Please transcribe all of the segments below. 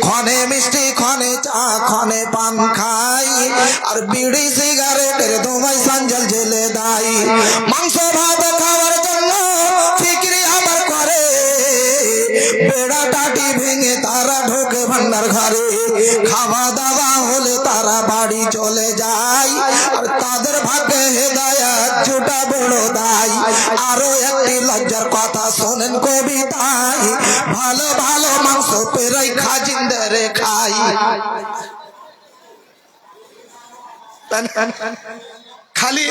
ক্ষণে মিষ্টি ক্ষণে চা ক্ষণে পান খাই আর বিড়ি সিগারেটের ধোঁয়ায় সঞ্জল জেলে দেয় মাংস ভাত খাওয়ার জন্য ফিকিরি আবার করে বেড়া টাটি ভেঙে তারা ঢোকে ভান্ডার ঘরে খাওয়া দাওয়া হলে তারা বাড়ি চলে যায় আর তাদের ভাগ্যে হেদায়েত জুটা বড় দায় আরো একটি লজ্জার কথা শোনেন কবিতায় ভালো ভালো মাংস পেরাই খাজিন্দারে খাই খালি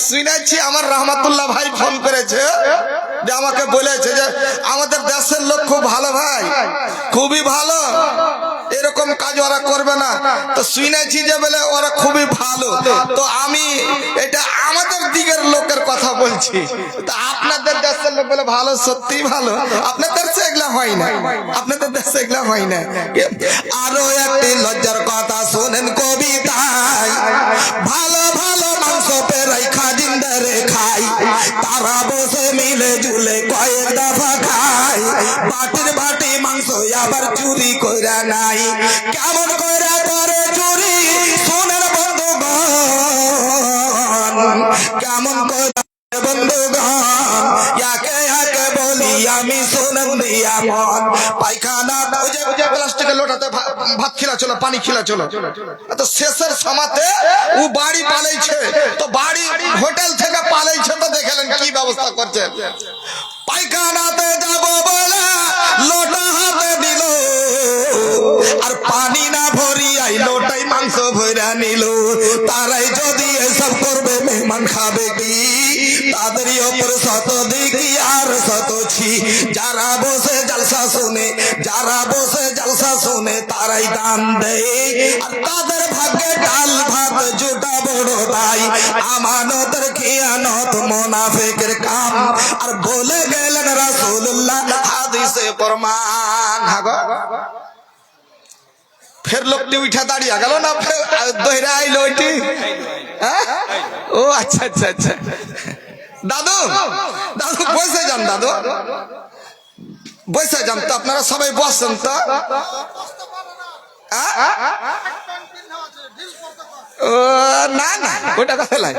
শুনেছি আমার রহমাতুল্লাহ ভাই ফোন করেছে যে আমাকে বলেছে যে আমাদের দেশের লোক খুব ভালো ভাই খুবই ভালো এরকম কাজ ওরা করবে না তো শুনেছি যে বলে ওরা খুবই ভালো তো আমি এটা আমাদের দিকের লোকের কথা বলছি তো আপনাদের দেশের লোক বলে ভালো সত্যি ভালো আপনাদের দেশে এগুলা হয় না আপনাদের দেশে এগুলা হয় না আরো একটি লজ্জার কথা শোনেন কবিতায় ভালো ভালো মাংস পেরাই খাজিন্দারে খাই তারা বসে মিলে জুলে কয়েক দফা খাই বাটির বাটি মাংস আবার চুরি কইরা নাই কেমন কইরা করে চুরি শোনেন বন্ধুগণ কেমন কইরা বন্ধুগণ একে একে বলি আমি শোনেন দিয়া মন পায়খানা ওই যে প্লাস্টিকের লোটাতে ভাত খিলা চলো পানি খিলা চলো তো শেষের সমাতে ও বাড়ি পালাইছে তো বাড়ি হোটেল থেকে পালাইছে তো দেখলেন কি ব্যবস্থা করছে পায়খানাতে যাব বলে লোটা হাতে দিল আর পানি না ভরিয়াই লোটাই মাংস ভরা নিল তারাই যদি এসব করবে মেহমান খাবে কি তাদেরই ওপর শত দিকি আর শত ছি যারা বসে জলসা শুনে তারাই দান দেয় আর তাদের ভাগ্যে ডাল ভাত জুটা বড় দায় আমানতের খিয়ানত মুনাফিকের কাম আর বলে গেলেন রাসূলুল্লাহ হাদিসে প্রমাণ হাগো फिर लोकटी उठा दाड़िया गल ना दोहरा आइल ओटी ओ अच्छा अच्छा अच्छा दादू दादू बसे जान दादू बसे जान तो अपनारा सबाई बसेन तो ना ना ओटा कथा लाई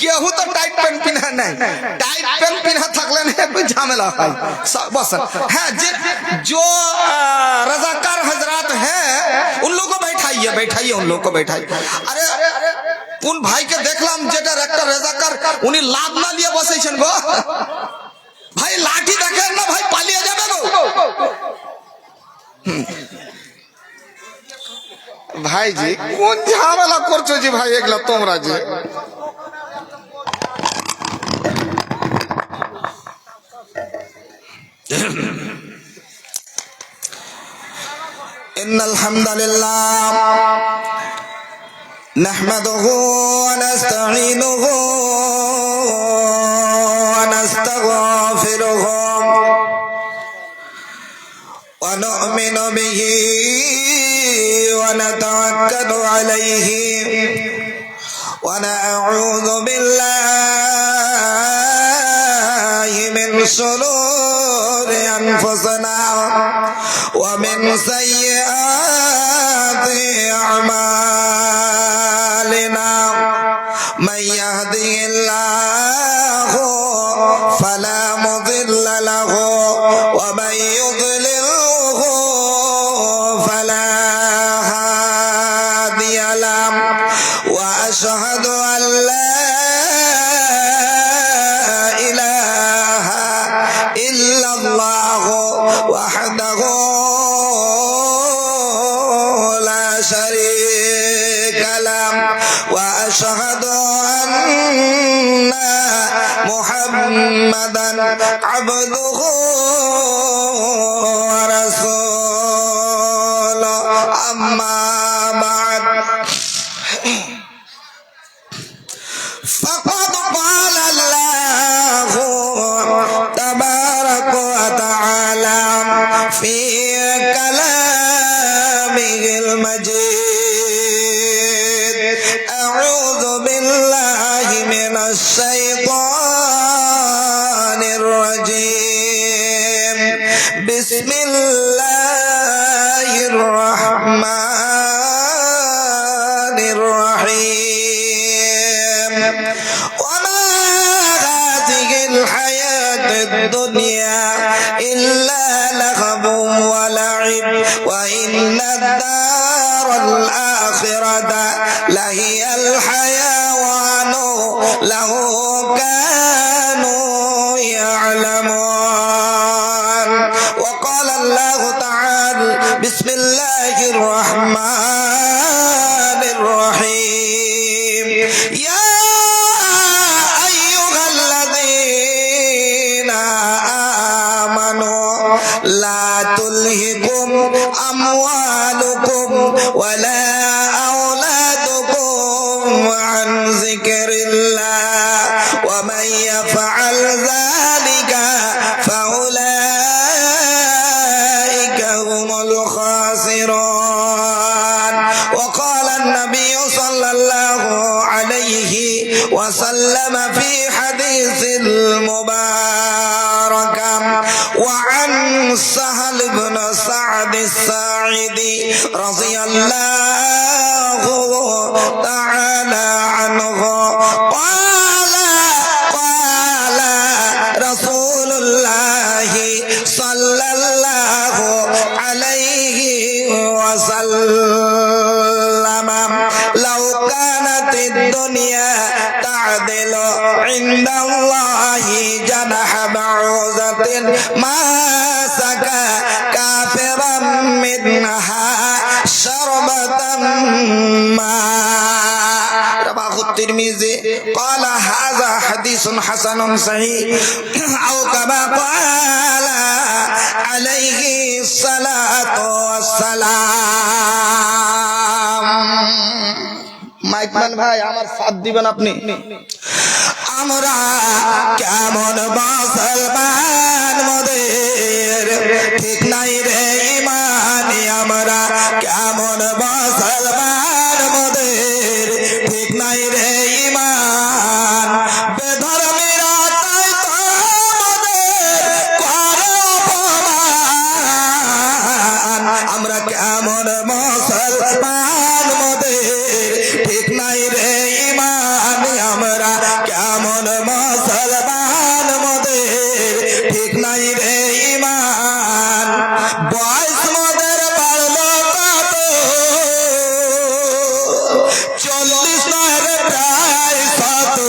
केहू तो टाइट पैंट पिन्हा नहीं टाइट पैंट पिन्हा थकले नहीं कोई झमेला है बस है जो रजाकार हजरात हैं उन लोगों को बैठाइए उन लोगों को बैठाइए अरे उन भाई के देखलाम जेटार एक रजाकार उन्हीं लाद ना लिए बसेছেন गो भाई लाठी देखें ना भाई पालिए जाबे गो भाई जी কোন ঝামেলা করছো জি ভাই এগুলা তোমরা জি إن الحمد لله نحمده ونستعينه ونستغفره ونؤمن به ونتوكل عليه ونعوذ بالله من شرور أنفسنا ومن سيئات أعمالنا من يهده الله فلا مضل له ومن يضلله فلا هادي له وأشهد أن لا إله إلا الله وحده لا شريك له وأشهد أن محمدا عبده ورسوله أما بعد فقد قال الله تبارك وتعالى في كلامه المجيد أعوذ بالله من الشيطان الرجيم بسم الله বিসমিল্লাহির রহমানির রহিম ওয়া মা হাযিহিল হায়াতুদ দুনিয়া ইল্লা লাহবুন ওয়া লাইব ওয়া ইন্নাদ দারাল আখিরাতা লাহিয়াল হায়াওয়ানু লাহু কানু يعلمون وقال الله تعالى بسم الله الرحمن الرحيم يا أيها الذين آمنوا لا تلهكم أموالكم ولا أولادكم عن ذكر الله ومن يفعل ذلك فأولئك هم الخاسرون وقال النبي صلى الله عليه وسلم في حديث المبارك وعن سهل بن سعد الساعدي رضي الله تعالى عنه قال رسول الله صلى الله عليه وسلم لو كانت الدنيا تعدل عند الله جناح بعوضة ما سقى كافرا منها شربة ماء رواه الترمذي قال هذا حديث حسن صحيح أو كما قال عليه الصلاة والسلام মাইকম্যান ভাই আমার সাথ দিবেন আপনি আমরা কেমন মুসলমান মোদের ঠিক নাই রে ঈমান আমরা কেমন মুসলমান মোদের ঠিক নাই রে ঈমান বেধর্মীরা তাই তো মোদের করে অপমান আমরা কেমন মুসলমান মোদের ঠিক নাই রে ঈমান আমরা কেমন মুসলমান মোদের ঠিক নাই রে ঈমান বয়স মোদের বাড়লো কত 40 নয় রে প্রায় 100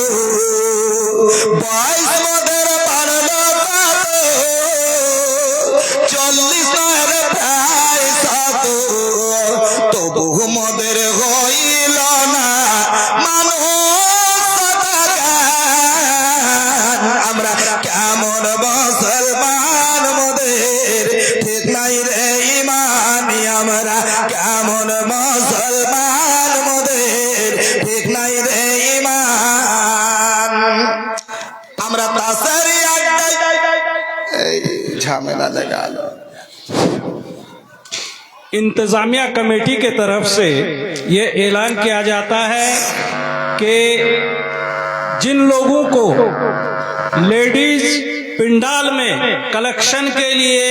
বয়স মোদের বাড়লো কত 40 নয় রে প্রায় 100 তবু মোদের হইল না মানুষ আমরা কেমন মুসলমান মোদের ঠিক নাই রে ঈমান আমরা কেমন মুসলমান মোদের ঠিক নাই রে ঈমান আমরা তাসারি আড্ডায় এই ঝামেলা লাগা इंतजामिया कमेटी के तरफ से ये ऐलान किया जाता है कि जिन लोगों को लेडीज पिंडाल में कलेक्शन के लिए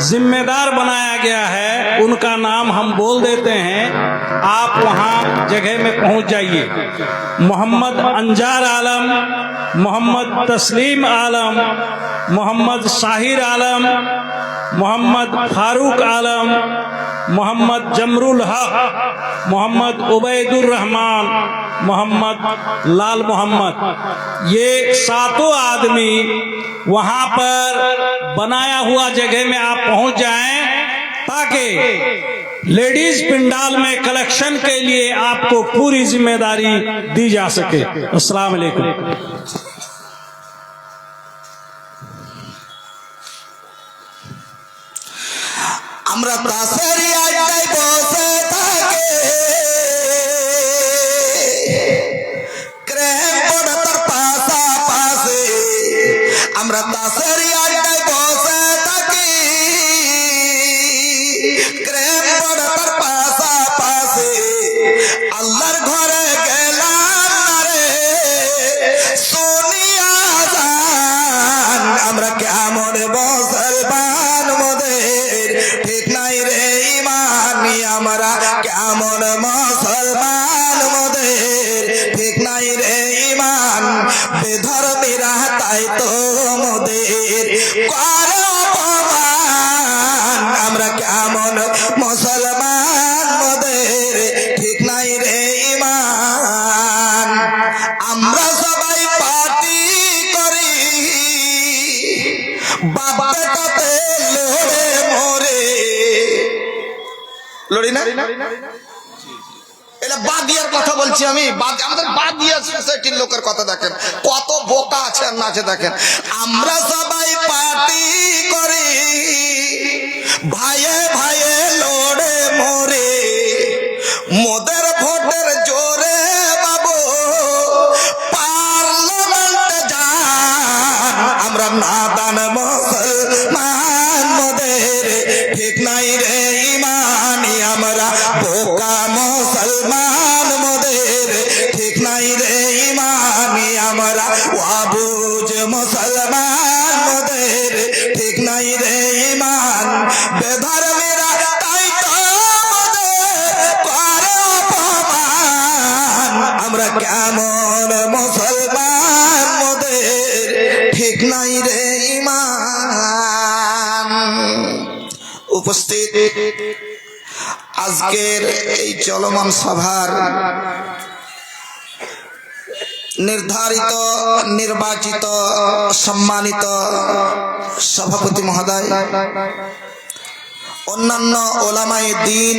जिम्मेदार बनाया गया है उनका नाम हम बोल देते हैं। आप वहां जगह में पहुंच जाइए। मोहम्मद अंजार आलम, मोहम्मद तस्लीम आलम, मोहम्मद शाहिर आलम, मोहम्मद फारूक आलम, मोहम्मद जमरुल हक, मोहम्मद उबैदुर रहमान, मोहम्मद लाल मोहम्मद, ये सातों आदमी वहां पर बनाया हुआ जगह में आप पहुंच जाएं ताकि लेडीज पिंडाल में कलेक्शन के लिए आपको पूरी जिम्मेदारी दी जा सके। अस्सलाम वालेकुम। আমরা তাসারি আড্ডায় বসে থাকে ক্রেম পড়ার পাশাপাশি আমরা তাসারি আড্ডায় বসে থাকি ক্রেম পড়ার পাশাপাশি আল্লাহর ঘরে গেলাম না রে সোনিয়া জান আমরা কেমন মুসলমান মোদের লড়ি না? এটা বাদিয়ার কথা বলছি আমি, আমাদের বাদিয়া সোসাইটির লোকের কথা দেখেন কত বোকা আছে আর নাচে দেখেন। আমরা সবাই পার্টি করি, ভাইয়ে ভাইয়ে লড়ে মরে, মোদের ভোটের জোরে বাবু পার্লামেন্টে যান। আমরা নাদান মুসলমান, মোদের ঠিক নাই রে ইমানি, আমরা বোকা মুসলমান, মোদের ঠিক নাই রে ইমানি, আমরা ওয়াবুজ মুসলমান, মোদের ঠিক নাই রে ইমান। বেধর্মীরা তাই তো মোদের করে অপমান, আমরা কেমন মুসলমান, মোদের ঠিক নাই রে ইমান। উপস্থিত আজকের এই চলমান সভার নির্ধারিত নির্বাচিত সম্মানিত সভাপতি মহোদয়, অন্যান্য ওলামায়ে দ্বীন,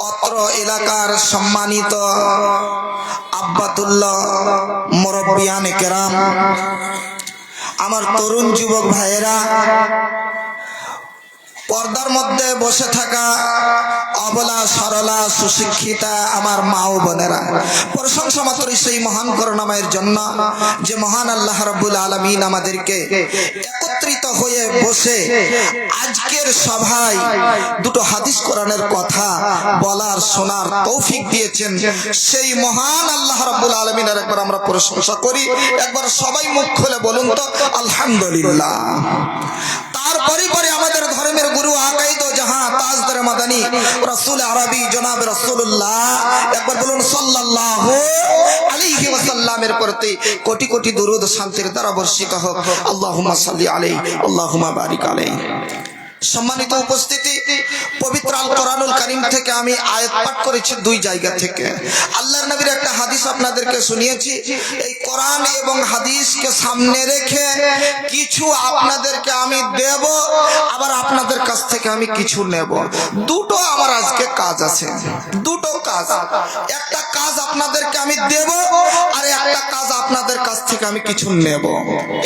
অত্র এলাকার সম্মানিত আব্বাতুল্লাহ মুরব্বিয়ানে কেরাম, আমার তরুণ যুবক ভাইয়েরা, পর্দার মধ্যে বসে থাকা অবলা সরলা সুশিক্ষিতা আমার মা ও বোনেরা, প্রশংসা মাত্র সেই মহান করুণাময়ের জন্য যে মহান আল্লাহ রাব্বুল আলামিন আমাদেরকে একত্রিত হয়ে বসে আজকের সভায় দুটো হাদিস কোরআনের কথা বলার শোনার তৌফিক দিয়েছেন। সেই মহান আল্লাহ রাব্বুল আলামিনের একবার আমরা প্রশংসা করি, একবার সবাই মুখ খুলে বলুন তো আলহামদুলিল্লাহ। তারপরে পরে আমাদের ধর্মের গুরু আকাইদ জাহাঁ তাজদার মাদানী রাসূল আরবি জনাব রাসূলুল্লাহ, একবার বলুন সাল্লাল্লাহু আলাইহি ওয়াসাল্লামের প্রতি কোটি কোটি দরুদ শান্তির দ্বারা বর্ষিত হোক। আল্লাহুম্মা সাল্লি আলাইহি আল্লাহুম্মা বারিক আলাইহি। সম্মানিত উপস্থিতি, পবিত্র আল কোরআনুল কারীম থেকে আমি আয়াত পাঠ করেছি দুই জায়গা থেকে। আল্লাহর নবীর একটা হাদিস আপনাদেরকে শুনিয়েছি। এই কোরআন এবং হাদিসকে সামনে রেখে কিছু আপনাদেরকে আমি দেব, আবার আপনাদের কাছ থেকে আমি কিছু নেব। দুটো আমার আজকে কাজ আছে, দুটো কাজ। একটা কাজ আপনাদেরকে আমি দেব, আর একটা কাজ আপনাদের কাছ থেকে আমি কিছু নেব।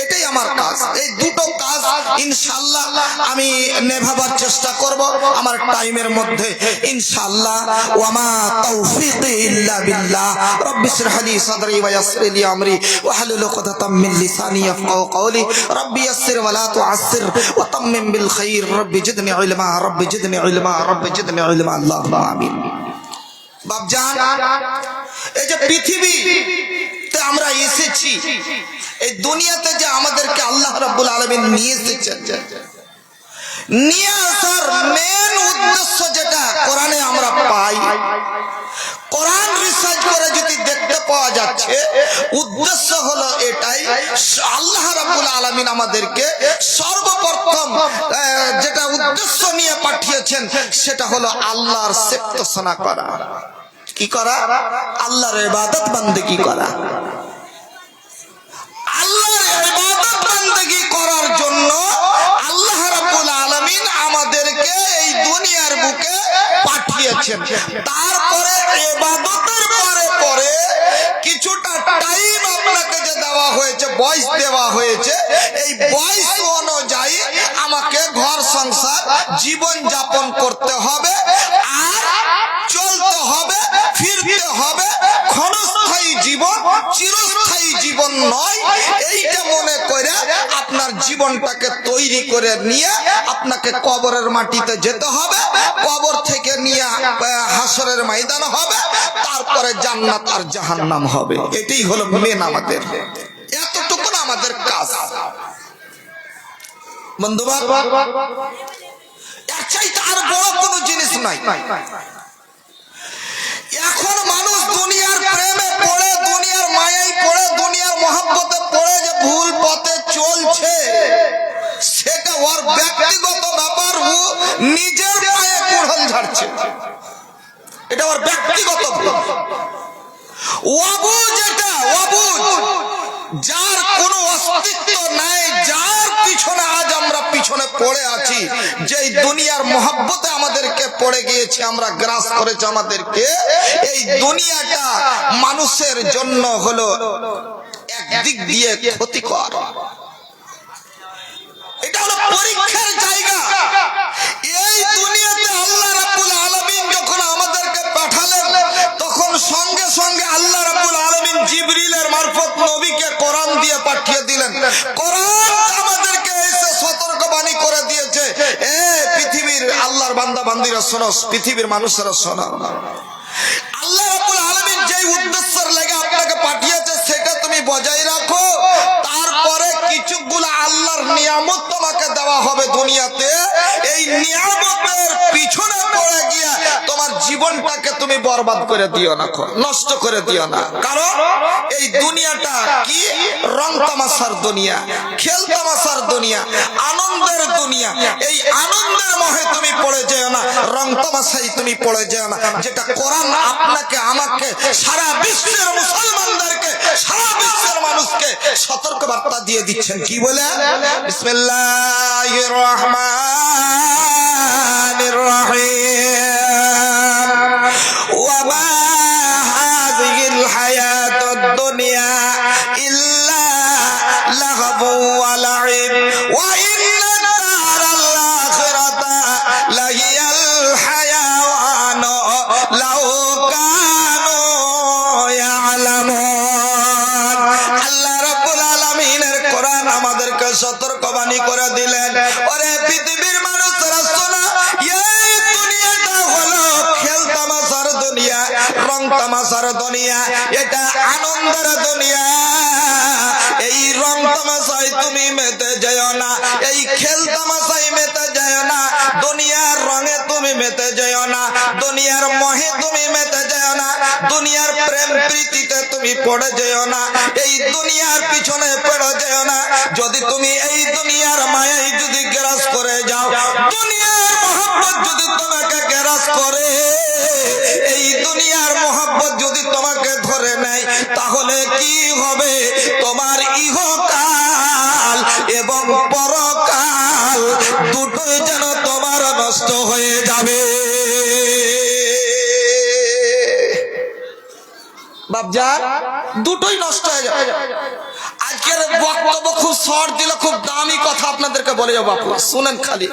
এটাই আমার কাজ। এই দুটো কাজ ইনশাআল্লাহ আমি নেভাবার চেষ্টা করব আমার টাইমের মধ্যে ইনশাআল্লাহ। ওয়ামা তাওফীকি ইল্লা বিল্লাহ। রব্বি ইশরাহ লি সাদরি ওয়া ইয়াসসির লি আমরি ওয়াহলুল উকদাতাম মিন লিসানি ইয়াফকাহু কওলি। রব্বি ইয়াসসির ওয়া লা তুআসসির ওয়া তাম্মিম বিল খাইর। রব্বি জিদনি ইলমা, রব্বি জিদনি ইলমা, রব্বি জিদনি ইলমা। আল্লাহুম্মা আমিন। বাপজান, এই যে পৃথিবীতে আমরা এসেছি, এই দুনিয়াতে যে আমাদেরকে আল্লাহ রাব্বুল আলামিন নিয়ে এসেছেন, নিয়ে আসার মেন উদ্দেশ্য যেটা কোরআনে আমরা পাই, কোরআন রিসার্চ করে যদি দেখতে পাওয়া যাচ্ছে, উদ্দেশ্য হলো এটাই, আল্লাহ রাব্বুল আলামিন আমাদেরকে সর্বপ্রথম যেটা উদ্দেশ্য নিয়ে পাঠিয়েছেন সেটা হলো আল্লাহর সেপ্তসনা করা। কি করা? আল্লাহর ইবাদত বান্দেগি করা। আল্লাহর ইবাদত বান্দেগি করার জন্য আল্লাহ রাব্বুল আলামিন আমাদেরকে এই দুনিয়ার বুকে পাঠিয়েছেন। তারপরে ইবাদতের পরে পরে কিছুটা টাইম আপনাকে যে দেওয়া হয়েছে, বয়স দেওয়া হয়েছে, এই বয়স অনুযায়ী আমাকে ঘর সংসার জীবন যাপন করতে হবে, আর চলতে হবে, ফিরতে হবে। ক্ষণস্থায়ী জীবন, চিরস্থায়ী জীবন নয়। এইটা মনে করে আপনার জীবনটাকে তৈরি করে নিয়ে আপনাকে কবরের মাটিতে যেতে হবে, কবর থেকে নিয়ে হাসরের ময়দান হবে, তারপরে জান্নাত আর জাহান্নাম হবে। এটাই হলো মেন আমাদের, এতটুকু আমাদের কাজ। বন্ধুবান, এর চাইতে আর বড় কোনো জিনিস নাই। এখন মানুষ দুনিয়ার প্রেমে পড়ে, দুনিয়ার মায়ায় পড়ে, দুনিয়ার মহব্বতে পড়ে যে ভুল পথে চলছে, সেটা ওর ব্যক্তিগত ব্যাপার। ও নিজের পায়ে কুড়াল ঝাড়ছে, এটা ওর ব্যক্তিগত ভুল। অবুঝ, এটা অবুঝ, যার কোনো অস্তিত্ব নাই, যার পিছনে আজ আমরা পিছনে পড়ে আছি, যেই দুনিয়ার মহব্বতে আমাদেরকে পড়ে গিয়েছে, আমরা গ্রাস করেছে আমাদেরকে। এই দুনিয়াটা মানুষের জন্য হলো একদিক দিয়ে ক্ষতিকর। এটা হলো পরীক্ষার জায়গা। এই দুনিয়াতে আল্লাহ রাব্বুল আলামিন যখন আমাদেরকে পাঠালেন, তখন সঙ্গে সঙ্গে আল্লাহ রাব্বুল আলামিন জিবরিলের মারফত নবীকে কোরআন দিয়ে পাঠিয়ে দিলেন। কোরআন আমাদেরকে এসে সতর্কবাণী করে দিয়েছে, এ পৃথিবীর আল্লাহর বান্দা বান্দিরা শোনো, পৃথিবীর মানুষেরা শোনো, আল্লাহ রাব্বুল আলামিন যেই উদ্দেশ্যের লাগি আপনাকে পাঠিয়েছে সেটা তুমি বজায় রাখো। তারপরে কিছুগুলো আল্লাহর নিয়ামত তোমাকে দেওয়া হবে দুনিয়াতে। এই নিয়ামতের পিছনে পড়ে গিয়ে তোমার জীবনটাকে তুমি বরবাদ করে দিও না, নষ্ট করে দিও না। কারণ এই দুনিয়াটা কি? রং তামাশার দুনিয়া, খেল তামাশার দুনিয়া, আনন্দের দুনিয়া। এই আনন্দের মোহে তুমি পড়ে যেও না, রং তামাশায় তুমি পড়ে যেও না। যেটা কোরআন আপনাকে, আমাকে, সারা বিশ্বের মুসলমানদেরকে, সারা বিশ্বের মানুষকে সতর্ক বার্তা দিয়ে দিচ্ছেন। কি বলে? বিসমিল্লাহির রহমানির রহিম। ওয়া মা হাযিহিল হায়াতুদ দুনিয়া ইল্লা লাহবু ওয়া লাইব ওয়া ইন্নাদ দারাল আখিরাতা লাহিয়াল হায়াওয়ান লাউ কানু ইয়ালামুন। আল্লাহ রাব্বুল আলামিনের কোরআন আমাদেরকে সতর্কবাণী করে দিলেন, ওরে পৃথিবীর মানুষরা শোনো, এই দুনিয়াটা হলো খেল তামাশার দুনিয়া, রং তামাশার দুনিয়া, এটা আনন্দের দুনিয়া। এই রং তামাশায় তুমি মেতে যেও না, এই খেল তামাশায় মেতে যেও না, দুনিয়ার রঙে তুমি মেতে যেও না, দুনিয়ার মোহে তুমি মেতে যেও না, দুনিয়ার প্রেম প্রীতিতে তুমি পড়ে যেও না, এই দুনিয়ার পিছনে পড়ে যেও না। যদি তুমি এই দুনিয়ার মায়ায় যদি গ্রাস করে যাও, দুনিয়ার মহব্বত যদি তোমাকে গ্রাস করে, এই দুনিয়ার মহব্বত যদি তোমাকে ধরে নেয়, তাহলে কি হবে? তোমার ইহকাল এবং পরকাল দুটোই যেন তোমার নষ্ট হয়ে যাবে। বাপজান, দুটোই নষ্ট হয়ে যাবে। আজকের বক্তব্য খুব শর্ট দিল, খুব দামি কথা আপনাদেরকে বলে যাবো। বাপু শুনেন, খালি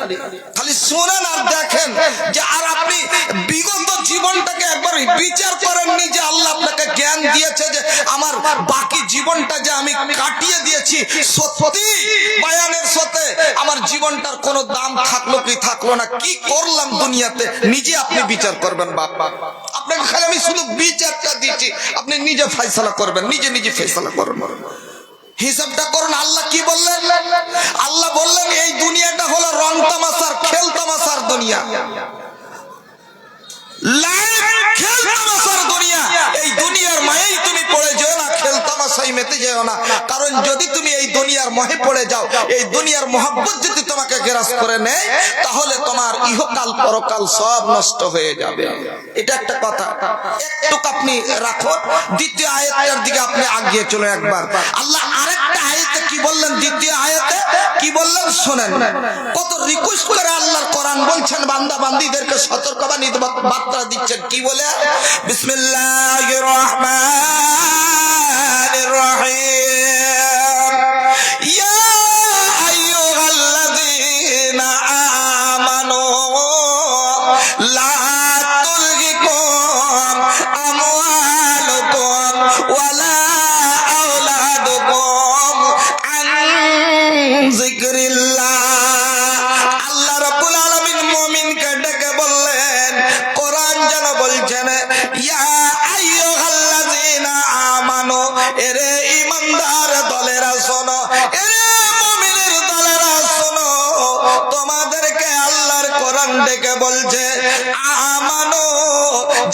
খালি শুনেন আর দেখেন যে, আর আপনি বিগত জীবনটাকে একবার বিচার করেননি যে আল্লাহ আপনাকে জ্ঞান দিয়েছে, যে আমার বাকি জীবনটা যে আমি কাটিয়ে দিয়েছি, সত্যি বয়ানের সাথে আমার জীবনটার কোনো দাম থাকলো কি থাকলো না, কি করলাম দুনিয়াতে, নিজে আপনি বিচার করবেন। বাপ, আপনাকে খালি আমি শুধু বিচারটা দিচ্ছি, আপনি নিজে ফয়সালা করবেন, নিজে নিজে ফয়সালা করবেন, হিসাবটা করুন। আল্লাহ কি বললেন? আল্লাহ বললেন এই দুনিয়াটা হলো রং তামাশার, খেল তামাশার দুনিয়া, খেল তামাশার দুনিয়া। এই দুনিয়ার মায়েই তুমি পড়ে যেও না, খেল তামাশায় মেতে যেও না। কারণ যদি তুমি এই দুনিয়ার মোহে পড়ে যাও, এই দুনিয়ার মহব্বত যদি তোমাকে গ্রাস করে নেয়, তাহলে তোমার ইহকাল পরকাল সব নষ্ট হয়ে যাবে। এটা একটা কথা, একটু আপনি রাখুন। দ্বিতীয় আয়াতের দিকে আপনি আগিয়ে চলে একবার। আল্লাহ আরেকটা আয়াতে কি বললেন? দ্বিতীয় আয়াতে কি বললেন শোনেন। কত রিকোয়েস্ট করে আল্লাহর কোরআন বলছেন, বান্দা বান্দীদেরকে সতর্কবাণী বার্তা দিচ্ছেন। কি বলে? বিসমিল্লাহির রহমানির রহিম। ইয়া আইয়ুহাল্লাযীনা আমানু লা তুলহিকুম আমওয়ালুকুম ওয়ালা আওলাদুকুম আন যিকরিল্লাহ। আল্লাহ রাব্বুল আলামিন মুমিনকে ডেকে বললেন, কোরআন যেন বলছেন, ইয়া আইয়ুহাল্লাযীনা আমানু, এরে ঈমানদার দলেরা শোনো, এরে মুমিনের দলেরা শোনো, তোমাদেরকে আল্লাহর কোরআন ডেকে বলছে, আমানু,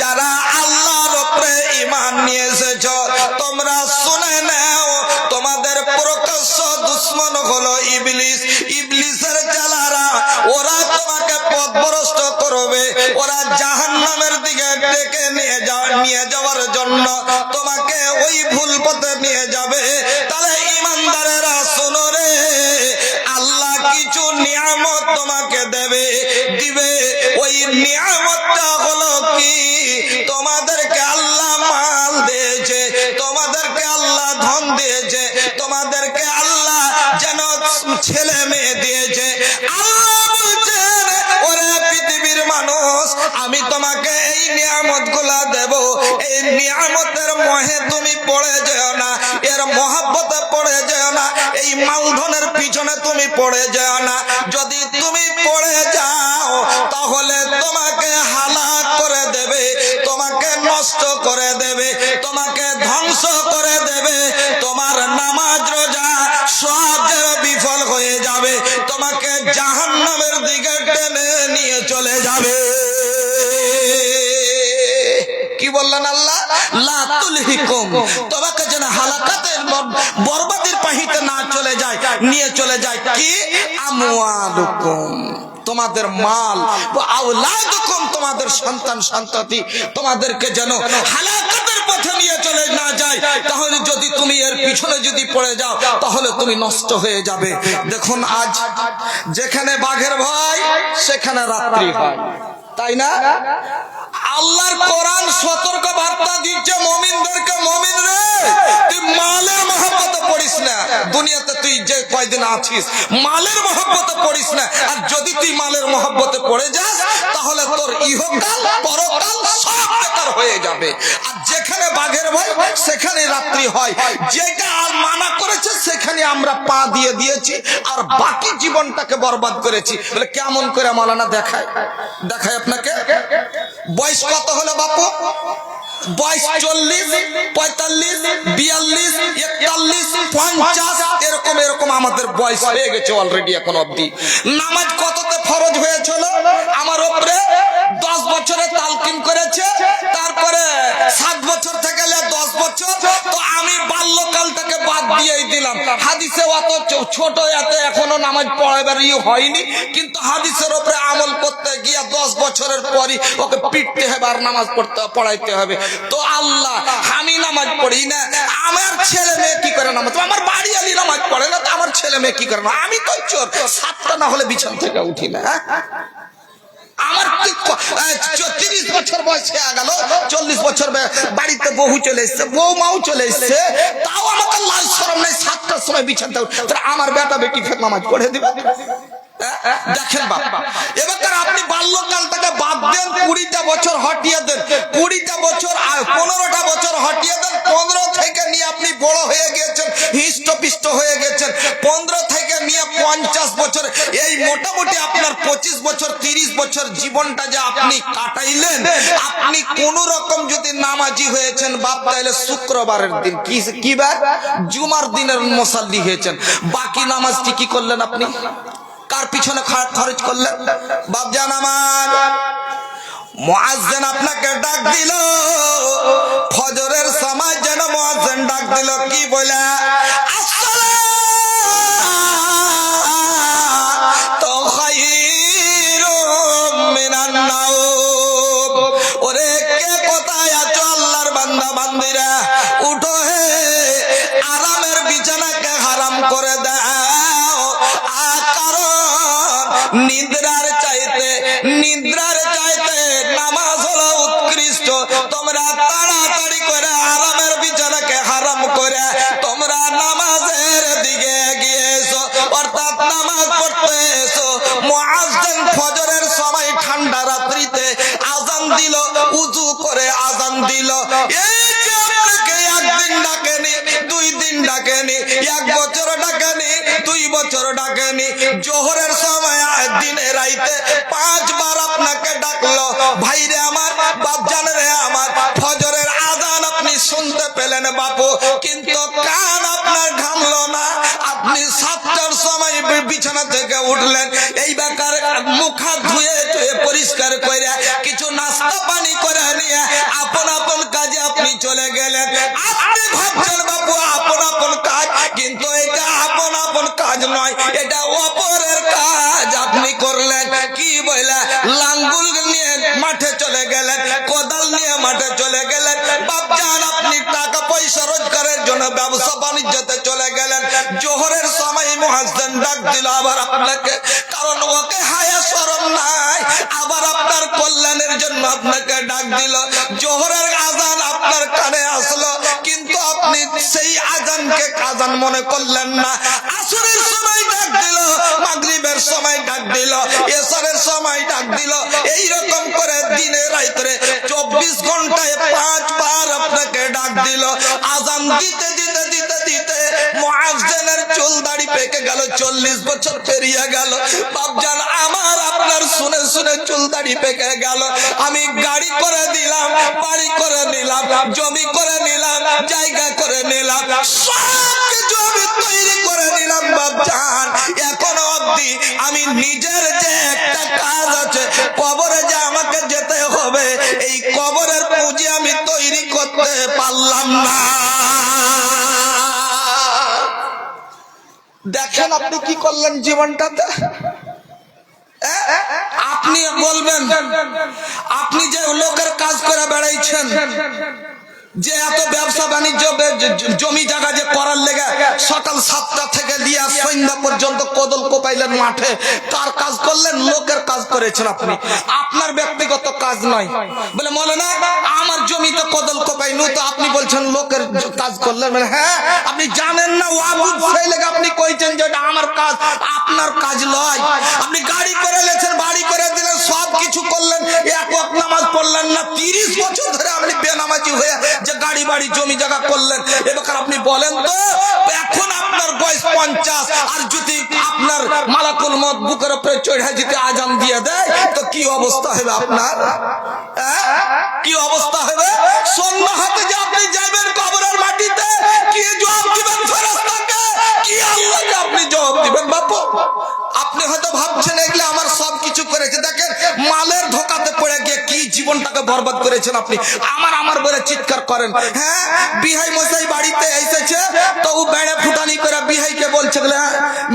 যারা আল্লাহর উপরে ঈমান নিয়ে এসেছো, তোমরা শুনে নাও, তোমাদের প্রকাশ্য দুশমন হলো ইবলিস, ইবলিসের জালারা, ওরা তোমাকে পথভ্রষ্ট করবে, ওরা জাহান্নামের দিকে ডেকে নিয়ে যাওয়ার জন্য তোমাকে ওই ভুল পথে নিয়ে যাবে। তাহলে ঈমানদারেরা শোনো রে, আল্লাহ কি কিছু নিয়ামত তোমাকে দিবে। ওই নিয়ামতটা হলো কি, তোমাদেরকে আল্লাহ মাল দিয়েছে, তোমাদেরকে আল্লাহ ধন দিয়েছে, তোমাদেরকে আল্লাহ যেন ছেলে মেয়ে দিয়েছে। আল্লাহ বলছেন, ওরে পৃথিবীর মানুষ, আমি তোমাকে এই নিয়ামত গুলা দেব। এই নিয়ামতের মোহে তুমি পড়ে যেও না, এর মহব্বতে পড়ে যেও না, এই মালধনের পিছনে তুমি পড়ে যেও না। যদি তুমি পড়ে যাও তাহলে তোমাকে হালাক করে দেবে, তোমাকে নষ্ট করে দেবে, তোমাকে ধ্বংস করে দেবে। তোমার নামাজ রোজা সব যেন বিফল হয়ে যাবে, তোমাকে জাহান্নামের দিকে টেনে নিয়ে চলে যাবে। কি বললেন আল্লাহ? লা তুলহিকুম, তোমাকে যেন হালাকাতের বরবাদের পাহিতে না চলে যায়, নিয়ে চলে যায় কি? আমওয়ালুকুম, তোমাদের মাল, আওলাদুকুম, তোমাদের সন্তান সন্ততি, তোমাদেরকে যেন হালাকাতের পথে নিয়ে চলে না যায়। তাহলে যদি তুমি এর পিছনে যদি পড়ে যাও তাহলে তুমি নষ্ট হয়ে যাবে। দেখুন আজ যেখানে বাঘের ভয় সেখানে রাত্রি হয়, তাই না? আল্লাহর কোরআন সতর্ক বার্তা দিচ্ছে মুমিনদেরকে, মুমিন রে, তুই মালের মহব্বতে পড়িস না। দুনিয়াতে তুই যে কয়দিন আছিস মালের মহব্বতে পড়িস না। আর যদি তুই মালের মহব্বতে পড়ে যাস তাহলে তোর ইহকাল পরকাল সব বেকার হয়ে যাবে। আর যেখানে বাঘের ভয় সেখানে রাত্রি হয়। যেটা আর মানা করেছে সেখানে আমরা পা দিয়ে দিয়েছি আর বাকি জীবনটাকে বরবাদ করেছি। বলে কেমন করে মালানা দেখায় আপনাকে? বয়স কত হলো বাপু? বয়স 40, 45, 42, 41, 50, এরকম আমাদের বয়স হয়ে গেছে অলরেডি এখন অবধি। নামাজ কততে ফরজ হয়েছিল আমার উপরে? 10 বছরে তালকিন করেছে, তারপরে 7 বছর থেকে 10 বছর। তো আমি বাল্যকালটাকে বাদ দিয়েই দিলাম। হাদিসে অত ছোট এতে এখনো নামাজ পড়াবার হয়নি, কিন্তু হাদিসের উপরে আমল করতে গিয়ে 10 বছরের পরই ওকে পিটতে হবে আর নামাজ পড়াইতে হবে। তো আল্লাহ, আমি নামাজ পড়ি না, আমার ছেলে মেয়ে কি করে নামাজ? আমার বাড়ি আলি নামাজ পড়ে না, তো আমার ছেলে মেয়ে কি করে না? আমি তো চোর, 7টা না হলে বিছান থেকে উঠি না। আমার 30 বছর বয়স হয়ে গেল, 40 বছর বাড়িতে বহু চলে এসছে, বউ মাও চলে এসছে, তাও আমাকে লাজ শরম নেই 7টার সময় বিছানতে উঠে। আমার বেটা বেটি ফের নামাজ পড়ে দিবে? দেখেন বাবা, এবার আপনি বাল্যকালটাকে বাদ দেন, 20টা বছর হটিয়ে দেন, 20টা বছর 15টা বছর হটিয়ে দেন। 15 থেকে নিয়ে আপনি বড় হয়ে গেছেন, হিষ্টপিষ্ট হয়ে গেছেন। 15 থেকে নিয়ে 50 বছর, এই মোটামুটি আপনার 25 বছর 30 বছর জীবনটা যে আপনি কাটাইলেন, আপনি কোন রকম যদি নামাজি হয়েছেন বাপ, তাহলে শুক্রবারের দিন কি বার? জুমার দিনের মুসাল্লি হয়েছেন। বাকি নামাজটি কি করলেন আপনি? কার পিছনে খরচ করলেন? বাপজান আমার, মুয়াজ্জিন আপনাকে ডাক দিল ফজরের সময়, যেন মুয়াজ্জিন ডাক দিল কি বলে? আসসালাতু খায়রুম মিনান নাওম। ওরে কে কোথায় আছো আল্লাহর বান্দা বান্দিরা, উঠো হে, আরামের বিছানাকে হারাম করে দাও। নিদ্রার চাইতে নামাজ হলো উৎকৃষ্ট। তোমরা তাড়াতাড়ি করে আরামের বিছানাকে হারাম করে তোমরা নামাজের দিকে এগিয়ে এসো, অর্থাৎ নামাজ পড়তে এসো। মুয়াজ্জিন ফজরের সময় ঠান্ডা রাত্রিতে আযান দিল, উযু করে আযান দিল। এই যে আপনাকে একদিন ডাকেনি, 2 দিন ডাকেনি, 1 বছর ডাকেনি, 2 বছর ডাকেনি, জোহরের সময় দিনে রাইতে 5 বার আপনাকে ডাকলো। ভাইরে আমার, বাপজান রে আমার, ফজরের আযান আপনি শুনতে পেলেন বাপু, কিন্তু কান আপনার ঘামলো না। আপনি 7টার সময় বিছানা থেকে উঠলেন, এই বেকার মুখ হাত ধুয়ে পরিষ্কার করে কিছু নাস্তা পানি করে নিয়ে আপন আপন কাজে আপনি চলে গেলেন। আপনি ভাবছেন বাপু আপন কাজ, কিন্তু এটা আপন কাজ নয়, এটা অপরের কাজ আপনি করলেন। কি বলে? লাঙ্গুল নিয়ে মাঠে চলে গেলেন, কোদাল নিয়ে মাঠে চলে গেলেন। বাপজান আপনি টাকা পয়সা রোজগারের জন্য ব্যবসা বাণিজ্যতে চলে গেলেন। জোহরের সময় মুয়াজ্জিন ডাক দিল আবার আপনাকে, কারণ ওকে হায়া শরম নাই, আবার আপনার কল্যাণের জন্য আপনাকে ডাক দিল। জোহরের আজান আপনার কানে আসলো, কিন্তু আপনি সেই আজানকে আজান মনে করলেন না। আসরের সময় ডাক দিল, মাগরিবের সময় ডাক দিল, এশারের সময় ডাক দিল। এই রকম করে দিনে রাইতে 24 ঘন্টায় 5 বার আপনাকে ডাক দিল। আজান দিতে দিতে দিতে দিতে মুয়াজ্জিনের চুল দাড়ি পেকে গেল, 40 বছর পেরিয়ে গেল। বাপজান আমার আপনার শুনে শুনে চুল দাড়ি পেকে গেল। আমি গাড়ি করে দিলাম, বাড়ি করে নিলাম, জমি করে নিলাম, জায়গা করে নিলাম, সব কিছু আমি তৈরি করে নিলাম বাপজান। এখনো অবধি আমি নিজের যে একটা কাজ আছে, কবরে যে আমাকে যেতে হবে, এই কবরের পুঁজি আমি তৈরি করতে পারলাম না। দেখেন আপনি কি করলেন জীবনটাতে। আপনি বলবেন আপনি যে লোকের কাজ করে বেড়াইছেন, যে এত ব্যবসা বাণিজ্য জমি জায়গা যে করার লেগে সকাল 7টা থেকে লিয়া সন্ধ্যা পর্যন্ত কদল কোপাইলেন মাঠে, কার কাজ করলেন? লোকের কাজ করেছেন আপনি, আপনার ব্যক্তিগত কাজ নয়। বলে মৌলানা আমার জমিতে কদল কোপাই নু, তো আপনি বলছেন লোকের কাজ করলেন। মানে হ্যাঁ, আপনি জানেন না ওয়াবুদ, সেই লেগে আপনি কইছেন যে এটা আমার কাজ, আপনার কাজ নয়। আপনি গাড়ি করে লেছেন, বাড়ি করে দিলেন, সব কিছু করলেন, এক ওয়াক্ত নামাজ পড়লেন না। 30 বছর ধরে আপনি বেনামাজি হয়ে যে গাড়ি বাড়ি জমি জায়গা করলেন। এবার আপনি বলেন তো, এখন আপনার বয়স 50, আর যদি আপনার মালাকুল মউত বুকের উপরে চড়া যদি আজান দিয়ে দেয়, তো কি অবস্থা হবে আপনার? কি অবস্থা হবে? সন্ধ্যা হাতে যে আপনি যাবেন কবরের মাটিতে, কি জবাব দিবেন ফেরেশতাকে? কি আল্লাহকে আপনি জবাব দিবেন? বাপু আপনি হয়তো ভাবছেন এগুলো আমার সব কিছু করেছে, দেখেন মালের ধোকাতে পড়ে গিয়ে কি জীবনটাকে বরবাদ করেছেন আপনি। আমার বলে চিৎকার করেন। হ্যাঁ, বিহাই মশাই বাড়িতে এসেছে, তো ও বেড়ে ফুটানি করে বিহাইকে বলছে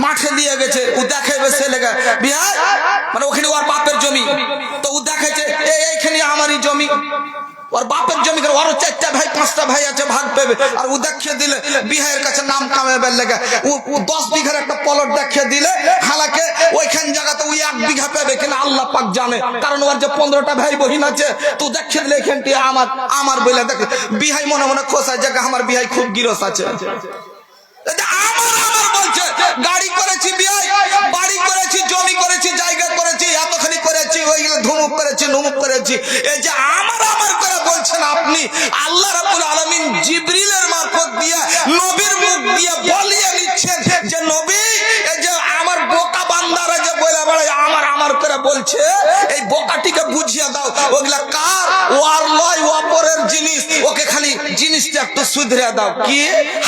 মাঠে নিয়ে গেছে, ও দেখাইবে ছেলেকে বিহাই, মানে ওখানে ওর বাপের জমি, তো ও দেখাইছে এইখানে আমারই জমি, ওর বাপের জমি, ওরও 4টা ভাই 5টা ভাই আছে, ভাগ পেবে। আর ও দেখিয়ে দিলে বিহাইয়ের কাছে নাম কামাইবার লেগে ও 10 বিঘার একটা প্লট দেখিয়ে দিলে, হালাকে ওইখান জায়গাতে ও 1 বিঘা পাবে কিনা আল্লাহ পাক জানে, কারণ ওর যে 15টা ভাই বহিন আছে, তো দেখিয়ে দিলে এখানটি আমার বলে দেখে বিহাই মনে মনে খোসায় জায়গা, আমার বিহাই খুব গিরস আছে। আমার বলছে গাড়ি করেছি, বিহাই বাড়ি করেছি, জমি করেছি, জায়গা করেছি, এতখানি করেছি, ওইগুলো ধুমুক করেছি, নুমুক করেছি। এই যে আমার করে বলছেন আপনি, আল্লাহ রাব্বুল আলামিন জিবরিলের মারফত দিয়ে নবীর মুখ দিয়ে বলিয়ে নিচ্ছেন যে নবী, এই যে আমার বোকা বান্দারা যে বলে বেড়ায় আমার করে বলছে, এই বোকাটিকে বুঝিয়ে দাও ওগুলা কার, ওর লয় অপরের জিনিস, ওকে খালি জিনিসটা একটু শুধরে দাও। কি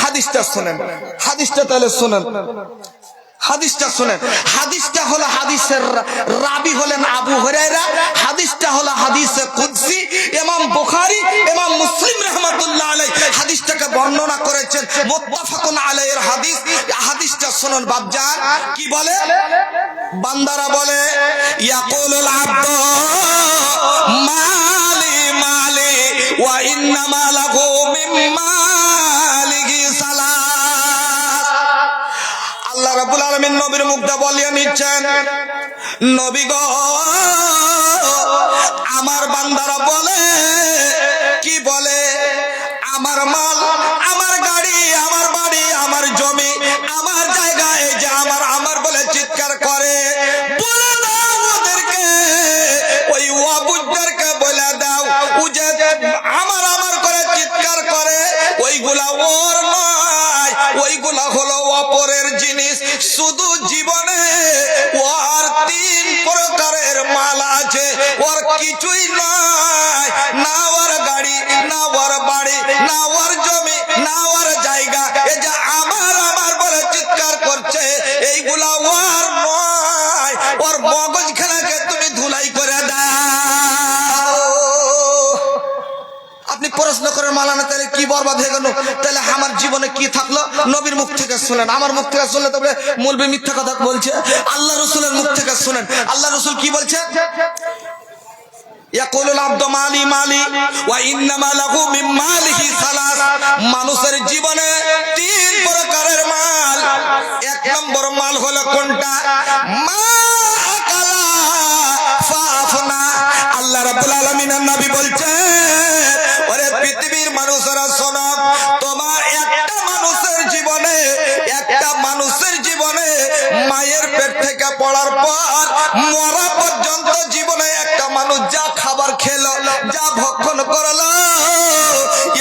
হাদিসটা শুনেন, হাদিসটা তাহলে শুনেন, হাদিসটা শুনেন। হাদিসটা হলো হাদিসের রাবি হলেন আবু হুরায়রা, হাদিসটা হলো হাদিসে কুদসি। ইমাম বুখারী, ইমাম মুসলিম রাহমাতুল্লাহ আলাইহি হাদিসটাকে বর্ণনা করেছেন, মুত্তাফাকুন আলাইহির হাদিস। হাদিসটা শুনুন বাপজান, কি বলে? বান্দারা বলে ইয়াকুলুল আব্দু মালি মালি ওয়া ইন্নামা লাহু মিম্মা মালিহি সালাত। আল্লাহ রাব্বুল আলামিন নবীর মুখটা বলিয়ে নিচ্ছেন, নবী গো আমার বান্দারা বলে, কি বলে? আমার মাল, আমার গাড়ি, আমার বাড়ি, আমার জমি, আমার জায়গা, এই যে আমার বলে চিৎকার করে। বলে দাও ওদেরকে, ওই ওয়াবুদদেরকে বলে দাও, ও যে আমার করে চিৎকার করে, ওইগুলা ওর নয়, ওইগুলা হলো অপরের জিনিস। শুধু জীবনে ওর 3 প্রকারের মাল আছে, ওর কিছুই নয়, না ওর গাড়ি, না ওর বাড়ি, না ওর জমি, না ওর জায়গা। এই যে আমার বলে চিৎকার করছে, এইগুলা ওর নয়, ওর মগজ খেলাকে তুমি ধুলাই করে দাও। আপনি প্রশ্ন করেন মালানা তাহলে কি বরবাদ হয়ে গেল, তাহলে আমার জীবনে কি থাকলো? নবীর মুখ থেকে শুনেন, আমার মুখ থেকে শুনলে তবে মৌলবি মিথ্যা কথা বলছে। আল্লাহ রাসূলের মুখ থেকে শুনেন, আল্লাহ রাসূল কি বলছে? ইয়াকুলুল আব্দু মালি মালি ওয়া ইন্নামা লাহু মিন মালিহি সালাস। মানুষের জীবনে 3 প্রকারের মাল, এক নম্বর মাল হলো কোনটা? মা আকালা ফাফনা। আল্লাহ রাব্বুল আলামিনের নবী বলছেন, ওরে পৃথিবীর মানুষেরা শোনো, তোমার একটা মানুষের জীবনে মায়ের পেট থেকে পড়ার পর মরা পর্যন্ত জীবনে একটা মানুষ যা খাবার খেলো, যা ভক্ষণ করলো,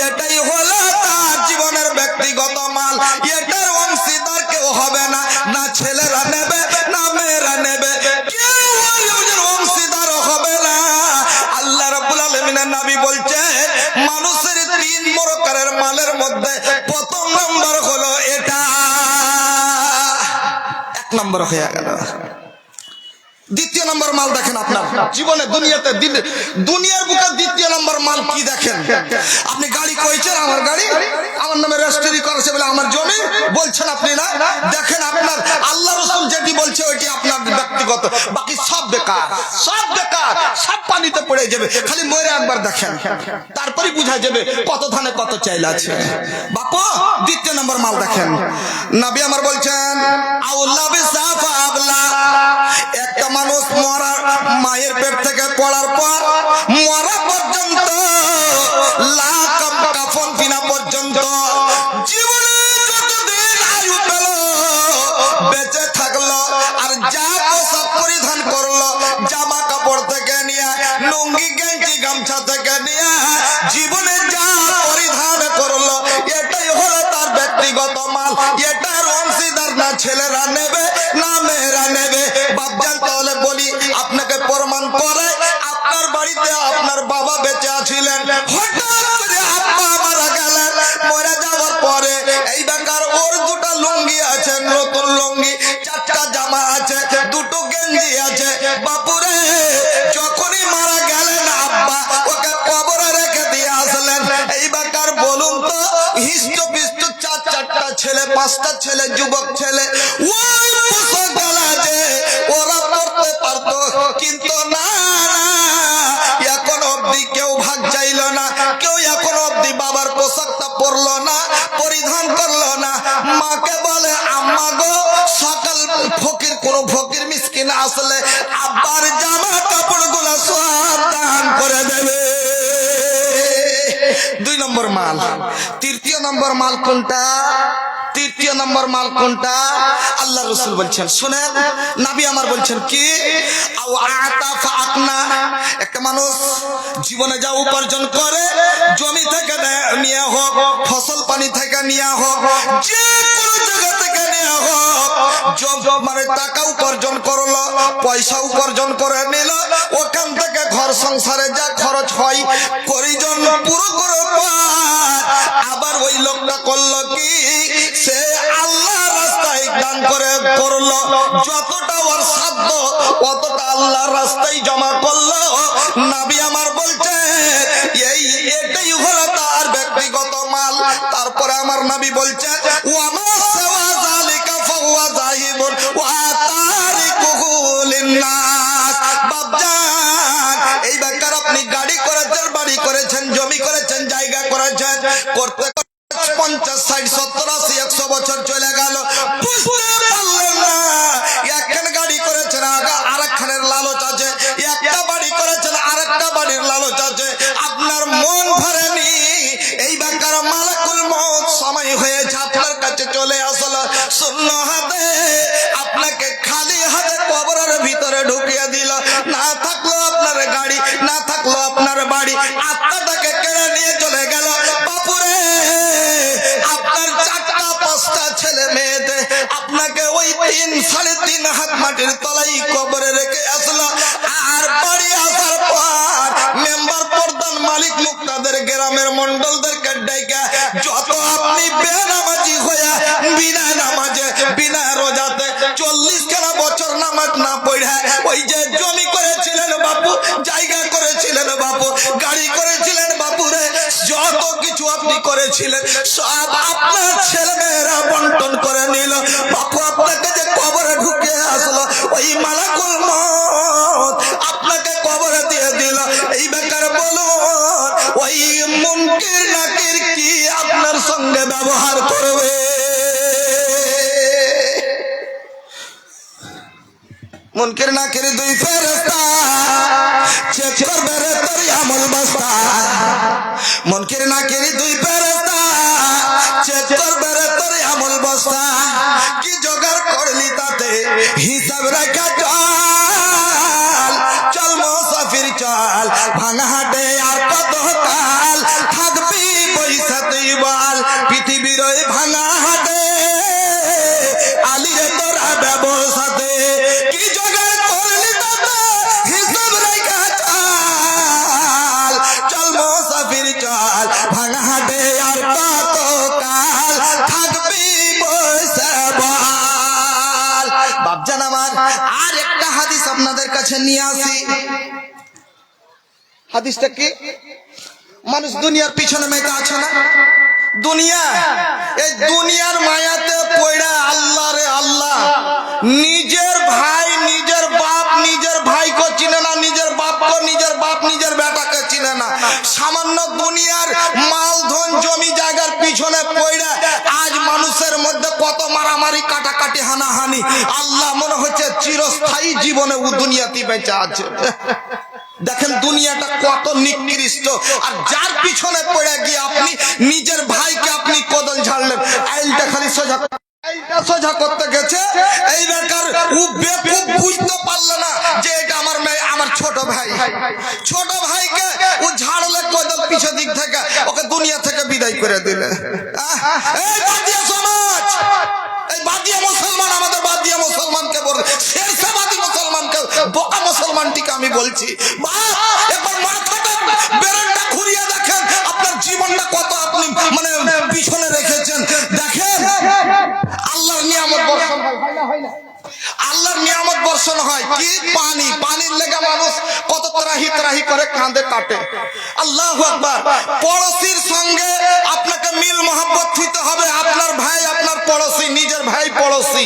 এটাই হলো তার জীবনের ব্যক্তিগত মাল। এটার অংশীদার কেউ হবে না, না ছেলেরা নেবে না মেয়েরা নেবে, কেউ অংশীদার হবে না। আল্লাহ রাব্বুল আলামিনের নবী বলছেন, মানুষের 3 প্রকারের মালের মধ্যে প্রথম নম্বর হলো এটা। 1 নম্বর হয়ে গেল। দ্বিতীয় নম্বর মাল দেখেন আপনার জীবনে, দুনিয়ার বুকে দ্বিতীয় নম্বর মাল কি দেখেন? আপনি গাড়ি কইছেন, আমার গাড়ি আমার নামে রেজিস্ট্রি করেছে বলে আমার জমি বলছেন আপনি না। দেখেন আপনার আল্লাহ রাসূল যেটি বলছে ওইটি আপনার ব্যক্তিগত, বাকি সব বেকার, সব পানিতে পড়ে যাবে। খালি মরে একবার দেখেন, তারপরে বুঝা যাবে কত ধানে কত চাইল আছে। বাপু দ্বিতীয় নম্বর মাল দেখেন, নবী আমার বলছেন, আউলা বিসাফা আবলা। একটা মানুষ মায়ের পেট থেকে পড়ার পর মরা পর্যন্ত, কাফন কিনা পর্যন্ত, জীবনে যতদিন আয়ু পেল, বেঁচে থাকলো, আর যা পোশাক পরিধান করলো, জামা কাপড় থেকে নিয়ে, লুঙ্গি গেঞ্জি গামছা থেকে নিয়ে, জীবনে যা পরিধান করলো, এটাই হলো তার ব্যক্তিগত মাল। এটার অংশীদার না ছেলেরা নেবে না মেয়েরা নেবে। বাপজান তাহলে বলি আপনাকে প্রমাণ করে, আপনার বাড়িতে আপনার বাবা বেঁচে আছিলেন, হঠাৎ করে আব্বা মারা গেলেন, মরে যাওয়ার পরে এই বেকার ওর 2টা লুঙ্গি আছে, নতুন লুঙ্গি, 4টা জামা আছে, 2টো গেঞ্জি আছে। বাপুরে যখনই মারা গেলেন আব্বা, ওকে কবরে রেখে দিয়ে আসলেন। এই বেকার বলুন তো, হিষ্টপিষ্ট 4টা ছেলে, 5টা ছেলে, যুবক ছেলে, ওই পোশাক গলা যে ওরা পড়তে পারতো, কিন্তু না, এখন অবধি কেউ ভাগ চাইল না, কেউ এখন অবধি বাবার পোশাকটা পরলো না, পরিধান করলো না। মাকে বলে, আম্মা গো, সকাল কোন ফকির মিসকিন আসলে আব্বার জামা কাপড় গুলো সব দান করে দেবে। 2 নম্বর মাল। তৃতীয় নম্বর মাল কোনটা? আল্লাহ রাসূল বলছেন, শুনেন, নবী আমার বলছেন কি, একটা মানুষ জীবনে যা উপার্জন করে, জমি থেকে নিয়ে হোক, ফসল পানি থেকে নিয়ে হোক, যে কোনো জায়গা থেকে নিয়ে হোক, মানে টাকা উপার্জন করলো, পয়সা উপার্জন করে নিল, ওখান থেকে ঘর সংসারে যা খরচ হয়, পরিজন পুরো করে আবার ওই লোকটা করলো কি, সে আল্লাহ রাস্তায় দান করে করলো, যতটা ওর সাধ্য অতটা আল্লাহর রাস্তায় জমা করলো। নবী আমার বলছে এটাই হলো তার ব্যক্তিগত মাল। তারপরে আমার নবী বলছেন, ওয়ামা সাওয়া যালিকা ফাহুয়া যাহিবুন ওয়া তারিকুহু লিন্নাস। বাপজান, এই বেকার আপনি গাড়ি করেছেন, বাড়ি করেছেন, জমি করেছেন, জায়গা করেছেন, করতে 50, 60, 70, 80, 100 বছর চলে গেল, বুঝতে পারলেন না। একখান গাড়ি করেছেন, আরেকখানের লালচ আছে, একটা বাড়ি করেছেন, আরেকটা বাড়ির লালচ আছে, আপনার মন ভরেনি। এই বেকার মালাকুল মউত সময় হয়েছে, আপনার কাছে চলে আসলো শূন্য হাতে, আপনাকে খালি হাতে কবরের ভিতরে ঢুকিয়ে দিল। না থাকলো আপনার গাড়ি, না থাকলো আপনার বাড়ি, আত্মাটাকে কেড়ে নিয়ে চলে গেল। বাপুরে, আপনার 4টা 5টা ছেলে মেয়েতে আপনাকে ওই 3, 3.5 হাত মাটির তলায় কবরে রেখে আসলো। আর বাড়ি আসার পর মেম্বার, প্রধান, মালিক, মুক্তাদের, গ্রামের মন্ডলদেরকে ডেকে, যত আপনি বেনামাজি হয়ে, বিনা নামাজে, বিনা রোজাতে 40 খানা বছর নামাজ না পড়ে, ওই যে জমি করেছিলেন বাপু, জায়গা করেছিলেন বাপু, গাড়ি করেছিলেন বাপুরে, যত কিছু আপনি করেছিলেন সব আপনার ছেলে মেয়েরা বন্টন করে নিল। বাপু আপনাকে যে কবরে ঢুকে আসলো, ওই মালাকুল মউত আপনাকে কবরে দিয়ে দিল। এই বেকার বলুন, ওই মুনকির নাকির কি আপনার সঙ্গে ব্যবহার করবে? মুনকির নাকির দুই ফেরেশতা চেক করবে রে তোর আমল বস্তা মুনকির নাকির দুই ফেরেশতা চেক করবে রে তোর আমল বস্তা কি জোগাড় করলি তাতে হিসাব রাখা চল চল মুসাফির চল ভাঙা হাটে আর কত কাল থাকবি পয়সা তুই বল পৃথিবীর ওই ভাঙা হাটে আলিরে তোরা ব্যবসাতে কি জোগাড় করলি তাতে হিসাব রাখা চল চল মুসাফির চল ভাঙা হাটে আর কত কাল থাকবি পয়সা বল বাপজান আমার আর একটা হাদিস আপনাদের কাছে নিয়ে আসি হাদিসটা কি মানুষ দুনিয়ার পিছনে মেতে আছে না দুনিয়া এই দুনিয়ার মায়াতে পড়া আল্লাহ রে আল্লাহ নিজের ভাই নিজের বাপ নিজের ভাইকে চিনে না নিজের বাপকে নিজের বাপ নিজের বেটাকে চিনে না সামান্য দুনিয়ার মাল ধন জমি জায়গার পিছনে পড়া আজ মানুষের মধ্যে কত মারামারি কাটাকাটি হানাহানি আল্লাহ মনে হচ্ছে চিরস্থায়ী জীবনে ও দুনিয়াতে বেঁচে আছে দেখেন দুনিয়াটা কত নিকৃষ্ট আর যার পিছনে পড়ে গিয়ে আপনি নিজের ভাইকে আপনি কদল ঝাড়লেন আইলটা খালি সোজা আইলটা সোজা করতে গেছে এই বেকার ও বেকুব বুঝতে পারলো না যে এটা আমার মেয়ে আমার ছোট ভাইকে ও ঝাড়লে কদল পিছে দিক থেকে ওকে দুনিয়া থেকে বিদায় করে দিলে এই বাদিয়া সমাজ এই বাদিয়া মুসলমান আমাদের বাদিয়া মুসলমানকে বল শেরশাবাদী মুসলমানকে বোকা মুসলমানটিকে আমি বলছি একবার মাথাটা বেরেনটা ঘুরিয়ে দেখেন আপনার জীবনটা কত আপনি মানে পিছনে রেখেছেন দেখেন আল্লাহর নিয়ামত বর্ষণ হয় না আল্লাহর নিয়ামত বর্ষণ হয় কি পানির লেগে মানুষ কত ত্রাহি করে কাঁদে কাটে আল্লাহু আকবার পড়োশির সঙ্গে আপনাকে মিল মোহাব্বত দিতে হবে আপনার ভাই আপনার পড়োশি নিজের ভাই পড়োশি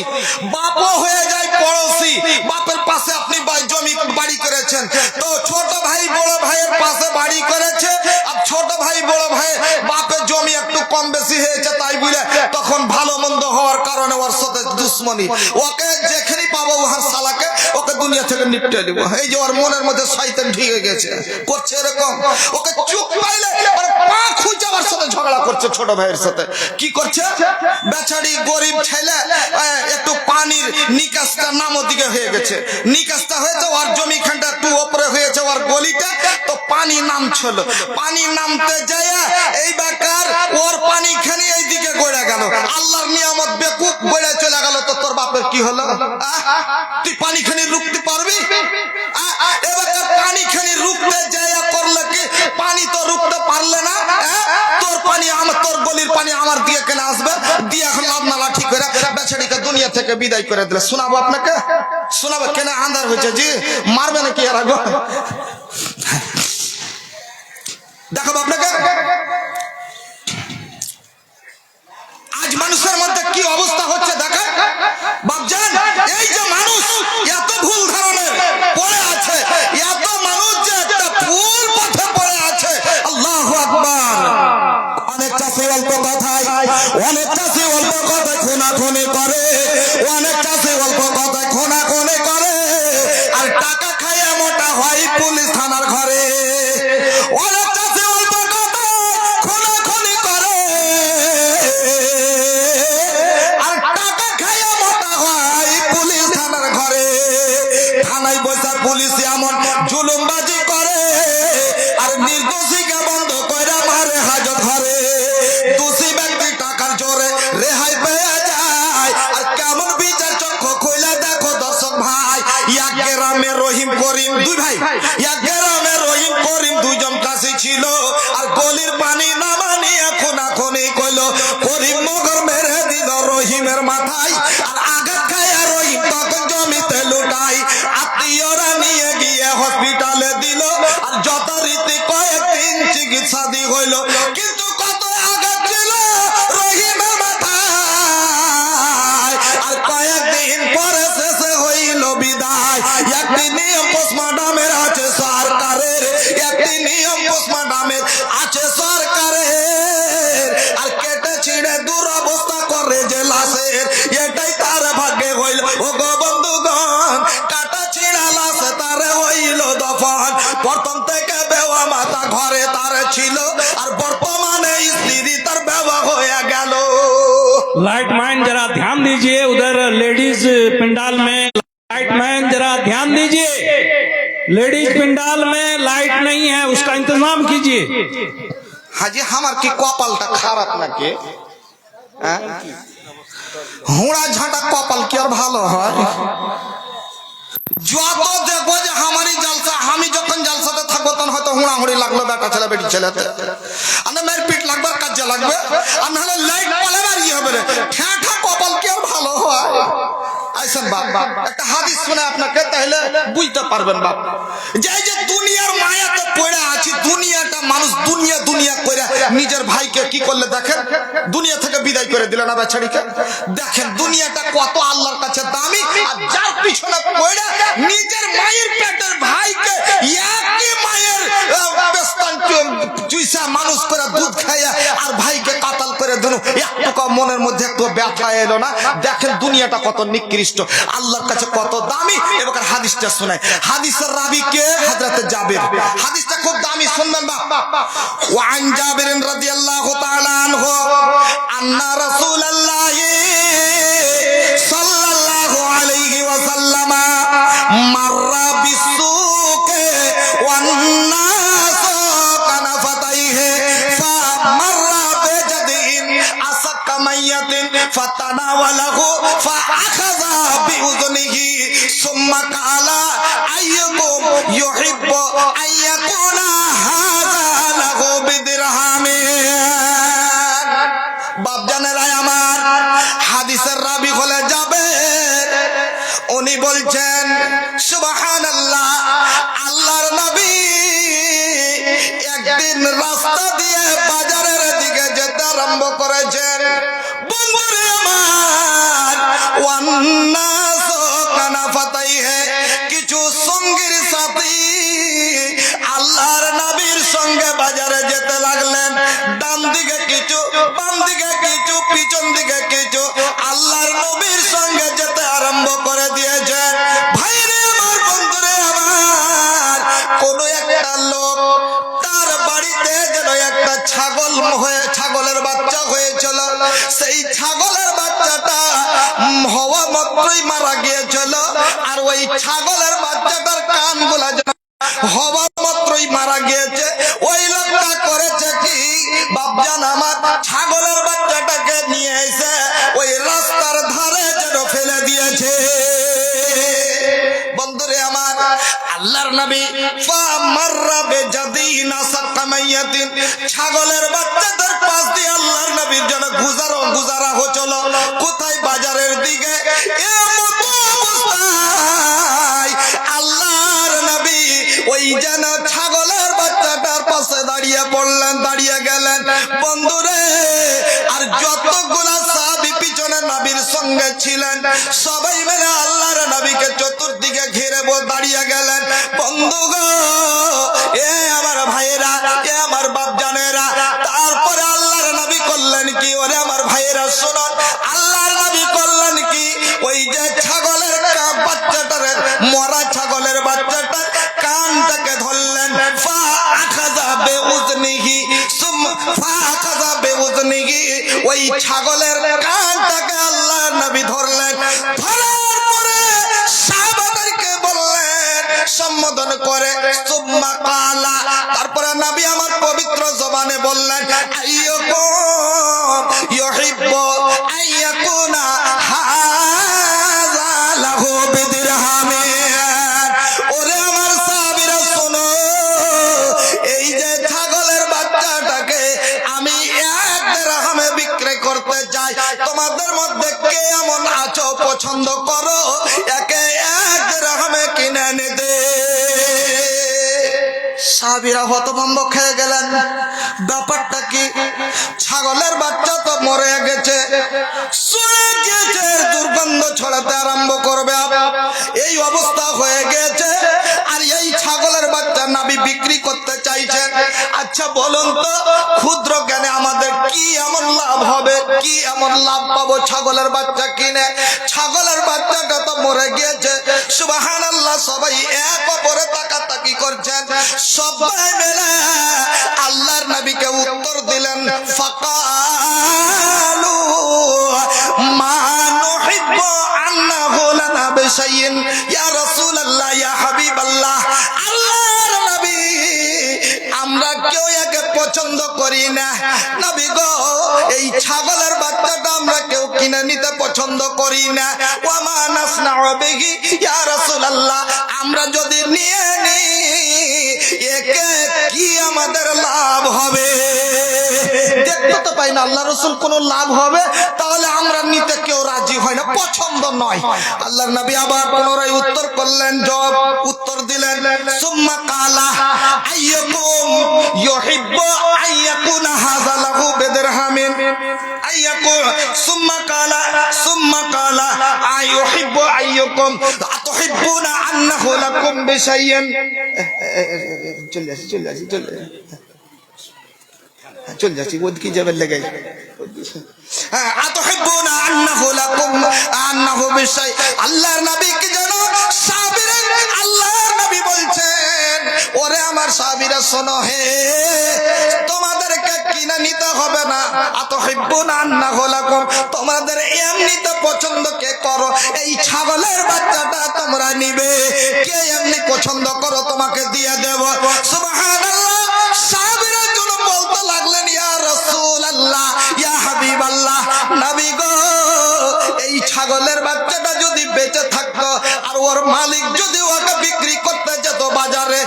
বাপও হয়ে যায় পড়োশি বাপের পাশে আপনি জমি বাড়ি করেছেন তো ছোট ভাই বড় ভাইয়ের পাশে বাড়ি করেছে আর ছোট ভাই বড় ভাই বাপের জমি একটু কম বেশি হয়েছে তাই বুঝলে তখন ভালো মন্দ হওয়ার কারণে ওর সাথে দুশ্মনী ওকে যেখানে পাবো ওহার শালাকে ওকে দুনিয়া থেকে নিপটে দিব এই যে ওর মনের মধ্যে শয়তান ঢুকে গেছে করছে এরকম ওকে চুপ পাইলে ওর পা খুঁজে আমার সাথে ঝগড়া করছে ছোট ভাইয়ের সাথে কি করছে বেচারি গরিব ছেলে একটু পানির নিকাশটা নামো দিকে হয়ে গেছে নিকাশটা হয়েছে ওর জমিখানটা একটু উপরে হয়েছে ওর গলিটা তো পানি নামছিল পানি নামতে যায় এই বেকার ওর পানি খানি এই দিকে গড়ে গেল আল্লাহর নিয়ামত বেকুব গড়ে চলে গেল তো তোর বাপের কি হলো তুই পানি খানি রুখতে পারবি এবার পানি খানি রুখতে যায় করলে কি পানি তো রুখতে পারলে না তোর পানি আমার তোর গলির পানি আমার দিয়ে কেন আসবে দিয়ে এখন লাভ লাঠি করে বেচারিকে দুনিয়া থেকে বিদায় করে দিলে শোনাবো আপনাকে শোনাবো কেন আন্ধার হয়েছে জি মারবে নাকি আর আগে দেখাবো আপনাকে আজ মানুষের মধ্যে কি অবস্থা হচ্ছে দেখা বাপজান এই যে মানুষ এত ভুল ধারণায় পড়ে আছে এত মানুষ যে একটা ভুল পথে পড়ে আছে আল্লাহু আকবার অনেক চাষি অল্প কথায় খুনাখুনি করে অনেক চাষি অল্প কথায় খুনাখুনি করে আর টাকা খাইয়া মোটা হয় পুলিশ থানার ঘরে অনেক চাষি অল্প কথায় খুনাখুনি করে আর টাকা খাইয়া মোটা হয় পুলিশ থানার ঘরে থানায় বসে পুলিশ এমন জুলুমবাজি করে আর নির্দোষীকে বন্ধ করে মারে হাজত ঘরে দোষী ব্যক্তি টাকার জোরে রেহাই পেয়ে যায় আর কেমন বিচার চক্ষু খুলে দেখো দর্শক ভাই এক গ্রামে রহিম করিম দুই ভাই এক গ্রামে রহিম করিম দুইজন কাছে ছিল আর গলির পানি নামা নিয়ে খুনাখুনি কইল করিম মগর মেরে দিল রহিমের মাথায় আর আঘাত খায় রহিম তখন জমিতে লুটাই আত্মীয়রা নিয়ে গিয়ে হসপিটালে দিল আর যথারীতি কয়েকদিন চিকিৎসা দি হইল কিন্তু কত আঘাত ছিল রহিমের মাথায় আর কয়েকদিন পরে শেষে হইল বিদায় একটি নিয়ম পোস্টমর্টমের আছে সরকারের একটি নিয়ম পোস্টমর্টমের আছে সরকারের আর কেটে ছিঁড়ে দুরবস্থা করে যে লাশের এটাই তার ভাগ্যে হইল ও গো বন্ধুগণ কাটা গোপন। প্রথম থেকে বেওয়া মাতা ঘরে তার ছিল, আর বর্তমানে স্ত্রী তার বেওয়া হয়ে গেল। लाइट मैन जरा ध्यान दीजिए, उधर लेडीज पंडाल में लाइट मैन जरा ध्यान दीजिए, लेडीज पंडाल में लाइट नहीं है, उसका इंतजाम कीजिए। হাজি আমার কি কপালটা খারাপ নাকি? হ্যাঁ? হুড়া ঝাঁটা কপাল কি আর ভালো হয়? যত দেখবো যে আমারই জলসা, আমি যখন জলসাতে থাকবো তখন হয়তো হুড়াহুড়ি লাগলো বেটা ছেলে বেটি ছেলেতে, আর না মেয়ের পিঠ লাগবে, কাজে লাগবে, আর নাহলে লাইট পালে বাড়িয়ে হবে রে। ঠ্যাঁ ঠ্যাঁ কপাল কি আর ভালো হয়? আইসেন বাপ, একটা হাদিস শুনে আপনাকে তাহলে বুঝতে পারবেন বাপ, যে এই যে দুনিয়ার মায়াতে পড়ে আছি, দুনিয়াটা মানুষ দুনিয়া দুনিয়া করে নিজের ভাইকে কি করলে দেখেন, দুনিয়া থেকে বিদায় করে দিলেন না বেচারিকে। দেখেন দুনিয়াটা কত আল্লাহর কাছে দামি, আর যার পিছনে পড়ে নিজের মায়ের পেটের ভাইকে একই মায়ের পেস্তান চুইসা মানুষ করে দুধ খাইয়া আর ভাইকে কাতাল করে দিল, একটু মনের মধ্যে একটু ব্যথা এলো না? দেখেন দুনিয়াটা কত নিকৃষ্ট, আল্লাহর কাছে কত দামি। এবার হাদিসটা শোনায়, হাদিসের রাবি কে? হযরত জাবির। হাদিসটা খুব দামি, শুনবেন বাপ। ওয়ান জাবির রাদিয়াল্লাহু তাআলা আনহু আন্না রাসূলুল্লাহি সাল্লাল্লাহু আলাইহি ওয়াসাল্লাম মাররা বিসুকে ওয়ান নাস কানাফাতাইহি ফামাররা বিজাদিন আসাকা মাইয়াতিন ফাতানাওয়ালাহু ফাআখাযা বিউযনিহি সুম্মা কালা আইয়ুকুম ইউহিব্বু আন ইয়াকুনা হাযা লাহু বিদিরহামিন। বাপজানেরা আমার, হাদিসের রাবি হলে যাবে, উনি বলছেন সুবহানাল্লাহ, আল্লাহর নবী একদিন রাস্তা দিয়ে বাজারের দিকে যেতে আরম্ভ করেছেন। বন্ধুরে আমার, ওয়ান্নাস কানাফাতাইহি, কিছু সঙ্গীর সাথী আল্লাহর নবীর সঙ্গে বাজারে যেতে লাগলেন। ডান দিকে কিছু, বাম দিকে কিছু, পিছন দিকে কিছু, আল্লাহর নবীর সঙ্গে যেতে আরম্ভ করে দিয়েছে। ভাইরে আমার, বন্ধুরে আমার, কোন একটা লোক তার বাড়িতে যেন একটা ছাগলের বাচ্চা হয়েছিল, সেই ছাগলের বাচ্চাটা হওয়া মাত্রই মারা গিয়েছিল, আর ওই ছাগলের বাচ্চাটার কানগুলা যেন হওয়া মাত্রই মারা গিয়েছে। ওই লোকটা করেছে কি বাপজান আমার, ছাগলের বাচ্চাটাকে নিয়ে এসে ওই রাস্তার ধারে যেন ফেলে দিয়েছে। বন্ধুরে আমার, আল্লাহর নবী ফামাররা বিজাদিন আসাকা মাইয়াতিন, ছাগলের বাচ্চাদের পাশ দিয়ে আল্লাহর নবীর যেন গুজারা হচ্ছিল। কোথায়? বাজারের দিকে। এমত অবস্থায় আল্লাহর নবী ওই যেন ছাগলের বাচ্চাটার পাশে দাঁড়িয়ে পড়লেন, দাঁড়িয়ে গেলেন। বন্ধুরে, আর যতগুলা সাহাবী পিছনে নবীর সঙ্গে ছিলেন সবাই মিলে আল্লাহর নবীকে চতুর্দিকে ঘিরে দাঁড়িয়ে গেলেন। বন্ধুগো, এ আমার ভাইয়েরা, এ আমার বাপজানেরা, তারপরে আল্লাহর নবী করলেন কি? ওরে আমার ভাইয়েরা শুনুন, আল্লাহর নবী করলেন কি? ওই যে ছাগলের বাচ্চাটার, মরা ছাগলের বাচ্চাটার কানটাকে ধরলেন। ওই ছাগলের কানটাকে আল্লাহর নবী ধরলেন। ধরার পরে সাহাবাদেরকে বললেন সম্বোধন করে সুম্মা কালা, তারপরে নবী আমার পবিত্র জবানে বললেন আইয়ুকুম ইউহিব্বু আন ইয়াকুনা হাযা লাহু বিদিরহামিন। ওরে আমার সাহাবীরা শোনো, এই যে ছাগলের বাচ্চাটাকে আমি 1 দিরহামে বিক্রি করতে চাই, তোমাদের মধ্যে কে এমন আছো পছন্দ করো একে 1 দিরহামে কিনে নিতে? সাহাবীরা হতভম্ব খেয়ে গেলেন। ব্যাপারটা কি? ছাগলের বাচ্চা তো মরে গেছে, শুয়ে গেছে, দুর্গন্ধ ছড়াতে আরম্ভ করবে, এই অবস্থা হয়ে গেছে, আর এই ছাগলের বাচ্চা নবী বিক্রি করতে চাইছেন। আচ্ছা বলুন তো, ক্ষুদ্র জ্ঞানে আমাদের কি এমন লাভ হবে, কি এমন লাভ পাবো ছাগলের বাচ্চা কিনে? ছাগলের বাচ্চাটা তো মরে গিয়েছে। সুবহানাল্লাহ, সবাই এক অপরে তাকাতাকি করে করছেন। সবাই মিলে আল্লাহর নবীকে উত্তর দিলেন, ফাকালু মা নুহিব্বু আন্নাহু লানা বিশাইইন ইয়া রাসূলুল্লাহ ইয়া হাবিবাল্লাহ। আল্লাহর নবী, আমরা কেউ একে পছন্দ করি না নবী গো, এই ছাগলের বাচ্চাটা আমরা কেউ কিনে নিতে পছন্দ করি না। ওয়া মা নাসনাউ বিহি ইয়া রাসূলুল্লাহ, আমরা যদি নিয়ে নিই একে কি আমাদের লাভ হবে? দেখতে তো পাই না আল্লাহ রাসূল কোন লাভ হবে, তাহলে আমরা নিতে কেউ রাজি হয় না, পছন্দ নয়। আল্লাহর নবী আবার পুনরায় উত্তর করলেন, জবাব উত্তর দিলেন, সুম্মা কালা আইয়াকুম ইউহিব্বু আইয়াকুনা হাযা লাহু বিদিরহামিন আইয়াকুম সুম্মা কালা আইয়ুহিব্বু আইয়াকুম আতুহিব্বুনা আন্নাহু লাকুম বিশাইইন। চলে আসি চল যাচ্ছি, ওদ কি যাবে লেগে আতুহিব্বুনা আন্নাহু লাকুম আন্নাহু বিশাই। আল্লাহর নবী কি জানো সাহাবীরা, আল্লাহর নবী বলছেন, ওরে আমার সাহাবীরা শোনো, হে তোমাদেরকে কিনে নিতে হবে না। আতুহিব্বুনা আন্নাহু লাকুম, তোমাদের এমনিতে পছন্দ কে করো, এই ছাগলের বাচ্চাটা তোমরা নিবে, কে এমনি পছন্দ করো তোমাকে দিয়ে দেব। সুবহানাল্লাহ। সাহাবীরা যখন বলতে লাগলেন, ইয়া রাসূলুল্লাহ ইয়া হাবিবাল্লাহ, নবী গো, এই ছাগলের বাচ্চাটা যদি বেঁচে থাকতো আর ওর মালিক যদি ওকে বিক্রি করতে যেত বাজারে,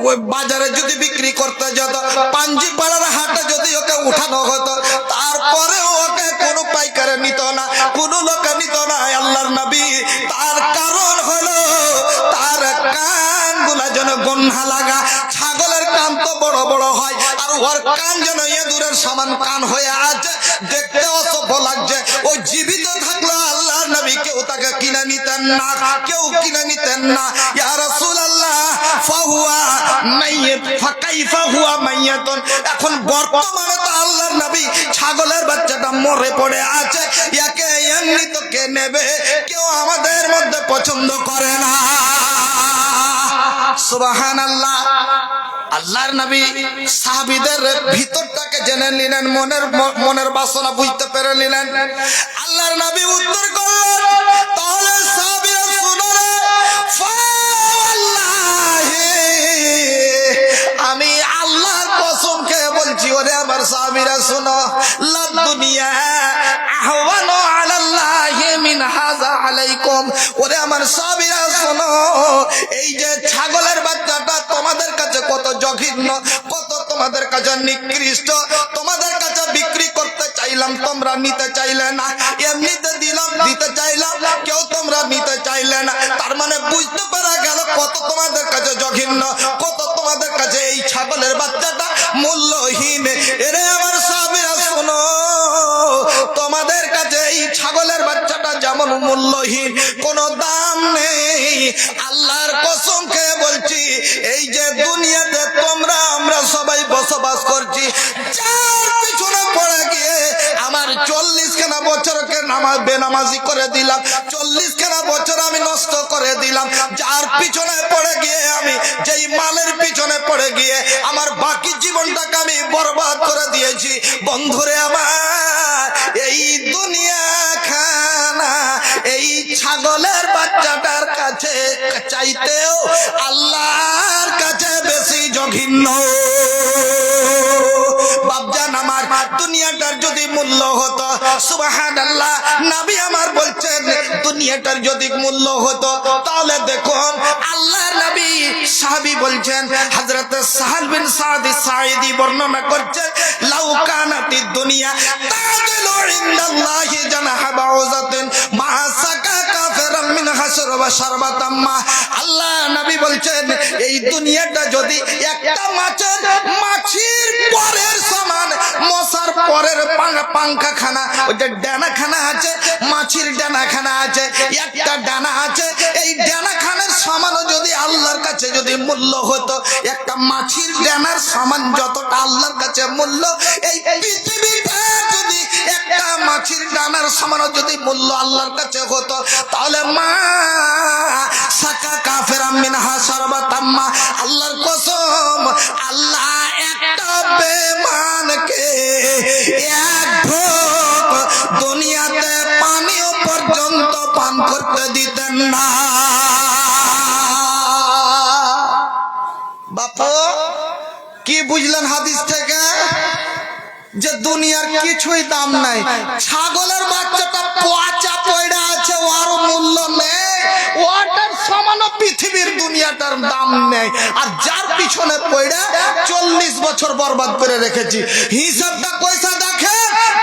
ওই বাজারে যদি বিক্রি করতে যেত, পাঞ্জিপাড়ার হাটে যদি ওকে উঠানো হতো, তারপরে ওকে কোনো পাইকারে নিত না, কোনো লোকে নিত না আল্লাহর নবী। তার কারণ হলো তার কানগুলা যেন গন্হা লাগা। ছাগলের কান তো বড় বড় হয়, আর ওর কান যেন ইঁদুরের সমান কান হয়ে আছে, দেখতে অসভ্য লাগছে। ও জীবিত থাকলো আল্লাহর নবী কেউ তাকে কিনে নিতেন না, কেউ কিনে নিতেন না। ইয়া রাসূলুল্লাহ ফাহুয়া মাইয়িত ফাকাইফা হুয়া মাইয়াতুন। এখন বর্তমানে তো আল্লাহর নবী ছাগলের বাচ্চাটা মরে পড়ে আছে, একে এমনি তো কে নেবে, কেউ আমাদের মধ্যে পছন্দ করে না। সুবহানাল্লাহ। আল্লাহর নবী সাহাবীদের ভিতরটাকে জেনে নিলেন, মনের বাসনা বুঝতে পেরে নিলেন। আল্লাহর নবী উত্তর করলেন, তাহলে সাহাবীরা শুনো রে, ফাওয়াল্লাহি, আমি আল্লাহর কসম খেয়ে বলছি, ওরে আমার সাহাবীরা শুনো, লা দুনিয়া আহওয়ানু আলাল্লাহি মিন হাযা আলাইকুম। ওরে আমার সাহাবীরা শোনো, এই যে ছাগলের বাচ্চাটা তোমাদের কাছে কত জঘন্য, কত তোমাদের কাছে নিকৃষ্ট, তোমাদের কাছে বিক্রি করতে চাইলাম তোমরা নিতে চাইলে না, এমনিতে দিলাম দিতে চাইলাম কেউ তোমরা নিতে চাইলে না। তার মানে বুঝতে পারা গেল কত তোমাদের কাছে জঘন্য, কত তোমাদের কাছে এই ছাগলের বাচ্চাটা মূল্যহীন। এরে আমার সাহাবীরা শোনো, তোমাদের কাছে এই ছাগলের বাচ্চাটা যেমন মূল্যহীন, কোনো দাম নেই, আল্লাহর কসম খেয়ে বলছি, এই যে দুনিয়াতে তোমরা আমরা সবাই বসবাস করছি, যার পিছনে পড়ে গিয়ে আমার 40 খানা বছরকে বেনামাজি করে দিলাম, 40 খানা বছর আমি নষ্ট করে দিলাম, যার পিছনে পড়ে গিয়ে আমি যেই মালের পিছনে পড়ে গিয়ে আমার বাকি জীবনটাকে আমি বরবাদ করে দিয়েছি। বন্ধুরে আমার, এই দুনিয়া খানা এই ছাগলের বাচ্চাটার কাছে চাইতেও আল্লাহর কাছে বেশি জঘন্য। বাপজান আমার, দুনিয়াটার যদি মূল্য হতো, সুবহানাল্লাহ, নবী আমার বলছেন দুনিয়াটার যদি মূল্য হতো, তাহলে দেখুন আল্লাহর নবী সাহাবী বলছেন, হযরত সাহল বিন সাদ সাঈদী বর্ণনা করছেন, লাউ কানাতিদ দুনিয়া তাদিলু ইনদাল্লাহি জানাহা বাউযাতিন মা সাকা কাফিরাম মিন হাসর ওয়া শারবাতাম মা। আল্লাহ নবী বলছেন, এই দুনিয়াটা যদি একটা মাছির পরের সমান, মশার পরের পাংখাখানা, ওই যে ডানাখানা আছে, মাছির ডানাখানা আছে, একটা ডানা আছে, এই ডানাখানার সমানও যদি আল্লাহর কাছে যদি যদি মূল্য হতো, একটা মাছির ডানার সমান যতটা আল্লাহর কাছে মূল্য, এই পৃথিবীটা যদি একটা মাছির ডানার সমান যদি মূল্য আল্লাহর কাছে হতো, তাহলে মা সাকা কাফেরা মিনহা সরবাতাম্মা, আল্লাহর কসম, আল্লাহ একটা বেঈমানকে এক ঢোক দুনিয়াতে পানিও পর্যন্ত পান করতে দিতেন না। বাপু কি বুঝলেন হাদিস থেকে? যে দুনিয়ার কিছুই দাম নাই। ছাগলের বাচ্চাটা পচা পড়ে আছে, ওর মূল্য নেই, ওটার সমান পৃথিবীর দুনিয়াটার দাম নেই। আর যার পিছনে পড়ে 40 বছর বরবাদ করে রেখেছি, হিসাবটা পয়সা দেখে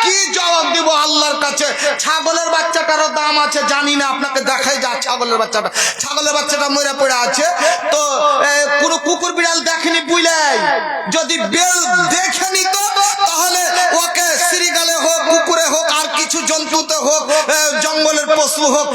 কি জবাব দিব আল্লাহর কাছে? ছাগলের বাচ্চাটারও দাম আছে, জানি না, আপনাকে দেখাই যা ছাগলের বাচ্চাটা মরে পড়ে আছে। তো কোনো কুকুর বিড়াল দেখেনি বুঝলাই, যদি বেল দেখেনি তো তাহলে ওকে শ্রীগালে হোক, কুকুরে হোক, আর কিছু জন্তুতে হোক, জঙ্গলের পশু হোক,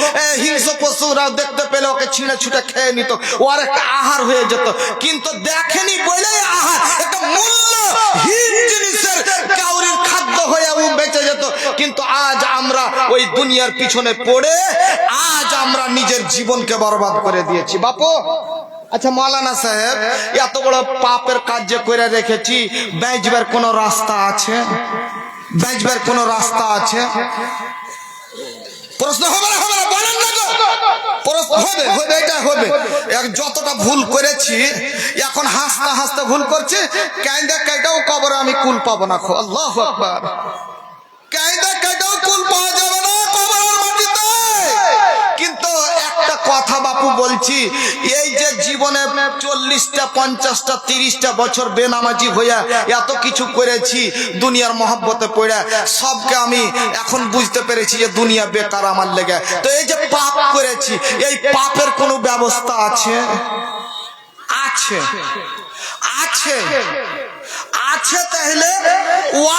হিংস্র পশুরা দেখতে পেলে ওকে ছিঁড়ে ছুটে খেয়ে নিত, ওর একটা আহার হয়ে যেত। কিন্তু দেখেনি বলে আহার, একটা মূল্যহীন জিনিসের কাউরির খাদ্য হয়ে ও বেঁচে যেত। কিন্তু আজ আমরা ওই দুনিয়ার পিছনে পড়ে আজ আমরা নিজের জীবনকে বরবাদ করে দিয়েছি। বাপু আচ্ছা মাওলানা সাহেব, এত বড় পাপের কাজ যে করে রেখেছি, বেঁচবার কোন রাস্তা আছে? বেঁচবার কোন রাস্তা আছে? প্রশ্ন হবে না, হবে না, বলেন না তো। প্রশ্ন হবে, হবে, এটা হবে। যতটা ভুল করেছি এখন হাসতে হাসতে ভুল করছি, কাইন্দা কাইটাও কবরে আমি কুল পাবো না। আল্লাহু আকবার। কাইন্দা কাইটাও কুল পাওয়া যাবে না কবরের মাটিতে। কিন্তু একটা কথা বাপু বলছি, এই যে জীবনে 40টা 50টা 30টা বছর বেনামাজি হইয়া এত কিছু করেছি দুনিয়ার মহব্বতে পড়ে, সবকে আমি এখন বুঝতে পেরেছি যে দুনিয়া বেকার আমার লেগে। তো এই যে পাপ করেছি, এই পাপের কোনো ব্যবস্থা আছে? আছে, আছে, আছে। তাহলে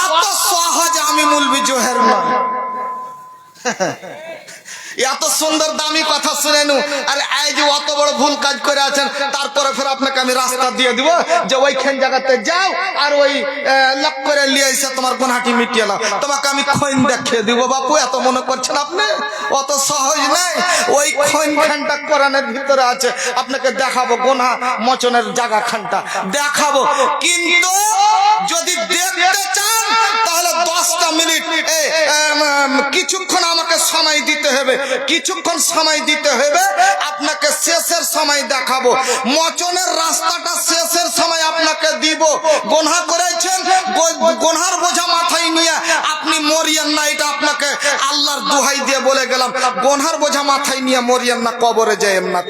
অত সহজ আমি মৌলভী জোহের নয়। এত সুন্দর দামি কথা শুনে নু, আরে এই যে অত বড় ভুল কাজ করে আছেন, তারপরে ফের আপনাকে আমি রাস্তা দিয়ে দিব যে ওইখান জায়গাতে যাও আর ওই লক করে নিয়ে এসে তোমার গুনাহটি মিটিয়ে নাও, তোমাকে আমি খৈন দেখিয়ে দিব। বাপু এত মনে করছেন আপনি? অত সহজ নাই। ওই খৈন খানটা কোরআনের ভিতরে আছে, আপনাকে দেখাবো গুনাহ মোচনের জায়গা খানটা দেখাবো। কিন্তু যদি দেখতে চান তাহলে 10টা মিনিট কিছুক্ষণ আমাকে সময় দিতে হবে, কিছুক্ষণ সময় দিতে হবে। আপনাকে শেষের সময় দেখাবো, মোচনের রাস্তাটা শেষের সময় আপনাকে দিব। গুনাহ করেছেন, গুনাহর বোঝা মাথায় নিয়ে আপনি মরিয়েন না, এটা আপনাকে আল্লাহর দোহাই দিয়ে বলে গেলাম। গুনাহর বোঝা মাথায় নিয়ে মরিয়েন না, কবরে যায়েন না।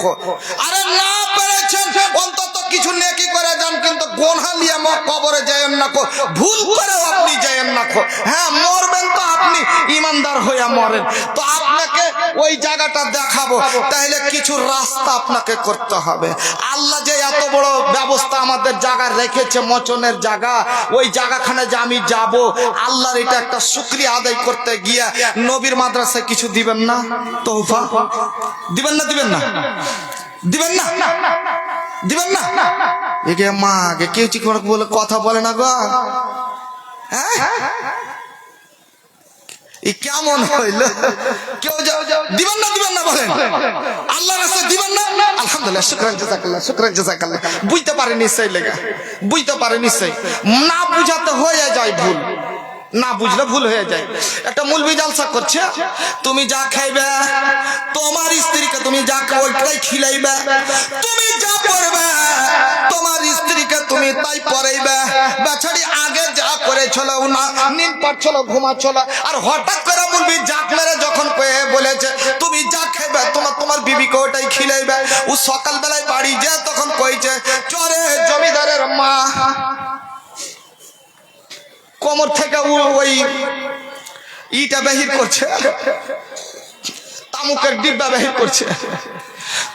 আরে না পেরেছেন অন্তত কিছু নেকি করে যান, কিন্তু গুনাহ নিয়ে কবরে যায়েন না। ভুল করেও আপনি যায়েন না। হ্যাঁ মরবেন তো আপনি ইমানদার হইয়া মরেন। তো আপনাকে ওই জায়গাটা দেখাবো, তাহলে কিছু রাস্তা আপনাকে করতে হবে। আল্লাহ যে এত বড় ব্যবস্থা আমাদের জায়গা রেখেছে, মোচনের জায়গা, ওই জায়গাখানে যে আমি যাব, আল্লাহর এটা একটা শুকরিয়া আদায় করতে গিয়া নবীর মাদ্রাসায় কিছু দিবেন না? তোহফা দিবেন না? দিবেন না? দিবেন না? দিবেন না? একে মা কে কেউ ঠিক বলে কথা বলে না গো। হ্যাঁ কেমন হইল? কেউ দিবেন না? দিবেন না বলেন? আল্লাহ রাস্তায় দিবেন না? আলহামদুলিল্লাহ, শুকরান জাযাকাল্লাহ, শুকরান জাযাকাল্লাহ। বুঝতে পারে নিশ্চয় লেগা, বুঝতে পারে নিশ্চয়। না বুঝাতে হয়ে যায় ভুল, না বুঝলে ভুল হয়ে যায়। একটা মৌলভী জালসা করছে, তুমি যা খাইবে তোমার স্ত্রীকে, তুমি যা ওইটাই খিলাইবে, তুমি যা পড়বে তোমার স্ত্রীকে তুমি তাই পড়াইবে। বেচারি আগে যা করেছিল না, নিন পাচ্ছিল, ঘুমাচ্ছিল, আর হঠাৎ করে মৌলভী জাক মেরে যখন বলেছে তুমি যা খাইবে তোমার বিবিকে ওটাই খিলাইবে, ও সকালবেলায় বাড়ি যায় তখন কইছে চরে জমিদারের মা, কোমর থেকে ওই ইটা বাহির করছে, তামুকের ডিব্বা বাহির করছে,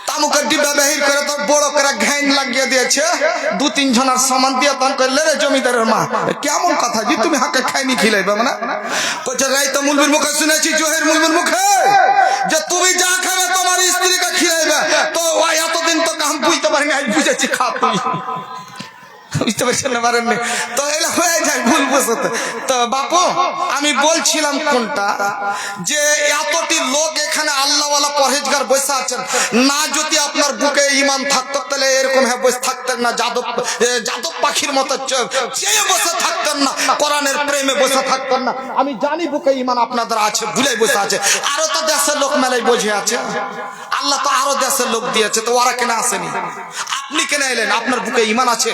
তামুকের ডিব্বা বাহির করে তোর বড় করে ঘাইন লাগিয়ে দিয়েছে, 2-3 জনের সামান দিয়ে তখন করলে রে জমিদারের মা কেমন কথা যে তুমি হাকে খাইনি খিলাইবে মানে কইছে রাই তো মৌলভীর মুখে শুনেছি, জোহের মৌলভীর মুখে, যে তুমি যা খাবে তোমার স্ত্রীকে খিলাইবে। তো ওই এতদিন তো কাম বুঝতে পারিনি, আজ বুঝেছি। খা তুই, বুঝতে পারছেন না, পারেননি তো, এগুলো হয়ে যায় ভুল বুঝতে। তো বাপু আমি বলছিলাম কোনটা, যে এতটি লোক এখানে আল্লাহওয়ালা পরহেজগার বসে আছেন, না যদি আপনার বুকে ঈমান থাকতো তাহলে এরকম হ্যাঁ বসে থাকতেন না, যাদব পাখির মতো চেয়ে বসে থাকতেন না, কোরআনের প্রেমে বসে থাকতেন না। আমি জানি বুকে ঈমান আপনাদের আছে, ভুলে বসে আছে। আরো তো দেশের লোক মেলায় বসে আছে, আল্লাহ তো আরো দেশের লোক দিয়েছে, তো ওরা কেন আসেনি? আপনি কেন এলেন? আপনার বুকে ঈমান আছে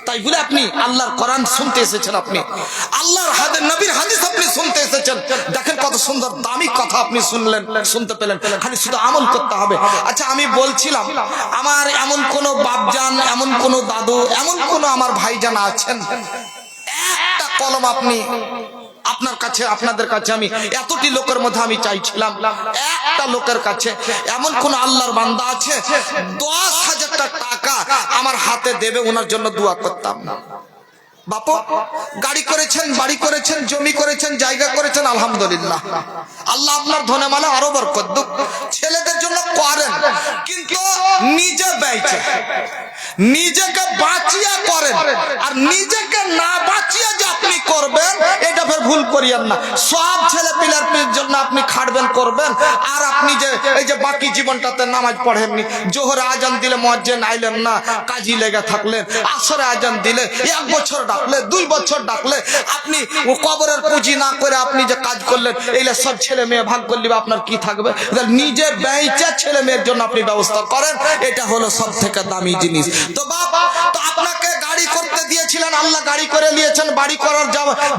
তাই বলে আপনি আল্লাহর কোরআন শুনতে এসেছেন, আপনি আল্লাহর নবীর হাদিস আপনি শুনতে এসেছেন। দেখেন কত সুন্দর দামি কথা আপনি শুনলেন, শুনতে পেলেন, খালি শুধু আমল করতে হবে। আচ্ছা আমি বলছিলাম, আমার এমন কোন বাপজান, এমন কোন দাদু, এমন কোন আমার ভাইজান আছেন, একটা কলম আপনি আপনার কাছে, আপনাদের কাছে আমি এতটি লোকের মধ্যে আমি চাইছিলাম, একটা লোকের কাছে এমন কোন আল্লাহর বান্দা আছে 10,000 টাকা আমার হাতে দেবে, ওনার জন্য দোয়া করতাম। বাপু গাড়ি করেছেন, বাড়ি করেছেন, জমি করেছেন, জায়গা করেছেন, আলহামদুলিল্লাহ, আল্লাহ আপনার ধনে মালে আরো বরকত দিক। ছেলেদের জন্য করেন, কিন্তু নিজে বেঁচে, নিজেকে বাঁচিয়ে করেন, আর নিজেকে না বাঁচিয়ে যে আপনি করবেন এটা ফের ভুল করিয়েন না। সব ছেলে পিলার জন্য আপনি খাটবেন, করবেন, আর আপনি যে এই যে বাকি জীবনটাতে নামাজ পড়েননি, জোহরে আজান দিলে মুয়াজ্জিন আইলেন না, কাজী লেগে থাকলেন, আসরে আজান দিলে 1 বছর ডাকলে, 2 বছর ডাকলে, আপনি কবরের পুঁজি না করে আপনি যে কাজ করলেন, এইলে সব ছেলে মেয়ে ভাগ করলে আপনার কি থাকবে? নিজে বেঁচে ছেলে মেয়ের জন্য আপনি ব্যবস্থা করেন, এটা হলো সব থেকে দামি জিনিস। তো বাবা, তো আপনাকে গাড়ি করতে দিয়েছিলেন, আল্লাহ গাড়ি করে নিয়েছেন, বাড়ি করার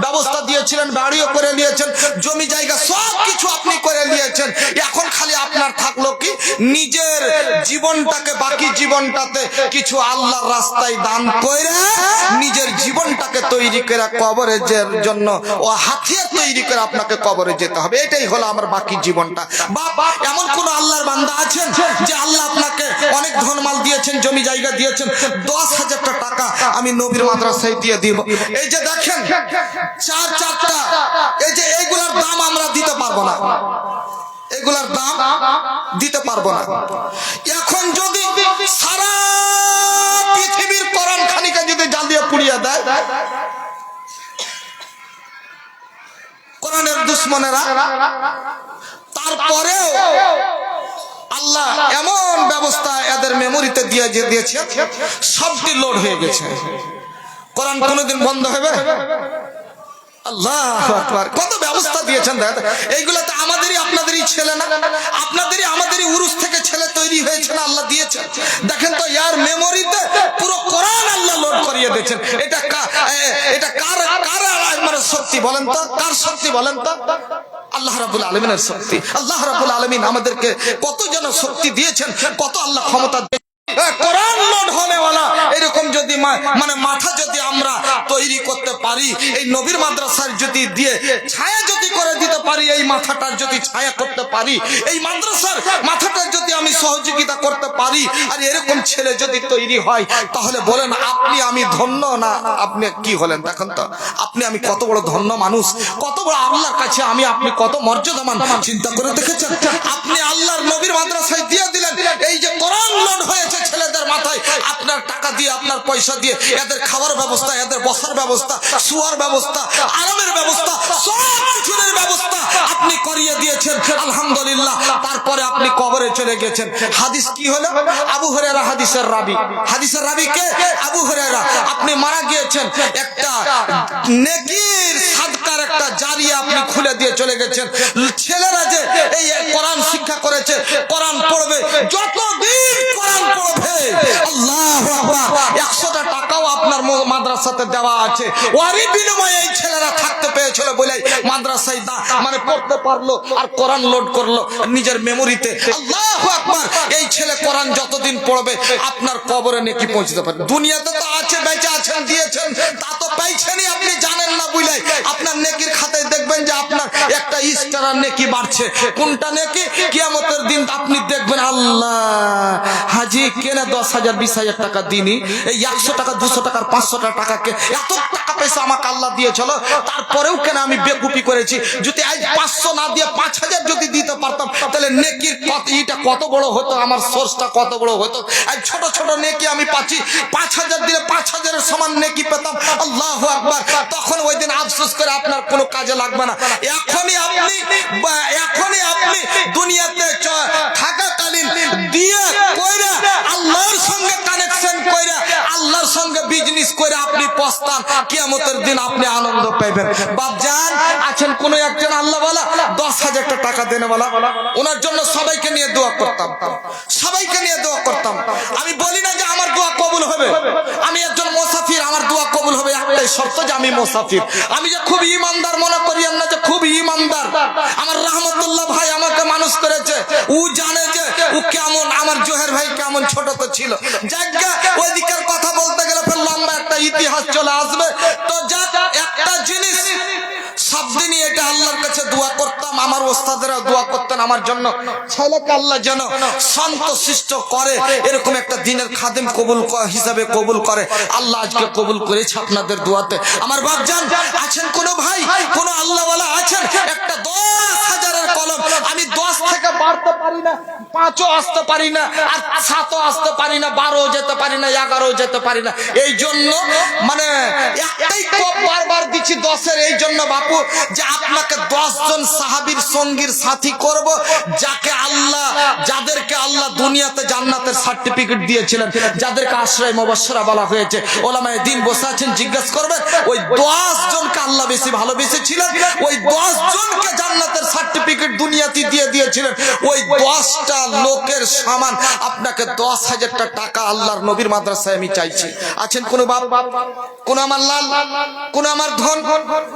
ব্যবস্থা দিয়েছিলেন, বাড়িও করে নিয়েছেন, জমি জায়গা সব কিছু আপনি করে নিয়েছেন। এখন খালি আপনার থাকলো কি, নিজের জীবনটাকে, বাকি জীবনটাতে কিছু আল্লাহর রাস্তায় দান করে নিজের জীবনটাকে তৈরি করে কবরের জন্য ও হাতিয়ার তৈরি করে আপনাকে কবরে যেতে হবে। এটাই হলো আমার বাকি জীবনটা। বাবা এমন কোন আল্লাহর বান্দা আছেন যে আল্লাহ আপনাকে অনেক ধনমাল দিয়েছেন, জমি জায়গা দিয়েছেন, 10,000 টাকা আমি নবীর মাদ্রাসায় দিয়ে দিব। এই যে দেখেন 4-4টা, এই যে এইগুলোর দাম আমরা দিতে পারবো না, এগুলার দাম দিতে পারবো না। এখন যদি সারা পৃথিবীর কোরআন খানিকে যদি জ্বালিয়ে পুড়িয়ে দেয়, কোরআনের দুশ্মনেরা, তারপরেও আল্লাহ এমন ব্যবস্থা এদের মেমোরিতে দিয়ে দিয়েছে, সবটি লোড হয়ে গেছে। কোরআন কোনোদিন বন্ধ হবে? আল্লাহু আকবার, কত ব্যবস্থা দিয়েছেন। এইগুলো তো আমাদেরই আপনাদেরই ছেলে না, আপনাদেরই আমাদেরই উরুস থেকে ছেলে তৈরি হয়েছে না, আল্লাহ দিয়েছেন। দেখেন তো ইয়ার মেমোরিতে পুরো কোরআন আল্লাহ লোড করিয়ে দিয়েছেন। এটা কার মানে শক্তি বলেন তো, কার শক্তি বলেন তো? আল্লাহ রাব্বুল আলামিনের শক্তি। আল্লাহ রাব্বুল আলামিন আমাদেরকে কত যেন শক্তি দিয়েছেন, কত আল্লাহ ক্ষমতা দিয়েছেন। কোরআন লোড হনেওয়ালা এরকম যদি মানে মাথা যদি আমরা তৈরি করতে পারি, এই নবীর মাদ্রাসার যদি দিয়ে ছায়া যদি করে দিতে পারি, এই মাথাটার যদি ছায়া করতে পারি, এই মাদ্রাসার মাথাটার যদি আমি সহযোগিতা করতে পারি, আর এরকম ছেলে যদি তৈরি হয়, তাহলে বলেন আপনি আমি ধন্য না আপনি কি হলেন? দেখেন তো আপনি আমি কত বড় ধন্য মানুষ, কত বড় আল্লাহর কাছে আমি আপনি কত মর্যাদামান। চিন্তা করে দেখেছেন, আপনি আল্লাহর নবীর মাদ্রাসায় দিয়ে দিলেন, এই যে কোরআন লোড হয়েছে ছেলেদের মাথায়, আপনার টাকা দিয়ে, আপনার পয়সা দিয়ে এদের খাওয়ার ব্যবস্থা, এদের বসার ব্যবস্থা, শুয়ার ব্যবস্থা, আরামের ব্যবস্থা, সব কিছুর ব্যবস্থা আপনি করিয়ে দিয়েছেন, আলহামদুলিল্লাহ। তারপরে আপনি কবরে চলে গেছেন। হাদিস কি হলো? আবু হুরায়রা হাদিসের রাবী। হাদিসের রাবী কে? আবু হুরায়রা। আপনি মারা গিয়েছেন, একটা নেকির সাদকার একটা জারিয়া আপনি খুলে দিয়ে চলে গেছেন। ছেলেরা যে এই কোরআন শিক্ষা করেছে, কোরআন পড়বে, যতদিন কোরআন পড়বে, আল্লাহু আকবার, 100টা টাকাও আপনার মাদ্রাসাতে দেওয়া আছে। ওরই বিনিময়ে এই ছেলেরা থাকতে পেয়েছিল বলে মাদ্রাসায় মানে পড়তে পারলো, আর কোরআন লোড করলো নিজের মেমোরিতে। আল্লাহু আকবার, এই ছেলে কোরআন যতদিন পড়বে আপনার কবরে নেকি পৌঁছতে পারবে। দুনিয়াতে তো আছে, বেঁচে আছে, দিয়েছেন তা তো পাইছেনই, আপনি জানেন না বুঝলে আপনার নেকির খাতায় দেখবেন যে আপনার একটা স্টার নেকি বাড়ছে। কোনটা নেকি? কিয়ামতের দিন আপনি দেখবেন আল্লাহ হাজি কেনা 10,000 20,000 টাকা দিনই, এই 100 টাকা 200 টাকার 500 টাকাকে এত টাকা পয়সা আমাকে আল্লাহ দিয়েছিল, তারপরেও কেন আমি বেকুপি করেছি। যদি আজ 500 না দিয়ে 5,000 যদি দিতে পারতাম তাহলে নেকির এটা কত বড় হতো, আমার সোর্সটা কত বড় হতো। আজ ছোট ছোট নেকি আমি পাচ্ছি, 5,000 দিলে 5,000-এর সমান নেকি পেতাম। আল্লাহু আকবার। তখন ওই দিন আফসোস করে আপনার কোনো কাজে লাগবে না। এখনই আপনি দুনিয়াতে থাকাকালীন দিয়ে কইরা আল্লাহর সঙ্গে কানেকশন কইরা আল্লাহর সঙ্গে বিজনেস করে আপনি পস্তান, কিয়ামতের দিন আপনি আনন্দ পাবেন। বাপজান আছেন কোন একজন আল্লাহ ওয়ালা 10,000 টাকা দেনে ওয়ালা, ওনার জন্য সবাইকে নিয়ে দোয়া করতাম, সবাইকে নিয়ে দোয়া করতাম। আমি বলি না যে আমার দোয়া কবুল হবে, আমি একজন মুসাফির, আমার দোয়া কবুল হবে একটাই শর্ত যে আমি মুসাফির। আমি যে খুব ইমানদার মনে করিয়েন না যে খুব ইমানদার। আমার রহমতুল্লাহ ভাই আমাকে মানুষ করেছে, ও জানে যে ও কেমন, আমার জোহের ভাই কেমন ছোট তো ছিল। জায়গা ওই দিকের কথা বলতে গেলে ফের লম্বা একটা ইতিহাস চলে আসবে। তো যা একটা জিনিস সবদিনই এটা আল্লাহর কাছে দোয়া করতাম, আমার ওস্তাদেরা দোয়া করতেন আমার জন্য, ছেলেকে আল্লাহ যেন সন্তুষ্ট করে, এরকম একটা দিনের খাদেম কবুল হিসাবে কবুল করে। আল্লাহ আজকে কবুল করেছে আপনাদের দোয়াতে। আমার বাপজান আছেন কোন ভাই, কোন আল্লাহওয়ালা আছেন, একটা 10,000-এর কলম আমি 10 থেকে বাড়তে পারি না, 5ও আসতে পারি না, আর 7ও আসতে পারি না, 12ও যেতে পারি না, 11ও যেতে পারি না। এই জন্য মানে একটাই কোপ বারবার দিচ্ছি 10-এর, এই জন্য বাপু যে আপনাকে 10 জন সাহাবীর সঙ্গীর সাথী করব, যাকে আল্লাহ, যাদেরকে আল্লাহ দুনিয়াতে জান্নাতের সার্টিফিকেট দিয়েছিলেন, যাদেরকে আশ্রয় মুবাশশারা বলা হয়েছে। ওলামায়ে দ্বীন বসে আছেন, জিজ্ঞেস করবেন ওই 10 জনকে আল্লাহ বেশি ভালোবেসেছিলেন, ওই 10 জনকে জান্নাতের সার্টিফিকেট দুনিয়াতে দিয়ে দিয়েছিলেন। ওই 10টা লোকের সমান আপনাকে 10,000 টাকা আল্লাহর নবীর মাদ্রাসায় আমি চাইছি। আছেন কোন বাপ, কোন আমার লাল, কোন আমার ধন,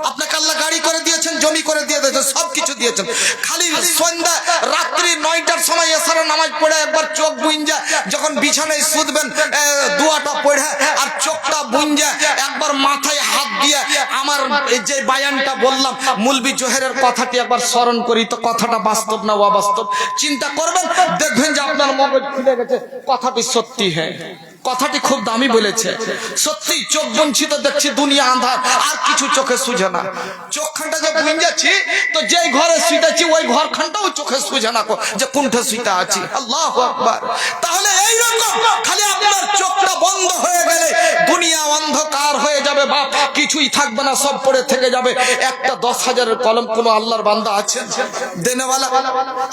আপনাকে আল্লাহ গাড়ি করে দিয়েছেন, জমি করে দিয়ে দিয়েছেন, সবকিছু দিয়েছেন। খালি সন্ধ্যা রাত্রি 9টার সময় এসারা নামাজ পড়ে একবার চোখ বুঞ্জা, যখন বিছানায় শুধবেন দোয়াটা পড়ে আর চোখটা বুঞ্জা একবার মাথায় হাত দিয়ে আমার এই যে বায়ানটা বললাম মুলবি জোহেরের কথাটি একবার স্মরণ করি, তো কথাটা বাস্তব না অবাস্তব চিন্তা করবেন, দেখবেন যে আপনার মগজ খুলে গেছে, কথাটি সত্যি হ্যাঁ, কথাটি খুব দামি বলেছে। সত্যি চোখ বঞ্চিত দেখছি, দুনিয়া আন্ধার, আর কিছু চোখে সুঝে না। চোখখানটা যে বুঝাচ্ছি, তো যেই ঘরে শুইতেছি ওই ঘরখানটাও চোখে সুঝে না যে কোনটা শুইতে আছি। আল্লাহু আকবার। তাহলে এইরকম খালি আপনার চোখটা বন্ধ হয়ে গেলে দুনিয়া অন্ধকার হয়ে যাবে বাপ, কিছুই থাকবে না, সব পড়ে থেকে যাবে। একটা 10,000-এর কলম কোন আল্লাহর বান্দা আছেন দেনেওয়ালা?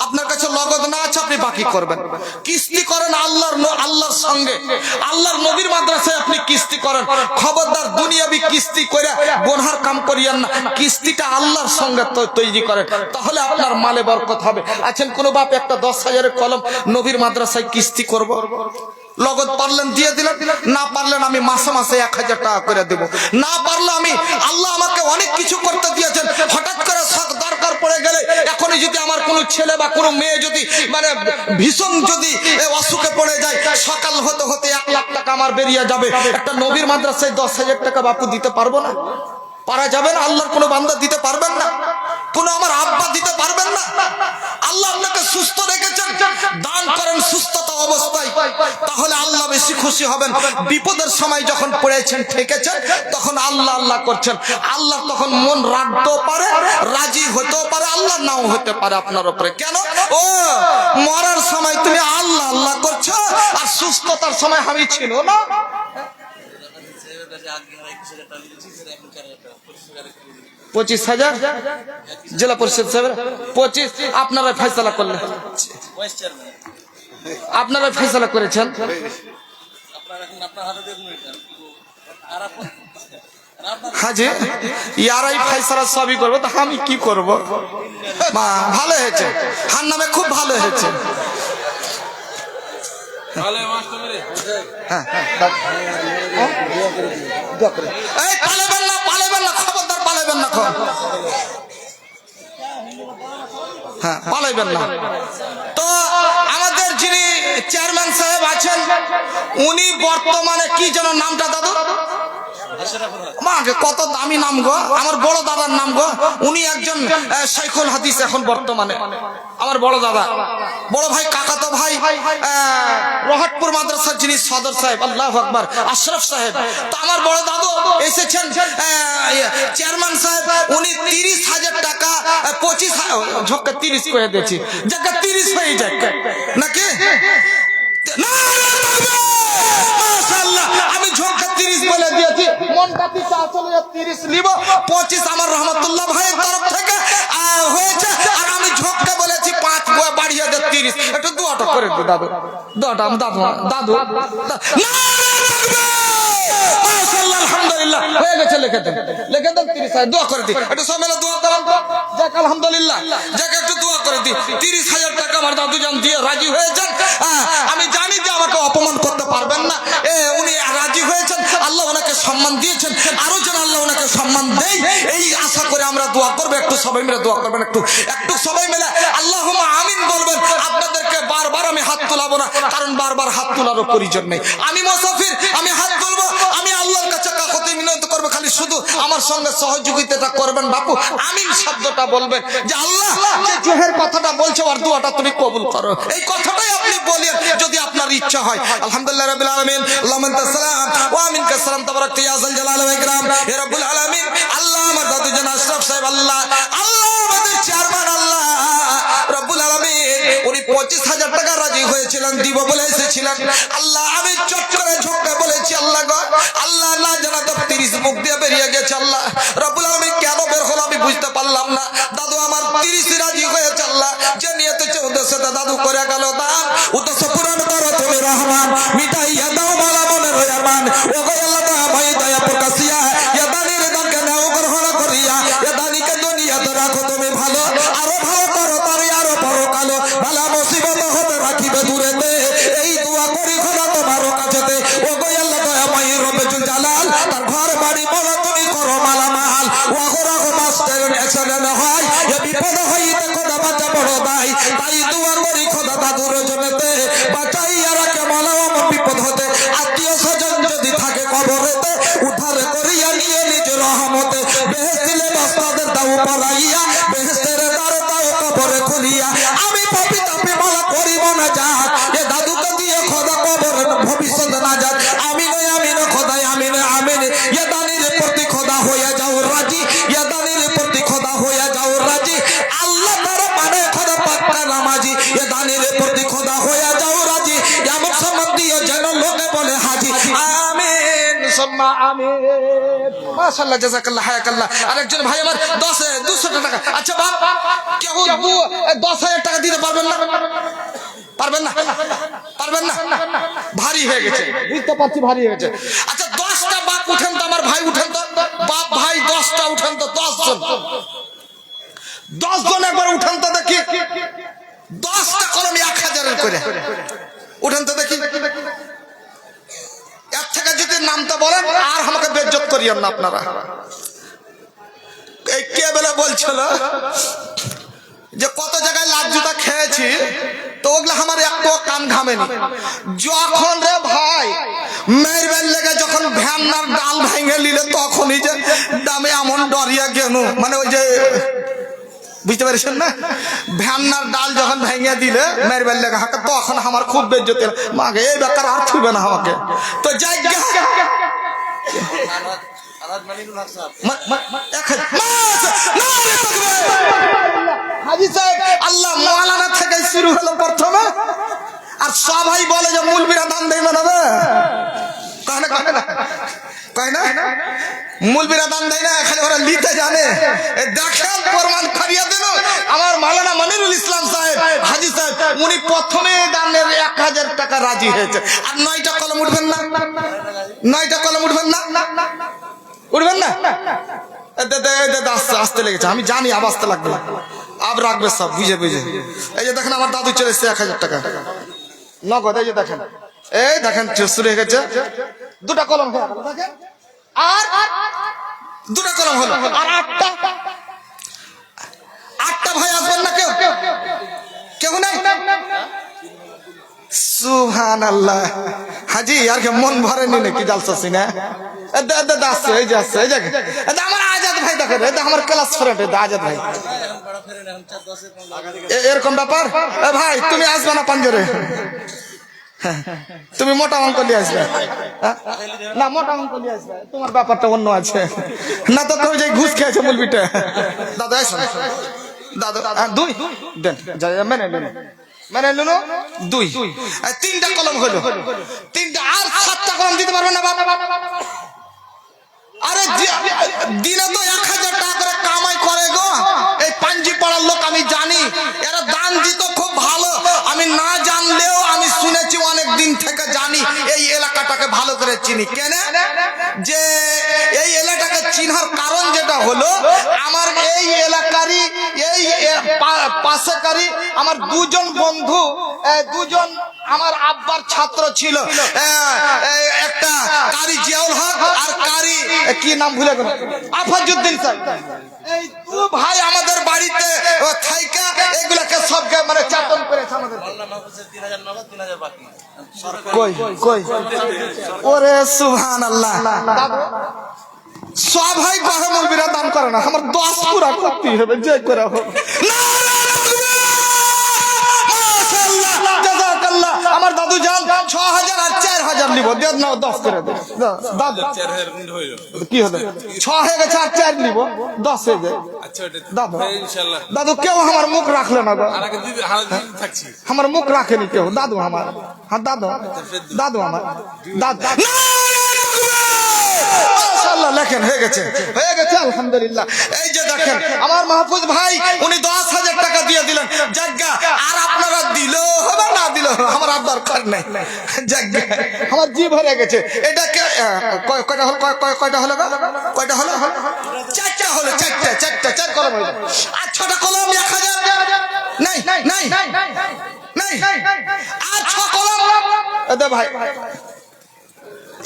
আপনার কাছে নগদ না আছে, আপনি বাকি করবেন, কিস্তি করেন আল্লাহর সঙ্গে, আল্লাহর নবীর মাদ্রাসায় আপনি কিস্তি করেন। খবরদার দুনিয়াবি কিস্তি করে গুনার কাম করিয়েন না, কিস্তিটা আল্লাহর সঙ্গে তৈরি করেন, তাহলে আপনার মালে বরকত হবে। আছেন কোন বাপ একটা 10,000-এর কলম নবীর মাদ্রাসায় কিস্তি করব? লগত পারলেন দিয়ে দিলেন, না পারলেন আমি মাসে মাসে 1,000 টাকা করে দেব, না পারলে আমি, আল্লাহ আমাকে অনেক কিছু করতে দিয়েছেন, হঠাৎ করে শখ দরকার পড়ে গেলে, এখনই যদি আমার কোনো ছেলে বা কোনো মেয়ে যদি মানে ভীষণ যদি অসুখে পড়ে যায়, সকাল হতে হতে 1 লাখ টাকা আমার বেরিয়ে যাবে, একটা নবীর মাদ্রাসায় 10,000 টাকা বাপু দিতে পারবো না? পারা যাবে না? আল্লাহর কোনো বান্দা দিতে পারবেন না? কোন আমার আব্বা দিতে পারবেন না? আল্লাহ আপনাকে সুস্থ রেখেছেন, দান করেন সুস্থতা অবস্থায়, তাহলে আল্লাহ বেশি খুশি হবেন। বিপদের সময় যখন পড়েছেন ঠেকেছেন, তখন আল্লাহ আল্লাহ করছেন, আল্লাহ তখন মন রাখতেও পারে, রাজি হতেও পারে, আল্লাহ নাও হতে পারে আপনার উপরে। কেন? ও মরার সময় তুমি আল্লাহ আল্লাহ করছো, আর সুস্থতার সময় আমি ছিল না। 25,000 জেলা পরিষদ সাহেব 25 আপনারা ফয়সালা করলেন, আপনারা ফয়সালা করেছেন। হাজি ইয়ারাই ফয়সালা সবই করবো, তো আমি কি করবো? মা ভালো হয়েছে, হার নামে খুব ভালো হয়েছে। খবরদার পালাবেন না, হ্যাঁ পালাবেন না। তো আমাদের যিনি চেয়ারম্যান সাহেব আছেন, উনি বর্তমানে কি যেন নামটা দাদু মাকে কত দামি নাম গো, আমার বড় দাদার নাম গো, উনি একজন শাইখুল হাদিস এখন বর্তমানে, আমার বড় দাদা, বড় ভাই কাকাতো ভাই রহাটপুর মাদ্রাসার যিনি সদর সাহেব, আল্লাহু আকবার, আশরাফ সাহেব। তো আমার বড় দাদু এসেছেন চেয়ারম্যান সাহেব, উনি 30,000 টাকা 25 ঝক্কা 30 করে দিয়েছি, যাকে 30 হয়ে যায় নাকি না, মাশাআল্লাহ, আমি ঝক্কা 30 বলে দিয়েছি, মনটা দিতে আসলে 30 নিব, 25 আমার রহমতুল্লাহ ভাইয়ের তরফ থেকে হয়েছে, আর আমি ঝক্কা বলেছি 5 বাড়িয়ে দে 30, একটু দুয়াটা করে দি দাদু, দুয়াটা দাদু দাদু মাশাআল্লাহ, আলহামদুলিল্লাহ হয়ে গেছে, লিখে দেন 30,000 দোয়া করে দি, একটু সব মিলে দোয়া করেন তো, যাক আলহামদুলিল্লাহ, যাক একটু দোয়া করে দি, 30,000 টাকা আমার দাদু জান দিয়ে রাজি হয়েছেন। আমি জানি যে আমাকে অপমান করতে পারবেন না, উনি রাজি হয়েছেন, আল্লাহ ওনাকে সম্মান দিয়েছেন, আরো যেন আল্লাহ ওনাকে সম্মান দেয়, এই আশা করে আমরা দোয়া করবো। একটু সবাই মিলে দোয়া করবেন, একটু সবাই মিলে আল্লাহুম্মা আমিন বলবেন। আপনাদেরকে বারবার আমি হাত তোলাবো না, কারণ বারবার হাত তোলারও প্রয়োজন নেই। আমি মুসাফির, আমি হাত তুলবো, আমি আল্লাহর কাছে কাকুতি মিনতি করবো, খালি শুধু আমার সঙ্গে সহযোগিতাটা করবেন বাপু, আমিন শব্দটা বলবেন, যে আল্লাহ যে জোহের কথাটা বলছো আর দোয়াটা তুমি কবুল করো, এই কথাটাই আপনি বলেন যদি আপনার ইচ্ছা হয়। আলহামদুলিল্লাহ রাব্বিল আলামিন, আল্লাহুম্মা আনতাস সালাম ওয়া মিনকাস সালাম, তাবারাকতা ইয়া যাল জালালি ওয়াল ইকরাম, হে রব্বুল আলামিন। আল্লাহ আমার দাদু জান আশরাফ সাহেব, আল্লাহ আমাদের চেয়ারম্যান, আল্লাহ রব্বুল আলামিন, উনি 25,000 টাকা রাজি হয়েছিলেন, দিব বলে এসেছিলেন, আল্লাহ আমি চট করে ঝোঁকে বলেছি, আল্লাহ গো, আল্লাহ না জানা তো 30 মুখ দিয়ে বেরিয়ে গেছে, আল্লাহ রব্বুল আলামিন কেন বের হলো আমি বুঝতে পারলাম না। দাদু আমার 30 রাজি হয়েছে, আল্লাহ যে নিয়তে উদ্দেশ্যটা দাদু করে গেল, দান উদ্দেশ্য পূরণ করো তুমি রহমান, মিটাইয়া দাও মালা মনের রহমান, ও গো আল্লাহ দয়া দয়া প্রকাশিয়া ইয়া দানির দানকে নাও গ্রহণ করিয়া, ইয়া দানিকে দুনিয়াতে রাখো তুমি ভালো, আরো ভালো করো তারে আরো বড় কালো, ভালা মুসিবত হতে রাখিবে দূরেতে, এই দোয়া করি খোদা তোমার কাছেতে, ও গো আল্লাহ দয়াময় রব্বুল জালাল, তার ঘর বাড়ি বলো তুমি করো মালামাল, ও গো রাখো মাস্টার অ্যাক্সিডেন্ট হয়, এ বিপদ হইতে খোদা বাঁচা বড় দাই, তাই দোয়া করি খোদা দাদুর জন্যতে, বাঁচাইয়া রাখে মালাও বিপদ হতে, আত্মীয় স্বজন যদি থাকে কবরেতে, উদ্ধার করিয়া নিয়ে নিজ রহমতে, বেহেশতে বাস্তাদের দাও পড়াইয়া, বেহেশতের দ্বার দাও কবরে খুলিয়া, আমি পাপী তাপী মালা করিব না যাক, এ দাদুকে দিয়ে খোদা কবরে ভবিষ্যৎ না যাক, আমিন আমিন খোদাই আমিন আমিন, এ দানির প্রতি খোদা হয়ে যাও রাজি, এ দানির প্রতি খোদা হয়ে যাও রাজি, আল্লাহ তার মানে খোদা পাক্কা নামাজি, এ দানির প্রতি খোদা হয়ে যাও রাজি, এমন সম্মান দিও যেন লোকে বলে হাজি, আমিন সুম্মা আমিন। মাশাআল্লাহ, জাযাকাল্লাহ, হায়াকাল্লাহ। আরেকজন ভাই আমার 200 টাকা, আচ্ছা বাপ কেউ 10,000 টাকা দিতে পারবেন না? পারবেন না? পারবেন না? ভারী হয়ে গেছে, বুঝতে পারছি ভারী হয়ে গেছে। আচ্ছা 10টা বাপ উঠেন তো, আমার ভাই উঠেন তো, বাপ ভাই 10টা উঠেন তো, 10 জন, 10 জন একবার উঠেন তো দেখি, 10টা কলম 1000 করে উঠেন তো দেখি। এর থেকে যদি নামটা বলেন আর আমাকে বেজ্জত করিয়েন না আপনারা। এই কে বলে বলছিল যে কত জায়গায় লাল জুতা খেয়েছি, তো ওগুলো আমার একটু কান ঘামেনি, যখন রে ভাই মেরবেন লেগে যখন ভ্যানার ডাল ভেঙে নিলে তখনই যে দামে এমন ডরিয়া গেল, মানে ওই যে বুঝতে পারছেন না, ভ্যানার ডাল যখন ভেঙে দিলে মেরবেন লেগে হাঁকে, তখন আমার খুব বেজ্জতি, মাকে এই বেকার আর থুবে না আমাকে, তো যাই হাজি সাহেব, আল্লাহ মৌলানা থেকে শুরু হলো প্রথমে, আর সবাই বলে যে মুলবিরা দান দেবে না, কয় না মুলবিরা দান দেয় না, খালি ওরা লিতে জানে। দেখেন প্রমাণ করিয়ে দিল আমার মাওলানা মনিরুল ইসলাম সাহেব, হাজি সাহেব, উনি প্রথমে দানের 1000 টাকা রাজি হয়েছে, আর 9টা কলম উঠবেন না, 9টা কলম উঠবেন না, উঠবেন না, আসতে লেগেছে, আমি জানি আবার আসতে লাগবে, আব রাখবে সব বুঝে বুঝে। এই যে দেখেন আমার দাদু চলে এসছে 1000 টাকা নগদ, এই যে দেখেন, এই দেখেন শুরু হয়ে গেছে, 2টা কলম হয়ে গেল, দেখেন আর 2টা কলম হলো, আর 8টা ভাই আসবেন না, কেউ কেউ নাই, সুবহানাল্লাহ। হাজি আর কি মন ভরেনি নাকি জালসা সিনা? আসছে এই যে আসছে এই যে আমার আজাদ ভাই দেখে আমার ক্লাস ফ্রেন্ড আজাদ ভাই। এরকম ব্যাপার। ভাই তুমি আসবে না পাঞ্জরে? তুমি মোটা অঙ্ক নিয়ে আসবে? না মোটা অঙ্ক নিয়ে আসবে, তোমার ব্যাপারটা অন্য আছে। না তো তুমি যে ঘুষ খেয়েছো মুলবিটা। দাদা এসো দাদা। দুই দেন মেনে নিন, মেনে নিন। দুই তিনটা কলম হলো, তিনটা আর 7টা কলম দিতে পারবেন না বাবা? আরে দিনে তো 1000 টাকা করে কামাই করে গো এই পাঞ্জি পাড়ার লোক। আমি জানি এরা দান দিত খুব ভালো। আমি না জানলেও আমি শুনেছি, অনেক দিন থেকে জানি, এই এলাকাটাকে ভালো করে চিনি। কেন যে এই এলাকাকে চিনার কারণ যেটা হলো, আমার এই এলাকারই এই পাশেকারী আমার দুজন বন্ধু, দুজন আমার আব্বার ছাত্র ছিল। একটা কারি জিয়াউল হক আর কারি কি নাম ভুলে গেল, আফাজউদ্দিন সাহেব। এই দু ভাই আমাদের বাড়িতে থাইকা এগুলাকে সবকে মানে চাটন করেছে আমাদের। কই কই ওরে সুবহানাল্লাহ। সবাই কহে মুলবিরা দান করে না, আমার 10 পুরা করতে হবে যে করে হোক। আমার দাদু যান 6000 আর 4000 নিব, 10 করে দে দাদু। কি হলো 6 হয়ে গেছে আর 4 নিব, 10 হয়ে যায় দাদু। দাদু কেউ আমার মুখ রাখলে না, আমার মুখ রাখেনি কেউ দাদু আমার। হ্যাঁ দাদু, দাদু আমার দাদু। মাশাআল্লাহ লেখেন হয়ে গেছে, হয়ে গেছে আলহামদুলিল্লাহ। এই যে দেখেন আমার মাহফুজ ভাই উনি 10,000 টাকা দিয়ে দিলেন জায়গা। আর আপনারা দিলো হবে না দিলো আমার আর দরকার নেই জায়গা, আমার জি ভরে গেছে। এটাকে কয়টা হলো, কয়টা হলো, কয়টা হলো? 4টা হলো, 4টা 4 কলম হলো। আর 6টা কলম 1000 নাই নাই নাই নাই আর 6 কলম দে ভাই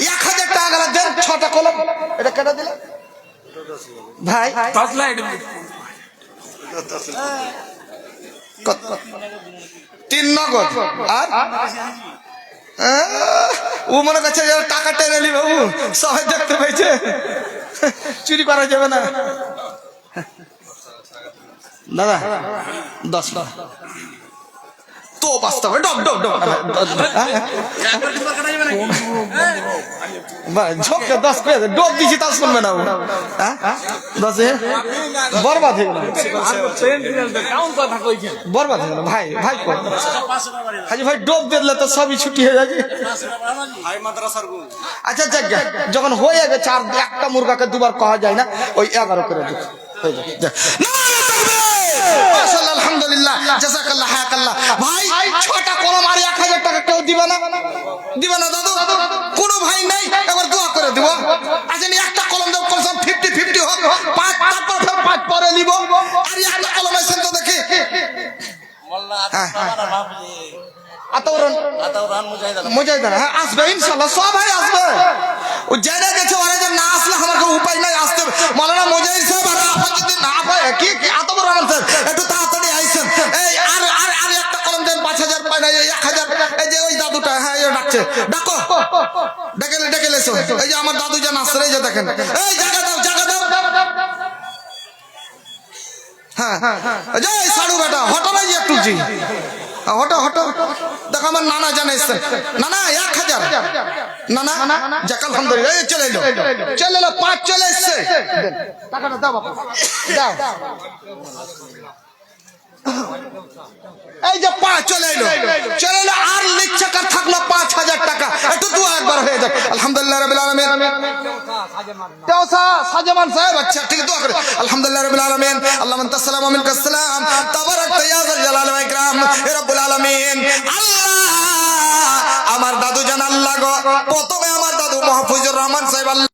1000 টাকা গেল, দেন 6টা কলম। এটা কেটে দিলে ভাই 3 নগদ। আর ও মনে করছে টাকা টেনে নিবে, ও সবাই দেখতে পেয়েছে, চুরি করা যাবে না। দাদা 10 তো বাস্তব ডব ডব ডব ঝোঁকে 10 করে ডব দিছি, তা শুনবে না 10 বরবাদ হয়ে গেল, বরবাদ হয়ে গেল ভাই। ভাই হাজি ভাই ডব দিলে তো সবই ছুটি হয়ে যাবে। আচ্ছা যাক, যখন হয়ে গেছে আর একটা মুরগাকে দুবার কহা যায় না, ওই 11 করে দিতে হয়ে যাবে। মাশাআল্লাহ আলহামদুলিল্লাহ জাযাকাল্লাহ হায়াকাল্লাহ। ভাই 6টা কলম আর 1000 টাকা কেউ দিবে না? দিবে না দাদু? কোন ভাই নাই, এবার দোয়া করে দিব। আচ্ছা একটা কলম দাও, কম 50-50 হোক, 5 তারপর 5 পরে নিব। আর একটা কলম আছেন তো দেখি মোল্লা আতাউরান মুজাহিদান। হ্যাঁ আসবে ইনশাআল্লাহ, সবাই আসবে। ও জেনে গেছে ওরা যে না আসলে আমার কোনো উপায় নাই, আসতে মাওলানা মুজাহিদ সাহেব আর আপনি যদি না পায় কি আতাউর রহমান স্যার একটু তাড়াতাড়ি আইছেন। এই আর আর আর একটা কলম দেন, 5000 পায় না 1000। এই যে ওই দাদুটা, হ্যাঁ এই ডাকছে, ডাকো ডেকে লেছো। এই যে আমার দাদু যে নাচছে, এই যে দেখেন, এই জায়গা দাও জায়গা দাও। হ্যাঁ এই সাড়ু বেটা হটো না যে একটু জি হটো হটো। দেখো আমার নানা জানাইছে, নানা 1000 নানা যাক আলহামদুলিল্লাহ। এই চলে এলো চলে এলো, 5 চলে এসছে। টাকাটা দাও বাবা দাও। এই যে 5 চলে এলো আর লিখছে কার থাকলো 5000 টাকা। একটু দোয়া একবার হয়ে যাক আলহামদুলিল্লাহ রাব্বিল আলামিন। সাজমান সাহেব আচ্ছা ঠিক দোয়া করে আলহামদুলিল্লাহ রাব্বিল আলামিন। আল্লাহুম্মা আনতাস সালামু ওয়া মিনকাস সালাম, তাবারাকতা ইয়া যাল জালালি ওয়াল ইকরাম ইয়া রাব্বুল আলামিন। আল্লাহ আমার দাদু জান আল্লাহ গো, প্রথমে আমার দাদু মাহফুজুর রহমান সাহেব আল্লাহ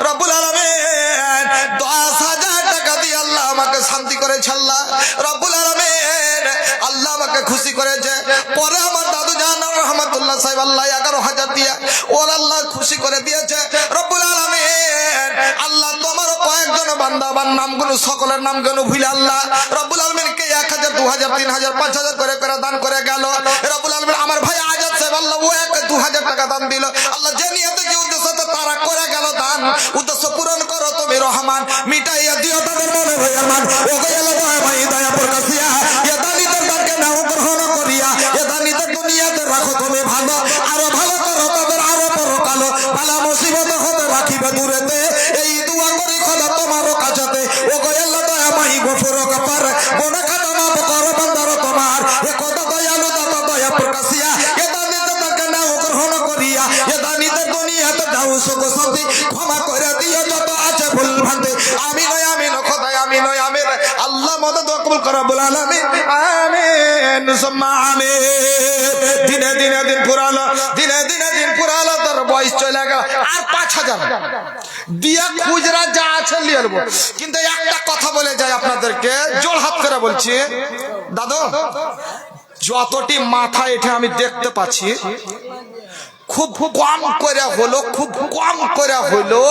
রব্বুল আলামিন 10000 টাকা দিয়ে আল্লাহ আমাকে শান্তি করেছে আল্লাহ রব্বুল আলামিন। আল্লাহ আমাকে খুশি করেছে। পরে আমার দাদু জান রহমাতুল্লাহ সাহেব আল্লাহ 11000 দিয়ে ওর আল্লাহ খুশি করে দিয়েছে রব্বুল আলামিন। আল্লাহ তোমার কয়েকজন বান্দা আমার নামগুলো সকলের নামগুলো ভুলে আল্লাহ রব্বুল আলামিনকে 1000 2000 3000 5000 করে দান করে গেল রব্বুল আলামিন। আমার ভাই আজাদ সাহেব আল্লাহ ও এক 2000 টাকা দান দিল আল্লাহ যে নিয়তে যে উদ্দেশ্যে তারা করে গেল দান উদ্দেশ্য পূরণ করো তুমি রহমান মিটাইয়া দিও তাদের মনে ভয় মান ও গো আল্লাহ ভাই দয়া প্রকাশিয়া এ দানিদের দানকে নাও গ্রহণ করিয়া এ দানিদের দুনিয়াতে রাখো তুমি ভালো আরো ভালো করো তাদের আরো পরকালো বালা মুসিবত হতে রাখিবে দূরেতে এই দোয়া করি খোদা তোমারও কাছেতে ও গো আল্লাহ দয়া মাই গফুর গফার গুনাহ খাতা মাফ করো বান্দার তোমার এ খোদা দয়ালু দাতা দয়া প্রকাশিয়া এ দানিদের দানকে নাও গ্রহণ করিয়া এ দানিদের দুনিয়াতে দাও সুখ শান্তি ক্ষমা করে দিও যত আছে ভুল ভ্রান্তি আমিন আমিন খোদা আমিন আমিন আল্লাহ মদদ কবুল করো রব্বুল আলামিন আমিন সুম্মা আমিন দিনে দিনে দিন পুরালো দিনে দিনে দিন পুরালো তোর বয়স চলে গেল আর 5000 দিয়া খুচরা যা আছে নিয়ে নেবো কিন্তু একটা কথা বলে যাই আপনাদেরকে জোর হাত করে বলছি দাদু যতটি মাথা এটা আমি দেখতে পাচ্ছি খুব কম করে হলো খুব কম করে হলো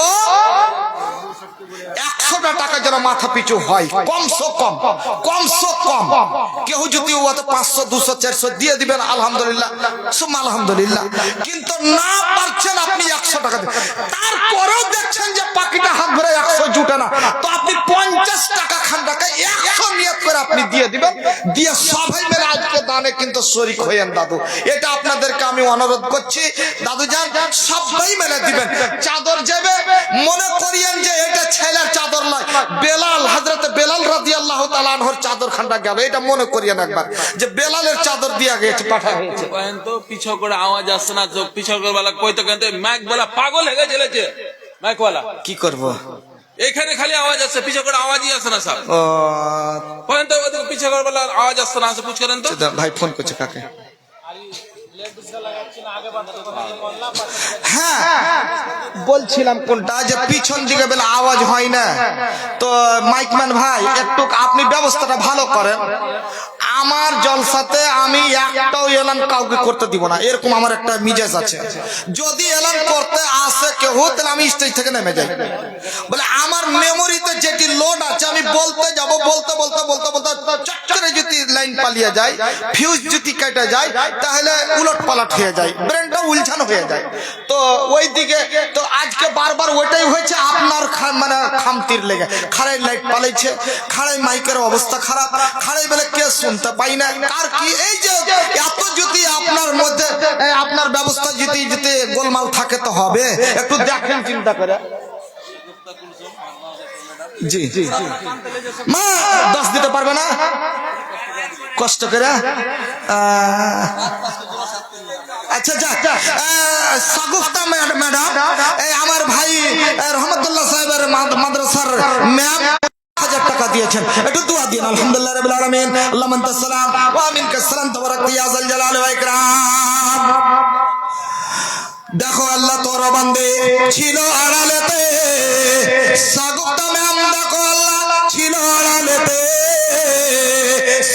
100 টাকা যেন মাথা পিছু হয় কমসে কম কেউ যদি 500 200 400 দিয়ে দিবেন আলহামদুলিল্লাহ সুম্মা আলহামদুলিল্লাহ কিন্তু না পারছেন আপনি 100 টাকা তারপরেও দেখছেন যে পাকিটা হাত ধরে 100 জুটে না তো আপনি 50 টাকা খান্ডাকে 100 নিয়ত করে আপনি দিয়ে দিবেন দিয়ে সবাই মিলে আজকে দানে কিন্তু শরীক হয়েন দাদু এটা আপনাদেরকে আমি অনুরোধ করছি দাদু জান সবাই মিলে দিবেন চাদর যাবে মনে করিয়েন যে এটা ছেলের চাদর নয় বেলাল হযরত বেলাল রাদিয়াল্লাহু তাআলা আনহুর চাদর খান্ডা গেল এটা মনে করিয়েন একবার যে বেলালের চাদর দিয়া গেছে পাঠা হয়েছে তো পিছু করে আওয়াজ আসছে না চোখ পিছু করে বলা কই তো কেন মাইক বলা পাগল হয়ে চলেছে মাইক বলা কি করব এখানে খালি আওয়াজ আসছে পিছু করে আওয়াজই আসছে না স্যার ও পয়েন্ট তো পিছু করে বলা আওয়াজ আসছে না পুছ করেন তো ভাই ফোন করছে কাকে হ্যাঁ বলছিলাম কোনটা যে পিছন দিকে বেলা আওয়াজ হয় না তো মাইকম্যান ভাই একটু আপনি ব্যবস্থাটা ভালো করেন আমার জলসাতে আমি একটাও এলান কাউকে করতে দিব না এরকম আমার একটা মিজাজ আছে যদি এলান করতে আসে কেউ তাহলে আমি স্টেজ থেকে নেমে যাই বলে আমার মেমোরিতে যেটি লোড আছে আমি বলতে যাব বলতে বলতে বলতে বলতে চট করে যদি লাইন পালিয়ে যায় ফিউজ যদি কেটে যায় তাহলে উলট পালট হয়ে যায় ব্রেনটা উলঝানো হয়ে যায় তো ওই দিকে তো আজকে বারবার ওইটাই হয়েছে আপনার মানে খামতির লেগে খাড়াই লাইট পালাইছে খাড়াই মাইকের অবস্থা খারাপ খাড়াই বলে কে শুনতে পাই না আর কি এই যে এত যদি আপনার মধ্যে আপনার ব্যবস্থা যদি যদি গোলমাল থাকে তো হবে একটু দেখেন চিন্তা করে জি জি মা 10 দিতে পারবে না কষ্ট করে আচ্ছা যা সাগুফতা ম্যাডাম এই আমার ভাই রহমতুল্লাহ সাহেবের মাদ্রাসার ম্যাম 1000 টাকা দিয়েছেন একটু দোয়া দিন আলহামদুলিল্লাহ রাব্বিল আলামিন আল্লাহুম্মা আনতাস সালাম ওয়া মিনকাস সালাম তাবারাক ইয়া যাল জালালি ওয়া ইকরাম দেখো আল্লাহ তোর বান্দে ছিল আড়ালেতে সাগুফতা ম্যাম দেখো আল্লাহ ছিল আড়ালেতে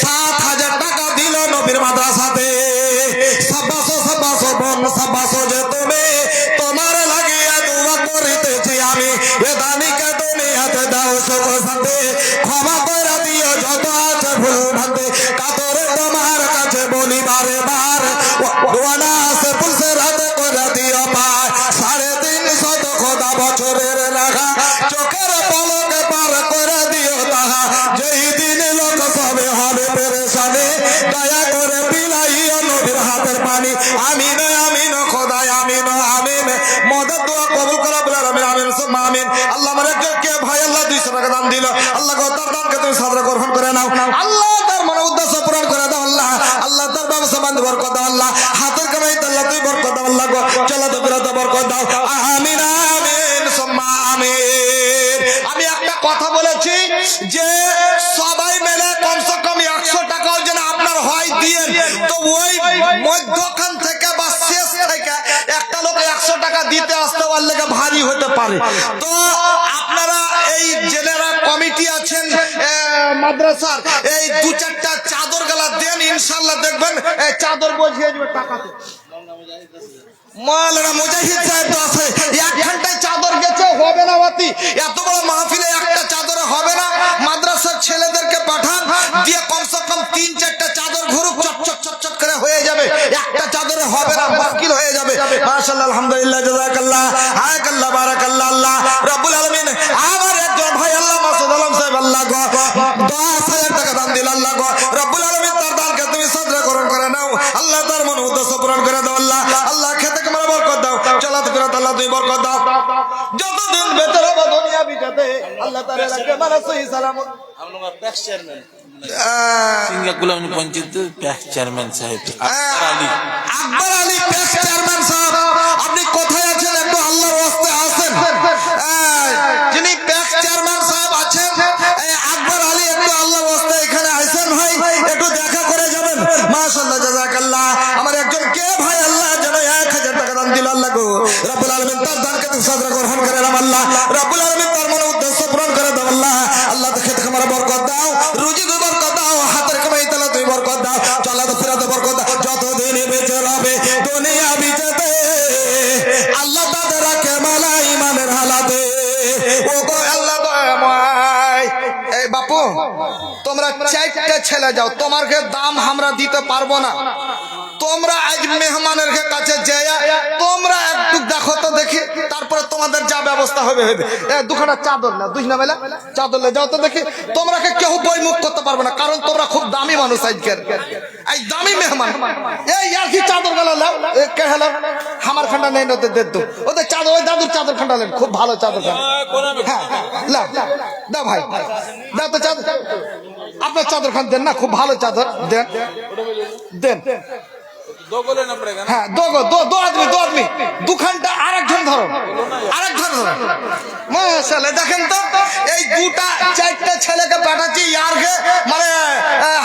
7000 টাকা দিল নবীর মাদ্রাসাতে সাবাসো যে তুমি তোমার লাগিয়া দোয়া করিতেছি আমি এ দানিকে তুমি হাতে দাও সুখ শান্তি ক্ষমা করে দিও যত আছে ভুল ভ্রান্তি কাতরে তোমার কাছে বলি বারে বার দোয়ানা আছে পুলসের হাতে করে দিও পার 350 খোদা বছরের রাখা চোখের পলকে পার করে দিও তাহা যেই দিন লোক সবে হবে পেরেশানি দয়া করে বিলাইও নবীর হাতের পানি আমিন আমিন খোদা আমিন আমিন মদদ দোয়া কবুল করো রব্বুল আলামিন আমিন সুম্মা আমিন আল্লাহ আমারে কে ভাই আল্লাহ 200 টাকা দান দিল আল্লাহ গো তার দানকে তুমি সাদরে গ্রহণ করে নাও আল্লাহ তার মনে উদ্দেশ্য পূরণ করে দাও আল্লাহ আল্লাহ তার ব্যবসা বান্ধব বরকত দাও আল্লাহ হাতের কামাইতে আল্লাহ তুই বরকত দাও আল্লাহ গো চলাতে ফেরাতে বরকত দাও আমিন আমিন সুম্মা আমিন আমি একটা কথা বলেছি যে সবাই মিলে কমসে কম 100 টাকাও যেন আপনার হয় দিয়ে তো ওই মধ্যখান থেকে বা শেষ থেকে একটা লোক 100 টাকা দিতে আসতে পারলে ভারী হতে পারে তো আপনারা এই জেনারেল কমিটি আছেন মাদ্রাসার এই 2-4টা চাদর গলা দেন ইনশাআল্লাহ দেখবেন এই চাদর বসিয়ে যাবে টাকাতে মাওলানা মুজাহিদ সাহেব তো আছে 1 ঘন্টায় চাদর গেছে হবে না বাতি এত বড় মাহফিলে একটা চাদরে হবে না মাদ্রাসার ছেলেদেরকে পাঠান দিয়ে কমসে কম 3-4টা চাদর ঘুরুক চট চট চট চট করে হয়ে যাবে একটা চাদরে হবে না, মুশকিল হয়ে যাবে। মাশাআল্লাহ, আলহামদুলিল্লাহ, জাযাকাল্লাহ, হায়াকাল্লাহ, বারাকাল্লাহ। আল্লাহ রাব্বুল আলামিন আমার একজন ভাই আল্লাহ মাসুদ আলম সাহেব আল্লাহ গো 10,000 টাকা দান দিল। আল্লাহ গো রাব্বুল আলামিন তার দানকে তুমি সাদরা গ্রহণ করে নাও। আল্লাহ তার মন উদ্দেশ্য পূরণ করে দাও। আল্লাহ আল্লাহ খেতে কামার বরকত দাও, চলাতে ফেরাতে আল্লাহ তুমি বরকত দাও। যতদিন বেঁচে রব দুনিয়া বিজাতে আল্লাহ তাআলা রাখে মারা সহি সালামত। हम लोग PACS chairman Singakula panchayat PACS chairman साहब আকবর আলী প্যাক্স চেয়ারম্যান সাহেব, আপনি কোথায় আছেন? একটু আল্লাহর ওয়াস্তে আসেন। যিনি প্যাক্স চেয়ারম্যান সাহেব আছেন আকবর আলী, একটু আল্লাহর ওয়াস্তে এখানে আসেন ভাই, একটু দেখা করে যাবেন। মাশাআল্লাহ, জাযাকাল্লাহ। আমার একজন কে ভাই আল্লাহ যেন 1000 টাকা দান দিল। আল্লাহ গো রব্বুল আলামিন তার দানকে তুমি সাদরা গ্রহণ করে নাও। আল্লাহ রব্বুল আলামিন তার মনের উদ্দেশ্য পূরণ করে দাও। আল্লাহ আল্লাহ তো খেতে খামারে বরকত দাও, রুজিতে বরকত দাও, হাতের কামাই তালা তুমি বরকত দাও, চলাতে ফেরাতে বরকত দাও। যতদিন বেঁচে রবে দুনিয়া বিজেতে আল্লাহ তাদের রাখে মালা ইমানের হালাতে। ও গো আল্লাহ দয়াময়। এই বাপু, তোমরা 4টা ছেলে যাও, তোমাকে দাম আমরা দিতে পারবো না। তোমরা আজ মেহমানের কাছে যেয়া তোমরা একটু দেখো তো দেখি, তারপরে তোমাদের যা ব্যবস্থা হবে হবে। দুখানা চাদর না, দুই না বেলা চাদর লে যাও তো দেখি। তোমরা কেউ বইমুখ করতে পারবে না, কারণ তোমরা খুব দামি মানুষ। আজকের এই দামি মেহমান, এই আর কি চাদর গেল কে হলো আমার খান্ডা নেই নতে দে দু ওদের চাদর, ওই দাদুর চাদর খান্ডা লেন, খুব ভালো চাদর খান্ডা। হ্যাঁ লাও দাও ভাই, দাও তো চাদর, আপনার চাদর খান দেন না, খুব ভালো চাদর দেন দেন। दो को लेना पड़ेगा ना। হ্যাঁ দো আদমি দুখানটা আরেকজন ধরো, আরেকজন ধরো। মাশাআল্লাহ, দেখেন তো এই 2টা-4টা ছেলেকে পাঠাচ্ছি ইয়ারকে, মানে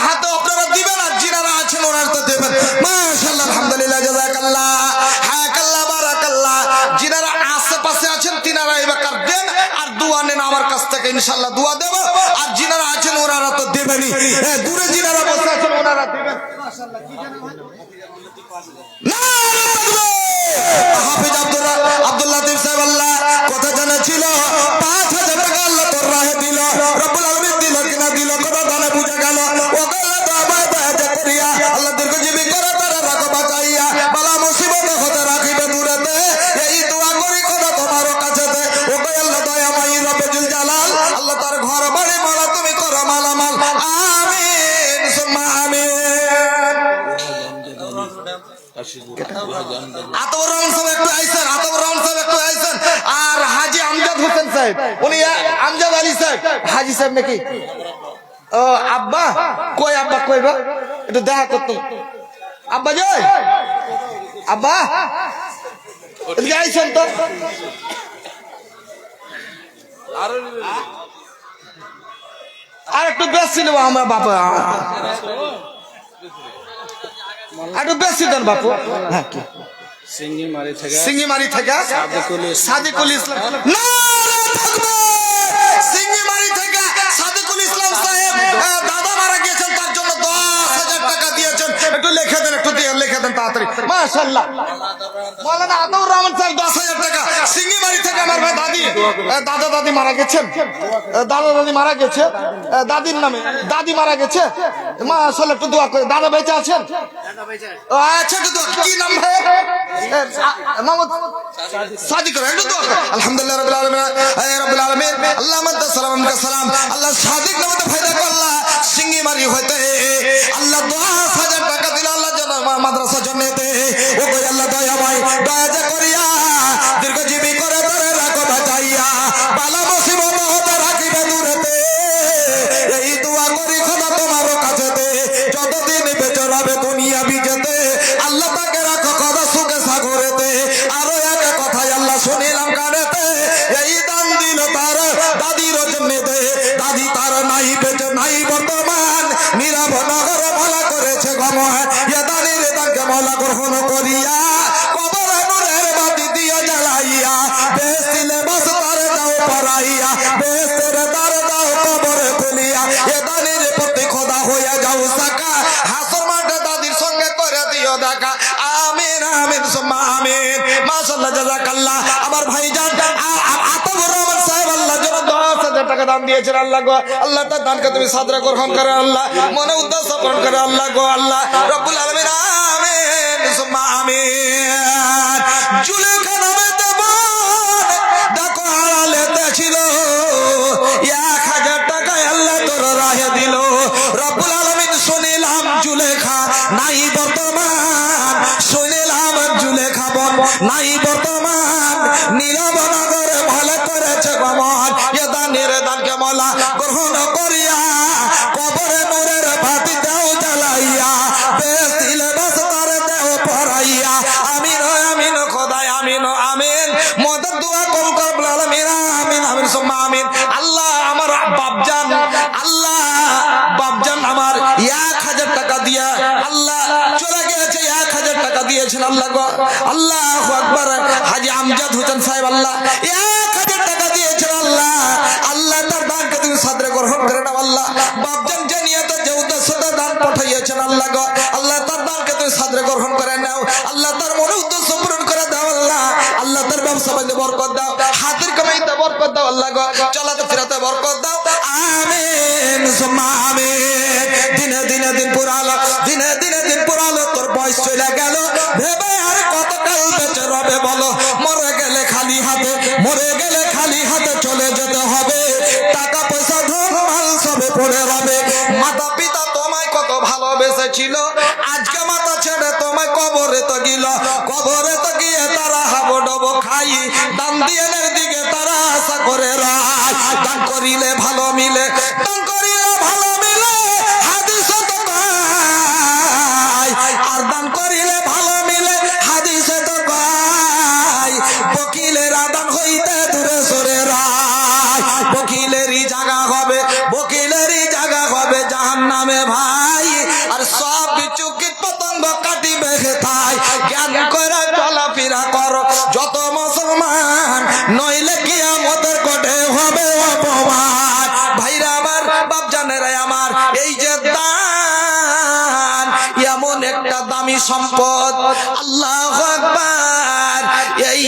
হাতে আপনারা দিবেন আর জিনারা আছেন ওনার তো দেবেন। মাশাআল্লাহ, আলহামদুলিল্লাহ, জাযাকাল্লাহ, হায়াকাল্লাহ, বারাকাল্লাহ। জিনারা আশেপাশে আছেন তিনারা এবার দেন, আর দোয়া নেন আমার কাছ থেকে, ইনশাআল্লাহ দোয়া দেব। আর জিনারা আছেন ওনারা তো দেবেনই, দূরে জিনারা বসে আছেন ওনারা দেবেন। মাশাআল্লাহ, কি জানেন হাফিজ আব্দুল লতিফ সাহেব আল্লাহ কথা জানা ছিল 5,000 টাকা আল্লাহ তোর রাহে দিল। রব্বুল আলামিন দিল কিনা দিল কথা জানা বুঝা গেল। ও আল্লাহ তো আমায় দয়া করিয়া আল্লাহ দীর্ঘজীবী করে তারা রাখো বাঁচাইয়া, বালা মুসিবত হতে রাখিবে দূরেতে। এই দোয়া করি কথা তোমার কাছেতে। ও আল্লাহ দয়াময় রব্বুল জালাল, আল্লাহ তার ঘর বাড়ি মালা তুমি করো মালামাল। আমিন সুম্মা আমিন। আতবর রহমান সাহেব একটু আইছেন, আতবর রহমান সাহেব একটু আইছেন। আর হাজি আমজাদ হোসেন সাহেব, উনি আমজাদ আলী সাহেব, হাজি সাহেব নাকি? ও আব্বা কই, আব্বা কই গো, একটু দেখা করতো। আব্বা জয়, আব্বা এদিকে আইছেন তো। আর একটু বেশি নেবো আমার বাবা, একটু বেশি দেন বাপু। হ্যাঁ কি সিঙ্গিমারি থেকে সাদিকুল ইসলাম, সিঙ্গিমারি থেকে সাদিকুল ইসলাম সাহেব দাদা মারা গিয়েছেন, তার জন্য 10,000 টাকা দিয়েছেন। একটু লিখে দেন, একটু লিখে দেন তাড়াতাড়ি। মাশাআল্লাহ, মাওলানা আতাউর রহমান স্যার 10,000 টাকা সিঙ্গিমারি থেকে। আমার ভাই দাদা দাদি মারা গেছেন, দাদা দাদি মারা গেছে, দাদির নামে দাদি মারা গেছে। মাশাআল্লাহ, একটু দোয়া করে। দাদা বেঁচে আছেন? আচ্ছা, একটু দোয়া। কি নাম ভাই? মোহাম্মদ সাদিক। একটু দোয়া। আলহামদুলিল্লাহ রাব্বিল আলামিন, হে রাব্বিল আলামিন, আল্লাহ মাদ্দা সালাম আমকা সালাম। আল্লাহ সাদিক নামে ফায়দা করলা সিঙ্গিমারি হইতে আল্লাহ 10,000 টাকা দিল। আল্লাহ যেন মাদ্রাসা জন্য দে। ও কই আল্লাহ দয়াময়, দয়া যা করিয়া দীর্ঘজীবী করে ধরে রাখো বাঁচাইয়া, বালা মুসিবত হতে রাখিবে দূরেতে। এই দোয়া করি খোদা তোমার কাছেতে, যতদিন বেঁচে রবে দুনিয়া বিজেতে আল্লাহ তাকে রাখো খোদা সুখে সাগরেতে। আরো এক কথাই আল্লাহ শুনিলাম কানেতে, এই দান দিল তার দাদির জন্যতে। দাদি তার নাই বেঁচে নাই বর্তমান, নীরব নগর ভালা করেছে গমন। এ দানির দানকে মালা গ্রহণ করিয়া কবর নূরের বাতি দিয়ে জ্বালাইয়া, বেহেশতে বাস তার দাও পারাইয়া, বেহেশতের দ্বার দাও কবরে খুলিয়া। এ দানির প্রতি খোদা হইয়া যাও সাকা, হাসর মাঠে দাদির সঙ্গে করে দিও দেখা। আমিন আমিন সুম্মা আমিন। মাশাআল্লাহ, জাযাকাল্লাহ। আমার ভাইজান আতাউর রহমান সাহেব আল্লাহ যেন 10,000 টাকা দান দিয়েছেন। আল্লাহ গো, আল্লাহ তার দানকে তুমি সাদরা গ্রহণ করে, আল্লাহ মনে উদ্দেশ্য পূরণ করে, আল্লাহ গো, আল্লাহ রব্বুল আলামিন। আমিন সুম্মা আমিন। জুলেখা নামে দেবন দেখো আড়ালেতে ছিল, 1000 টাকায় আল্লাহ তোর রাহে দিল। রব্বুল আলামিন শুনিলাম জুলেখা নাই বর্তমান, শুনিলাম জুলেখা বন নাই বর্তমান, নীরব নগরে ভালো করেছে গমন। এ দানের দানকে মওলা গ্রহণ করিয়া কবরে নূরের বাতি দাও জ্বালাইয়া, বেশ দিলে বাস তার দেও পড়াইয়া। আমিন আমিন খোদায় আমিন আমিন। মদদ দোয়া কবুল কর রব্বুল আলামিন। আমিন আমিন সুম্মা আমিন। আল্লাহ আমার বাপজান, আল্লাহ বাপজান আমার 1000 টাকা দিয়া আল্লাহ চলে গেছে, 1000 টাকা দিয়েছেন আল্লাহ গো। আল্লাহু আকবার। হাজী আমজাদ হোসেন সাহেব আল্লাহ 1000 টাকা দিয়েছেন আল্লাহ। আল্লাহ তার দানকে তুমি সাদরে গ্রহণ করে নাও আল্লাহ। বাপজান যে নিয়তে যে উদ্দেশ্যে দান পাঠাইয়েছেন আল্লাহ গো, আল্লাহ তার দানকে তুমি সাদরে গ্রহণ করে নাও আল্লাহ। তার মনে উদ্দেশ্য পূরণ করে দাও আল্লাহ। আল্লাহ তার ব্যবসা বাণিজ্যে বরকত দাও, হাতের কামাইতে বরকত দাও আল্লাহ গো, চলাতে ফেরাতে বরকত দাও। আমিন সুম্মা আমিন। দিনে দিনে দিন পুরালো, দিনে দিনে দিন পুরালো, তোর বয়স চলে গেল, ভেবে আর কতকাল বেঁচে রবে বলো। মরে গেলে খালি হাতে, মরে গেলে খালি হাতে চলে যেতে হবে। টাকা পয়সা ধন মাল সবে পড়ে রবে। মাতা পিতা তোমায় কত ভালোবেসেছিল, আজকে মাথা ছেড়ে তোমায় কবরে তো গিল। কবরে তো গিয়ে তারা হাবো ডবো খাই, দান দিয়েনের দিকে তারা আশা করে রায়। দান করিলে ভালো মিলে, দান করিলে ভালো মিলে, হাদিসে তো গায়। আর দান করিলে ভালো মিলে, হাদিসে তো গায়। বকিলের আদান হইতে দূরে সরে রায়। বকিলেরই জায়গা হবে, বকিলেরই জায়গা হবে জাহান্নামে ভাই। আর সব কিছু কীট পতঙ্গ কাটিবে হেথায়। জ্ঞান করে চলাফেরা করো যত মুসলমান, নইলে কিয়ামতের কোঠে হবে অপমান। ভাইরা আমার, বাপজানেরা আমার, এই যে দান এমন একটা দামি সম্পদ, আল্লাহু আকবার। এই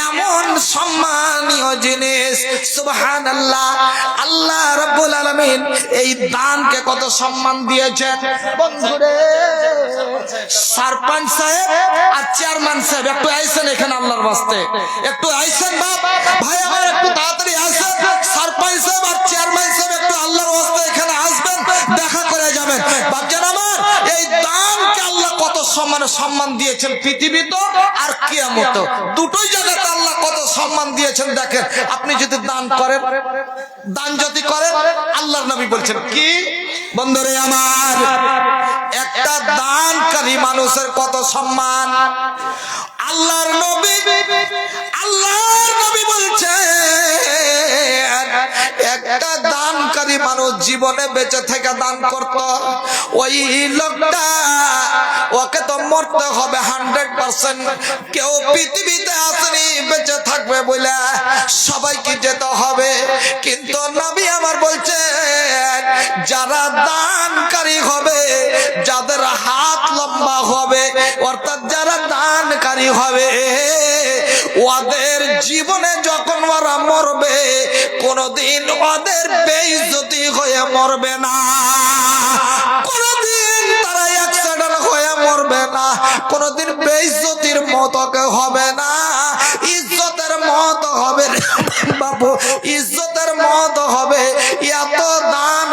এমন সম্মানীয় জিনিস, সুবহানাল্লাহ। আল্লাহ রাব্বুল আলামিন এই দানকে কত সম্মান দিয়েছেন বন্ধুরে। সারপঞ্চ সাহেব আর চেয়ারম্যান সাহেব একটু আইছেন এখানে আল্লাহর ওয়াস্তে, একটু আইছেন বাপ ভাই আমার, একটু তাড়াতাড়ি আসেন। সারপঞ্চ সাহেব আর চেয়ারম্যান সাহেব একটু আল্লাহর ওয়াস্তে এখানে আসবেন, দেখা করে যাবেন। বাপজান আমার, এই দানকে আল্লাহ কত সম্মান দিয়েছেন পৃথিবীতে আর কিয়ামতে, দুটোই জায়গাতে আল্লাহ কত সম্মান দিয়েছেন। দেখেন, আপনি যদি দান করেন, দান যদি করেন, আল্লাহর নবী বলছেন কি বন্ধুরে আমার, একটা দানকারী মানুষের কত সম্মান। আল্লাহর নবী, আল্লাহর নবী বলছেন একটা দানকারী মানুষ জীবনে বেঁচে থেকে দান করত, ওই লোকটা ওকে তো মরতে হবে 100%। কেউ পৃথিবীতে আসেনি বেঁচে থাকবে বলে, সবাইকে যেতে হবে। কিন্তু নবী আমার বলছেন যারা দানকারী হবে, যাদের হাত লম্বা হবে, অর্থাৎ যারা দানকারী হবে, ওদের জীবনে যখন ওরা মরবে কোনদিন ওদের বেইজ্জতি হয়ে মরবে না, কোনদিন তারা অ্যাক্সিডেন্ট হয়ে মরবে না, কোনদিন বেইজ্জতির মত হবে না, ইজ্জতের মত হবে বাবু, ইজ্জতের মত হবে। এত দান,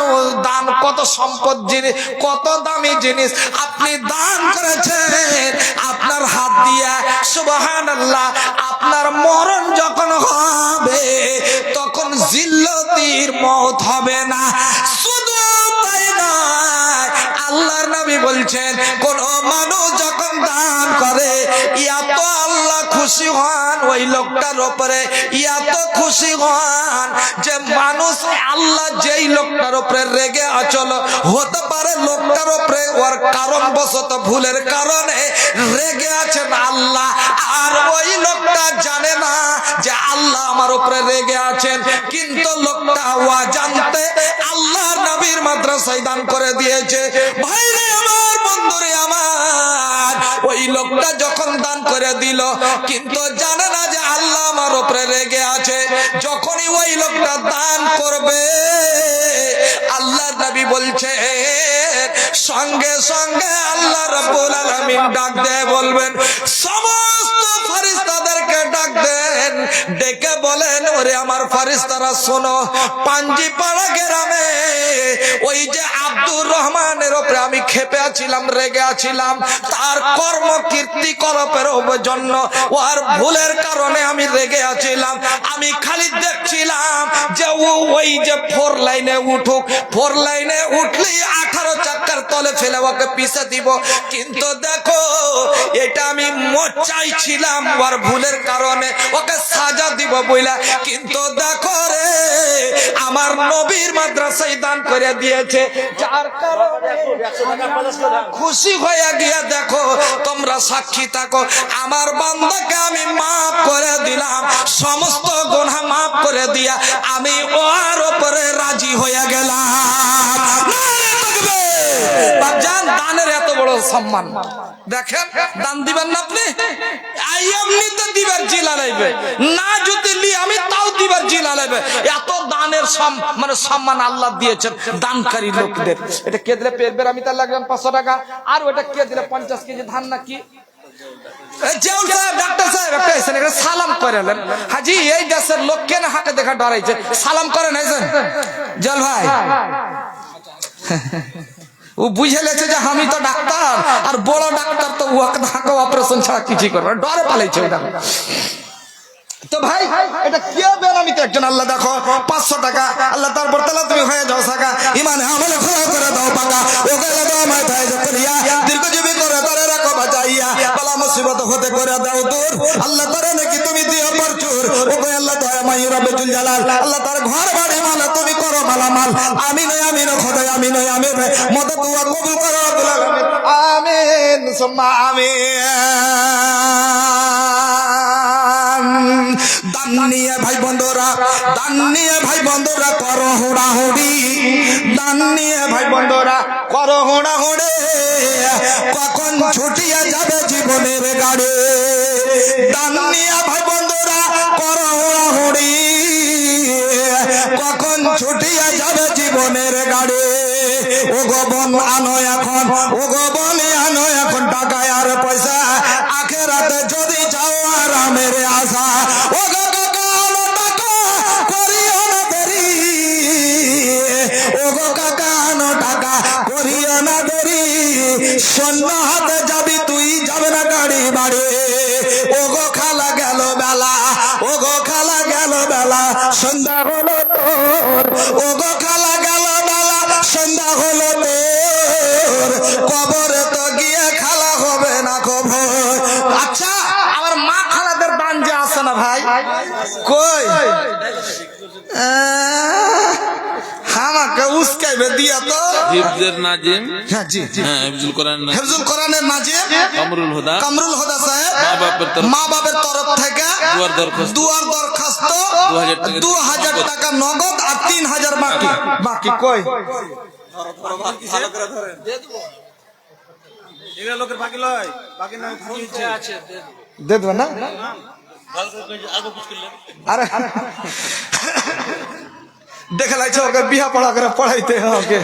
দান কত সম্পদ জিনিস, কত দামি জিনিস। আপনি দান করেছেন আপনার হাত দিয়ে, সুবহানাল্লাহ। আপনার মরণ যখন হবে তখন জিল্লতির মত হবে না। শুধু তাই নয়, আল্লাহর নবী বলছেন কোন মানুষ যখন দান করে এত আল্লাহ খুশি হন ওই লোকটার উপরে, এত খুশি হন যে মানুষ, আল্লাহ যেই লোকটার উপরে রেগে আচল, হতে পারে লোকটার উপরে ওর কারণ বশত ভুলের কারণে রেগে আছেন আল্লাহ, আর ওই লোকটা জানে না যে আল্লাহ আমার উপরে রেগে আছেন, কিন্তু লোকটা জানতে আল্লাহর নবীর মাদ্রাসায় দান করে দিয়েছে। ভাইরে আমার, বন্ধুরে আমার, ওই লোকটা যখন দান করে দিল কিন্তু জানে না যে আল্লাহ আমার উপরে রেগে আছে। যখনই ওই লোকটা দান করবে, আল্লাহর নবী বলছে সঙ্গে সঙ্গে আল্লাহর রব্বুল আলামিন ডাক দিয়ে বলবেন, সমস্ত ফেরেশতাদেরকে ডাক দেন, ডেকে বলেন, ওরে আমার ফেরেশতারা শোনো, পাঞ্জিপাড়া গ্রামে ওই যে আব্দুর রহমানের উপরে আমি ক্ষেপে আছিলাম, রেগে আছিলাম, তার কর্ম কীর্তি কলপের জন্য, ওর ভুলের কারণে আমি রেগে আছিলাম। আমি খালি দেখছিলাম যে ওই যে 4 লাইনে উঠুক, 4 লাইনে উঠলেই 18 চাক্কার তলে ফেলে ওকে পিছে দিব। কিন্তু দেখো, এটা আমি চাইছিলাম ওর ভুলের কারণে ওকে সাজা দিব বইলা, কিন্তু দেখো রে, আমার নবীর মাদ্রাসায় দান করে দিয়েছে, যার কারণে খুশি হয়ে গিয়ে দেখো, তোমরা সাক্ষী থাকো, আমার বান্দাকে আমি মাফ করে দিলাম, সমস্ত গুনাহ মাফ করে দিয়া আমি ওর উপরে রাজি হয়ে গেলাম। বাপজান, দানের এত বড় সম্মান দেখেন, দান দিবেন না আপনি, এমনিতে দিবার জিলা লাগবে না, যদি লি আমি তাও দিবার জিলা লাগবে। এত দানের মানে সম্মান আল্লাহ দিয়েছেন দানকারী লোকদের। এটা কে দিলে পেরবের, আমি তার লাগলাম 500 টাকা, আর ওটা কে দিলে 50 কেজি ধান নাকি। ডাক্তার সাহেব একটা এসেন, সালাম করেলেন, হাজি এই দেশের লোক কেন হাতে দেখা ডরাইছে, সালাম করেন জল ভাই। ও বুঝে লেছে যে আমি তো ডাক্তার, আর বড় ডাক্তার তো অপারেশন ছাড়া কিছুই করবে, ডরে পালাইছে ওটা। তো ভাই, এটা কে বেনামিতে একজন, আল্লাহ দেখো 500 টাকা, আল্লাহ তারপর তাহলে তুমি হয়ে যাও সাকা, ইমানে আমলে খোলা করে দাও পাকা, ও গেলে দাও মাই ভাই করিয়া, দীর্ঘজীবী করে ধরে রাখো বাঁচাইয়া, বালা মুসিবত হতে করে দাও দূর, আল্লাহ তারে নাকি তুমি দিও প্রচুর, ও গো আল্লাহ দয়া মাই রব্বুল জালাল, আল্লাহ তার ঘর বাড়ি মালা তুমি করো মালামাল, আমিন আমিন খোদা আমিন আমিন, মদদ দুয়া কবুল করো রব্বুল আলামিন, আমিন সুম্মা আমিন। দান নিয়ে ভাই বন্ধুরা, দান নিয়ে ভাই বন্ধুরা করো হুড়াহুড়ি, দান নিয়ে ভাই বন্ধুরা করো হুড়াহুড়ি, কখন ছুটিয়ে যাবে জীবনের গাড়ি, দান নিয়ে ভাই বন্ধুরা করো হুড়াহুড়ি, কখন ছুটিয়ে যাবে জীবনের গাড়ি, ও গোবন আনো এখন, ও গোবন আনো এখন, টাকা আর পয়সা, আখেরাতে যদি যাও আরামের আশা, ও গো কাকা আনো টাকা করিও না দেরি, ও গো কাকা আনো টাকা করিও না দেরি, শূন্য হাতে যাবি তুই, যাবে না গাড়ি বাড়ি, ও গো খালা গেল বেলা, ও গো খালা গেল বেলা, সন্ধ্যা হলো তোর, ও গো খালা গেল বেলা, সন্ধ্যা হলো তোর, কবরে তো গিয়ে খালা হবে না খবর। আচ্ছা, আমার মা খালাদের দান যে আছে না ভাই, কই আমাকে উস্কাইবে দিয়া তো হিফজের নাজিম, হ্যাঁ জি হ্যাঁ হিফজুল কোরআন, হিফজুল কোরআনের নাজিম কামরুল হুদা, কামরুল হুদা সাহেব মা বাবার তরফ থেকে দুয়ার দরখাস্ত 2000 টাকা নগদ আর 3000 বাকি। বাকি কই লোকের বাকি লয়, বাকি না আছে দে দেবেন না, আরে দেখে লাগছে ওকে বিহা পড়া করে পড়াইতে ওকে।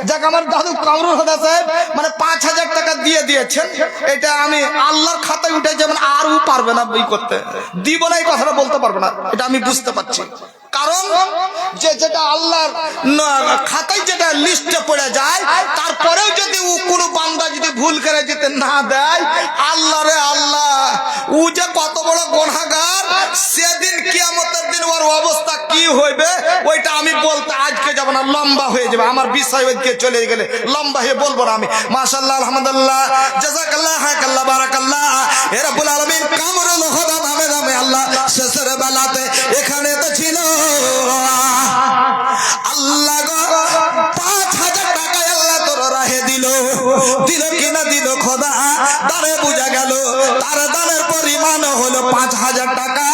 যাক, আমার দাদু কামরুল হুদা সাহেব মানে 5000 টাকা দিয়ে দিয়েছেন, এটা আমি আল্লাহর খাতায় উঠে যেমন আর ও পারবে না বই করতে, দিব না এই কথাটা বলতে পারবে না, এটা আমি বুঝতে পারছি। কারণ যেটা আল্লাহর খাতায় যেটা লিস্টে পড়ে যায়, তারপরেও যদি ও কোনো বান্দা যদি ভুল করে যেতে না দেয়, আল্লাহ রে আল্লাহ, ও যে কত বড় গুনাহগার, সেদিন কিয়ামতের দিন ওর অবস্থা কি হইবে ওইটা আমি বলতে আজকে যাব না, লম্বা হয়ে যাবে আমার বিষয়, ওইদিকে চলে গেলে লম্বা হয়ে বলবো না আমি। মাশাআল্লাহ, আলহামদুলিল্লাহ, জাযাকাল্লাহ, হাকাল্লাহ, বারাকাল্লাহ, এ রব্বুল আলামিন কামরুল হুদা নামে নামে আল্লাহ শেষের বেলাতে এখানে তো ছিল আল্লাহ গো 5000 টাকা আল্লাহ তোর রাহে দিল, দিল কিনা দিল খোদা, দানে বুঝা গেল তার দানের পরিমাণ হলো 5000 টাকা,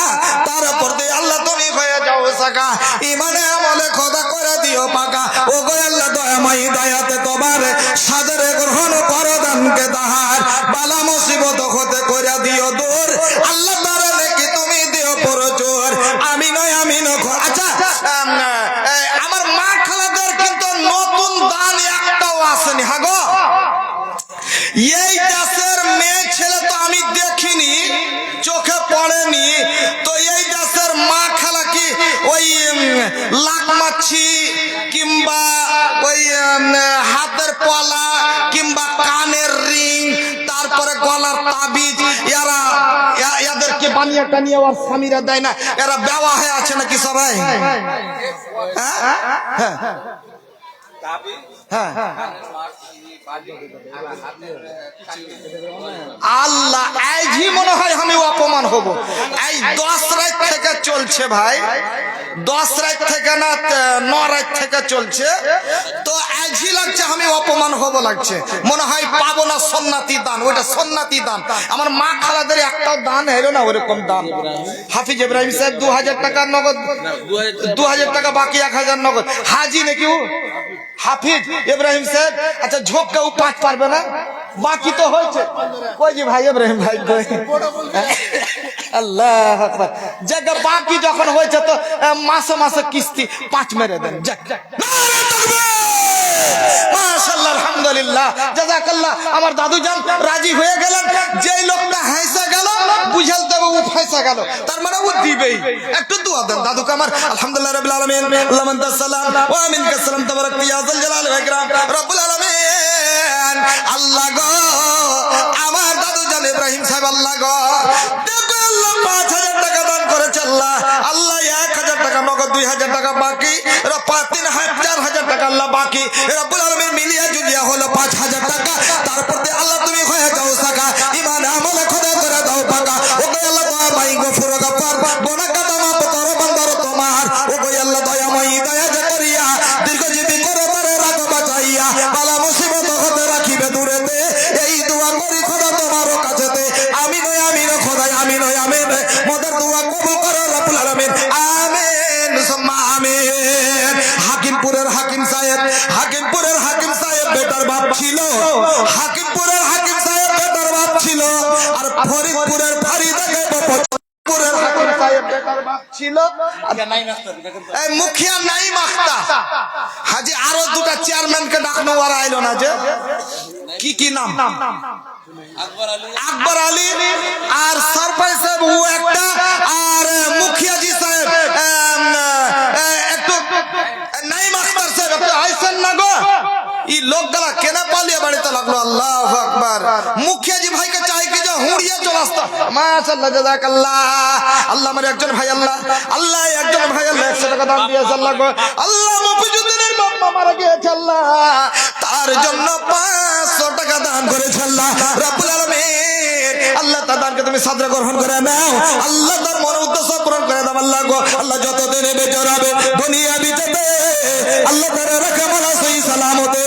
তার উপর দিয়ে আল্লাহ তুমি হয়ে যাও সাকা, ইমানে আমলে খোদা করে দিও পাকা, ও গো আল্লাহ দয়াময় দয়াতে তোমার সাদরে গ্রহণ করো দানকে তাহার, বালা মুসিবত হতে করে দিও দূর, আল্লাহ তারে নাকি তুমি দিও প্রচুর, আমি নয় আমি নয়। আচ্ছা, আমার মা খালাদের কিন্তু নতুন দান একটাও আসেনি, হাগো এই দেশের মেয়ে ছেলে তো আমি দেখিনি, চোখে পড়েনি, তো এই দেশের মা খেলা কি ওই লাখ মাছি কিংবা ওই হাতের পলা কিংবা কানের রিং, তারপরে গলার তাবিজ, এদেরকে বানিয়ে টানিয়ে ওর স্বামীরা দেয় না? এরা বেওয়া হয়ে আছে নাকি সবাই? আল্লাহ আজই মনে হয় আমি অপমান হব। এই 10 রাত থেকে চলছে ভাই, 10 রাত থেকে না 9 রাত থেকে চলছে, তো আজই লাগছে আমি অপমান হব লাগছে। মনে হয় পাবো না সন্ন্যাতি দান, ওইটা সন্ন্যাতি দান। আমার মা খালাদের একটাও দান হলো না ওরকম দান। হাফিজ ইব্রাহিম সাহেব 2000 টাকা নগদ, 2000 টাকা বাকি 1000 নগদ। হাজি নাকি ও হাফিজ ইব্রাহিম সাহেব? আচ্ছা ঝোঁক কেউ 5 পারবে না, বাকি তো হয়েছে। কই যে ভাই ইব্রাহিম ভাই কই? আল্লাহ আকবার। জায়গা বাকি যখন হয়েছে তো মাসে মাসে কিস্তি 5 মেরে দেন। মাশাআল্লাহ, আলহামদুলিল্লাহ, জাযাকাল্লাহ। আমার দাদু জান রাজি হয়ে গেলেন। যেই লোকটা হেসে গেল বুঝাল দেবে ও ফেসে গেল, তার মানে ও দিবেই। একটু দোয়া দেন দাদুকে আমার। আলহামদুলিল্লাহ রাব্বিল আলামিন, আল্লাহুম্মা আনতাস সালাম ওয়া মিনকাস সালাম, তাবারাকতা ইয়া যাল জালালি ওয়াল ইকরাম রব্বুল আলামিন। আল্লাহ গো, আমার দাদু জান ইব্রাহিম সাহেব, আল্লাহ গো দেখো আল্লাহ 5000 টাকা দান করেছে। আল্লাহ আল্লাহ 1000 টাকা নগদ, 2000 টাকা বাকি, 4000 টাকা আল্লাহ বাকি। রব্বুল আলামিন মিলিয়ে জুলিয়া হলো 5000 টাকা। তারপর আল্লাহ তুমি হয়ে যাও সাকা, ইমান আমলে খোদা করে দাও পাকা। ওগো আল্লাহ দয়াময় গফুর গফার, গোনা কাদা মাফ করো বান্দার তোমার। ওগো আল্লাহ দয়াময় দয়া যে করিয়া দীর্ঘজীবী করে তারে রাখো বাঁচাইয়া, বালা মুসিবত হতে রাখিবে দূরেতে। এই দোয়া করি খোদা তোমার কাছেতে। আমিন ওই আমিন খোদাই, আমিন ওই আমিন। মোদের দোয়া কবুল করো রব্বুল আলামিন, আমিন সুম্মা আমিন। হাকিমপুরের হাকিম সাহেব, হাকিমপুরের হাকিম সাহেব বেটার বাপ ছিল। হাকিমপুরের হাকিম সাহেব বেটার বাপ ছিল। আর ফরিদপুরের ফারিদাকে পুরের হাকিম সাহেব বেটার বাপ ছিল। এই মুখিয়া নাইম আখতার হাজি, আরো দুটা চেয়ারম্যানকে ডাকনো, ওরা আইলো না যে। কি নাম? আকবর আলী আর সরপাই সাহেব ও একটা, আর মুখিয়াজি সাহেব একটু নাইম আখতার সাহেব একটু আইসেন না গো। এই লোকগুলা কেন পালিয়ে বাড়িতে লাগলো? আল্লাহু আকবার। মুখিয়াজি ভাইকে চাই কি যে হুড়িয়ে চলে আসতো। মাশাআল্লাহ, জাযাকাল্লাহ। আল্লাহ আমার একজন ভাই, আল্লাহ আল্লাহ একজন ভাই, আল্লাহ 100 টাকা দান দিয়েছে। আল্লাহ গো, আল্লাহ মফিজুদ্দিনের বাবা মারা গিয়েছে, আল্লাহ তার জন্য 500 টাকা দান করেছে। আল্লাহ রাব্বুল আলামিন, আল্লাহ তার দানকে তুমি সাদরে গ্রহণ করে নাও। আল্লাহ তার মনের উদ্দেশ্য পূরণ করে দাও। আল্লাহ গো, আল্লাহ যতদিনে বেঁচে যাবে দুনিয়া বিচেতে আল্লাহ তার রাখে বলা সহি সালামতে,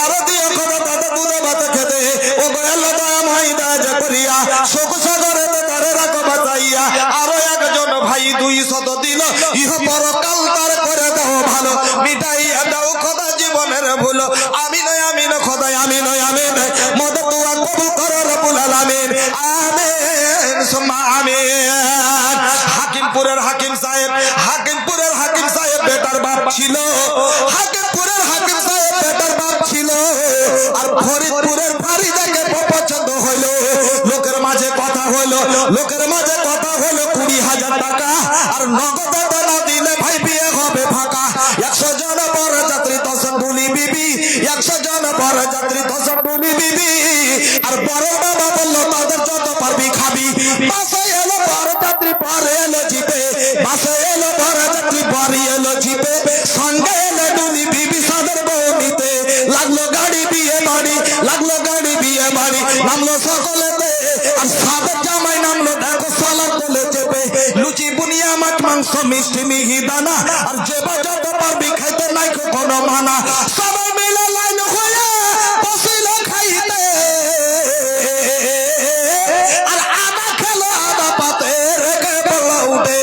আরো দিয়ে খোদা দাদা দুধে ভাত খেতে। ও গো আল্লাহ দয়াময় দয়া করিয়া শোক সাগরে তারে রাখো বাঁচাইয়া। আরো একজন ভাই 200 দিল, ইহ পরকাল তার করে দাও ভালো, মিটাইয়া দাও খোদা জীবনের ভুল। আমিন আমিন খোদাই, আমিন আমিন। মোদের দোয়া কবুল করো রব্বুল আলামিন, আমিন সুম্মা আমিন। হাকিমপুরের হাকিম সাহেব, হাকিমপুরের হাকিম সাহেব বেটার বাপ ছিল। হাকিমপুরের হাকিম সাহেব বেটার বাপ ছিল। আর ফরিদপুরের ফারিদাকে পছন্দ হইল। লোকের মাঝে কথা হইল, লোকের মাঝে কথা হইল 20,000 টাকা। আর নগদ না দিলে ভাই বিয়ে হবে ফাঁকা। 100 জন বড় যাত্রী 10 বুলি বিবি, 100 জন বড় যাত্রী 10 বুলি বিবি। আর বড় বাবা বলল তাদের যত পারবি খাবি। বাসে এলো বড় যাত্রী, পরে এলো জিপে। বাসে এলো বড় যাত্রী, পরে এলো জিপে। সঙ্গে এলো দুলি বিবি সাদের বউ নিতে। লাগলো গাড়ি বিয়ে বাড়ি, লাগলো গাড়ি বিয়ে বাড়ি। নামলো সকলেতে, আর সাদের জামাই নামলো দেখো সালাম বলে চেপে। লুচি বুনিয়া মাছ মাংস মিষ্টি মিহি দানা। আর যে যত পারবি খাইতে নাই কোনো মানা। সবাই মিলে লাইন হয়ে বসিল খাইতে। আর আদা খেলো আদা পাতে রেখে বলা উঠে।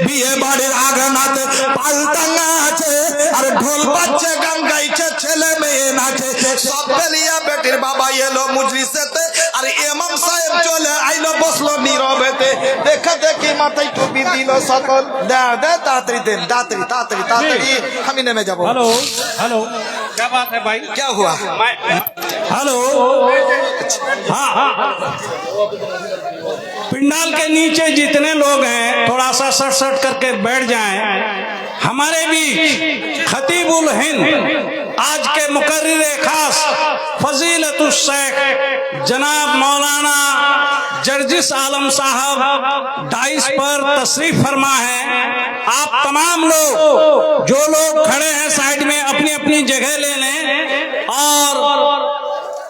বিয়ে বাড়ির আগানাতে পাল্টাঙ্গা আছে। আর ঢোল বাজছে, গান গাইছে, ছেলে মেয়ে নাচে। সব বেলিয়া বেটির বাবা এলো মজলিসেতে। আর ইমাম সাহেব চলে আইলো, বসলো নীরবেতে। দেখে দেখি মাথায় টুপি দিল সকল। দে তাড়াতাড়ি দেন, তাড়াতাড়ি তাড়াতাড়ি তাড়াতাড়ি, আমি নেমে যাবো। हेलो हेलो, क्या बात है भाई? क्या हुआ? हेलो, हाँ, पिंडाल के नीचे जितने लोग हैं थोड़ा सा सट सट करके बैठ जाएं। हमारे बीच खतीबुल हिंद आज के मुकर्रिर खास फजीलतुस शेख जनाब मौलाना जर्जिस आलम साहब डाइस पर तशरीफ फरमा है। आप तमाम लोग जो लोग खड़े हैं साइड में अपनी अपनी जगह ले लें। और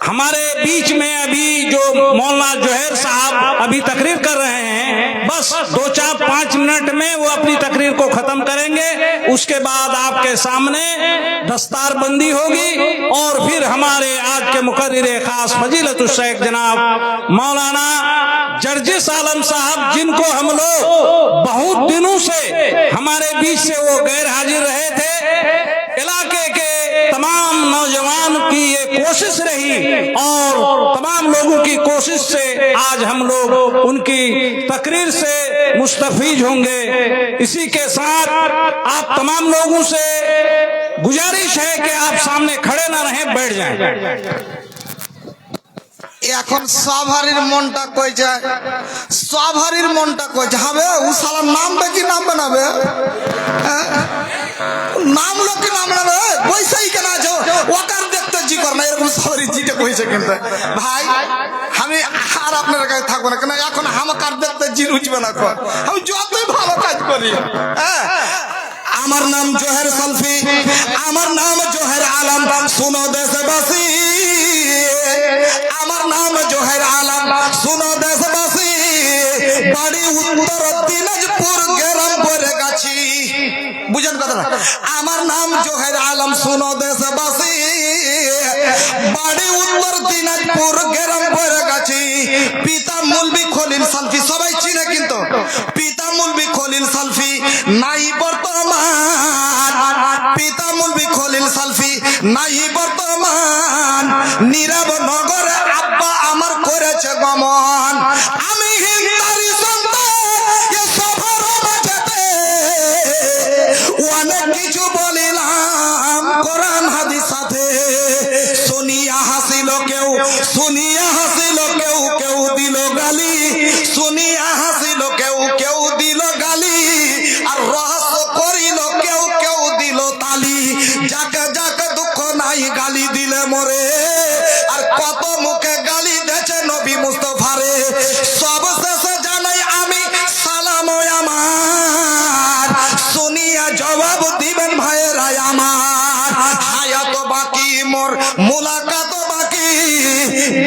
हमारे बीच में अभी जो मौलाना जोहर साहब अभी तकरीर कर रहे हैं, बस 2-4-5 मिनट में वो अपनी तकरीर को खत्म करेंगे। उसके बाद आपके सामने दस्तारबंदी होगी और फिर हमारे आज के मुकर्रिर खास फजीलतुस शेख जनाब मौलाना जर्जिस आलम साहब, जिनको हम लोग बहुत दिनों से हमारे बीच से वो गैर हाजिर रहे थे, इलाके के तमाम नौजवान की ये कोशिश रही और तमाम लोगों की कोशिश से आज हम लोग उनकी तकरीर से मुस्तफीज होंगे। इसी के साथ आप तमाम लोगों से गुजारिश है कि आप सामने खड़े ना रहें, बैठ जाएं। এখন সভারির মনটা কই যায়, সভারির মনটা কই যাবে, ও শালা নামবে কি নামবে না বে, নামলো কি নামবে না, পয়সাই কেন আছো ওকার দেখতে জি কর না, এরকম সভারি জিতে কইছে। কিন্তু ভাই আমি আর আপনার কাছে থাকবো না, কেন এখন আমাকার দেখতে জি রুচবে না, আমি যতই ভালো কাজ করি। আমার নাম জোহের সলফি, আমার নাম জোহের আলম, শুনো দেশবাসী, আমার নাম জোহের আলম, শুনো দেশবাসী, বাড়ি উত্তর দিনাজপুর গ্রাম পরে গাছি। বুঝেন কথা না? আমার নাম জোহের আলম, শুনো দেশবাসী, বাড়ি উত্তর দিনাজপুর গ্রাম পরে গাছি। পিতা মৌলভী খলিল সালফি, সবাই চিনে কিন্তু পিতা মৌলভী খলিল সালফি নাই বর্তমান, পিতা মৌলভী খলিল সালফি নাই বর্তমান, নীরব নগরে আব্বা আমার করেছে গমন। আমি হিন্দারি সন্তান, এ সফর বাঁচাতে অনেক কিছু বলিলাম কোরআন হাদিস সাথে, শুনিয়া হাসিল কেউ, শুনিয়া হাসিল কেউ, কেউ দিল গালি, শুনিয়া হাসিল কেউ, কেউ দিল গালি, আর রহস্য করিল কেউ, কেউ দিল তালি। যাকে যাকে দুঃখ নাই গালি দিলে মরে, আর কত মুখে গালি দেছে নবী মুস্তফারে। সব শেষে জানাই আমি সালাম আমার, শুনিয়া জবাব দিবেন ভাইয়েরা আমার। হায়াত বাকি মোর মুলাকাত বাকি,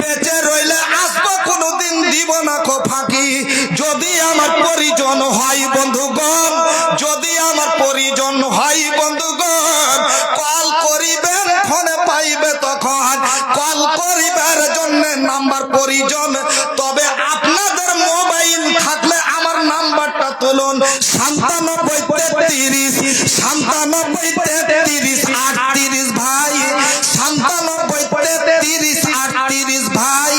বেঁচে রইলে আসবো কোনদিন দিব না কো ফাঁকি। যদি আমার পরিজন হয় বন্ধুগণ, যদি আমার পরিজন হয় বন্ধুগণ, কল করিবেন ফোনে পাইবে তখন, কল করিবার জন্য নাম্বার পরিজন। তবে আপনাদের মোবাইল থাকলে আমার নাম্বারটা তুলুন, 9733 9733 38 ভাই, 9733 38 ভাই,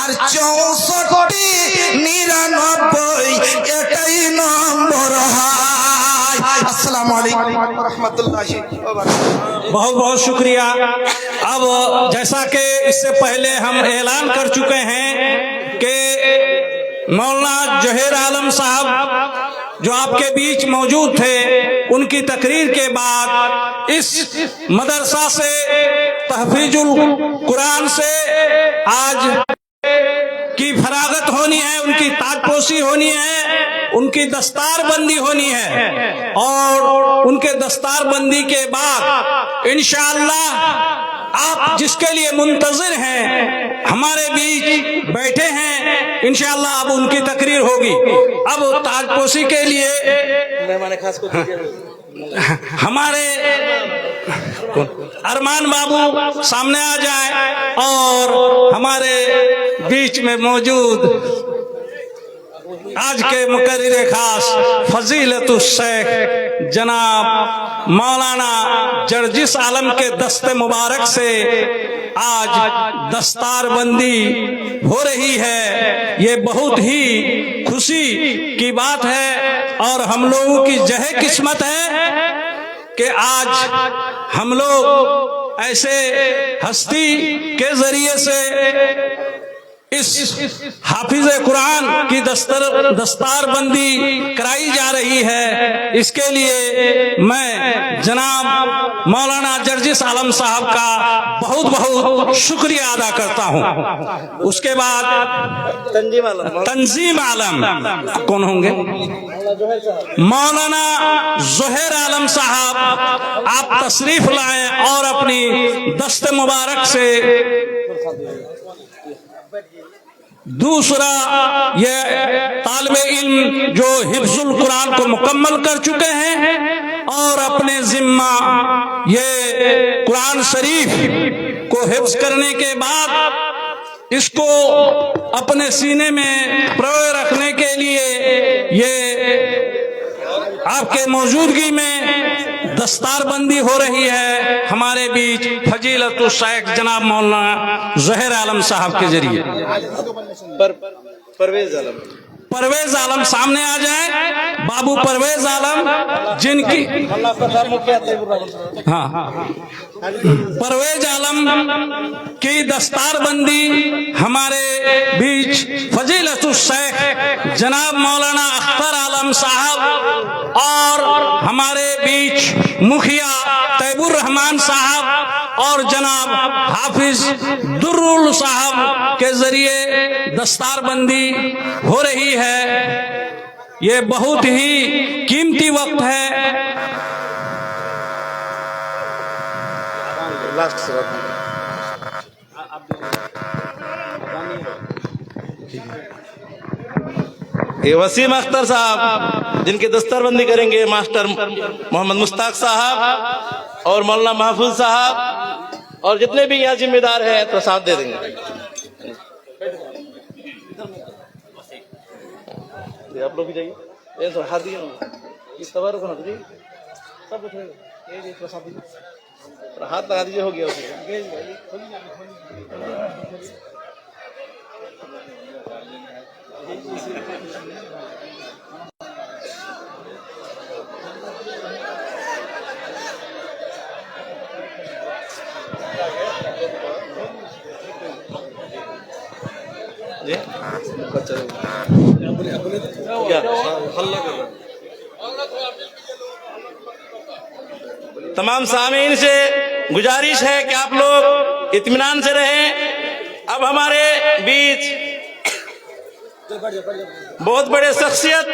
আর 6499 এটাই নম্বর হয়। আসসালামু আলাইকুম ওয়া রাহমাতুল্লাহি ওয়া বারাকাতুহু। बहुत बहुत शुक्रिया। अब जैसा कि इससे पहले हम ऐलान कर चुके हैं कि मौलाना जोहर आलम साहब जो आपके बीच मौजूद थे, उनकी तकरीर के बाद इस मदरसा से तहफीजुल कुरान से आज की फरागत होनी है, उनकी ताजपोशी होनी है, उनकी दस्तारबंदी होनी है। और उनके दस्तारबंदी के बाद इंशाअल्लाह आप जिसके लिए मुंतजिर हैं हमारे बीच बैठे हैं, इंशाअल्लाह अब उनकी तकरीर होगी। अब ताजपोशी के लिए हमारे अरमान बाबू सामने आ जाए और हमारे बीच में मौजूद आज के मुकर्रिर खास फजीलतुस शेख जनाब मौलाना जर्जिस आलम के दस्ते मुबारक से आज दस्तारबंदी हो रही है। ये बहुत ही खुशी की बात है और हम लोगों की जहे किस्मत है कि आज हम लोग ऐसे हस्ती के जरिए से इस हाफिज कुरान की दस्तारबंदी कराई जा रही है। इसके लिए मैं जनाब मौलाना जर्जिस आलम साहब का बहुत बहुत शुक्रिया अदा करता हूं। उसके बाद तंजीम आलम कौन होंगे? मौलाना जोहर आलम साहब, आप तशरीफ लाएं और अपनी दस्त मुबारक से दूसरा ये तालिब इल्म जो हिफ्जुल कुरान को मुकम्मल कर चुके हैं और अपने जिम्मा ये कुरान शरीफ को हिफ्ज करने के बाद इसको अपने सीने में प्रयोग रखने के लिए ये आपके मौजूदगी में दस्तारबंदी हो रही है हमारे बीच फजीलतुल शेख जनाब मौलाना जोहर आलम साहब के जरिए। परवेज आलम सामने आ जाए। बाबू परवेज आलम, जिनकी हाँ परवेज आलम की दस्तारबंदी हमारे बीच फजीलतुल शेख जनाब मौलाना अख्तर आलम साहब और हमारे बीच मुखिया तैबुर रहमान साहब और जनाब हाफिज दुर्रुल साहब के जरिए दस्तारबंदी हो रही है। ये बहुत ही कीमती वक्त है। ये वसीम अख्तर साहब जिनकी दस्तरबंदी करेंगे मास्टर मोहम्मद मुश्ताक साहब और मौलाना महफूज साहब और जितने भी यहाँ जिम्मेदार हैं तो साथ दे देंगे। आप लोग भी जाइए, तो हाथ दिए इस तबार को हाथ दीजिए, सब हाथ लगा दीजिए, हो गया जी तमाम सामीन से गुजारिश है कि आप लोग इत्मीनान से रहें। अब हमारे बीच बहुत बड़े शख्सियत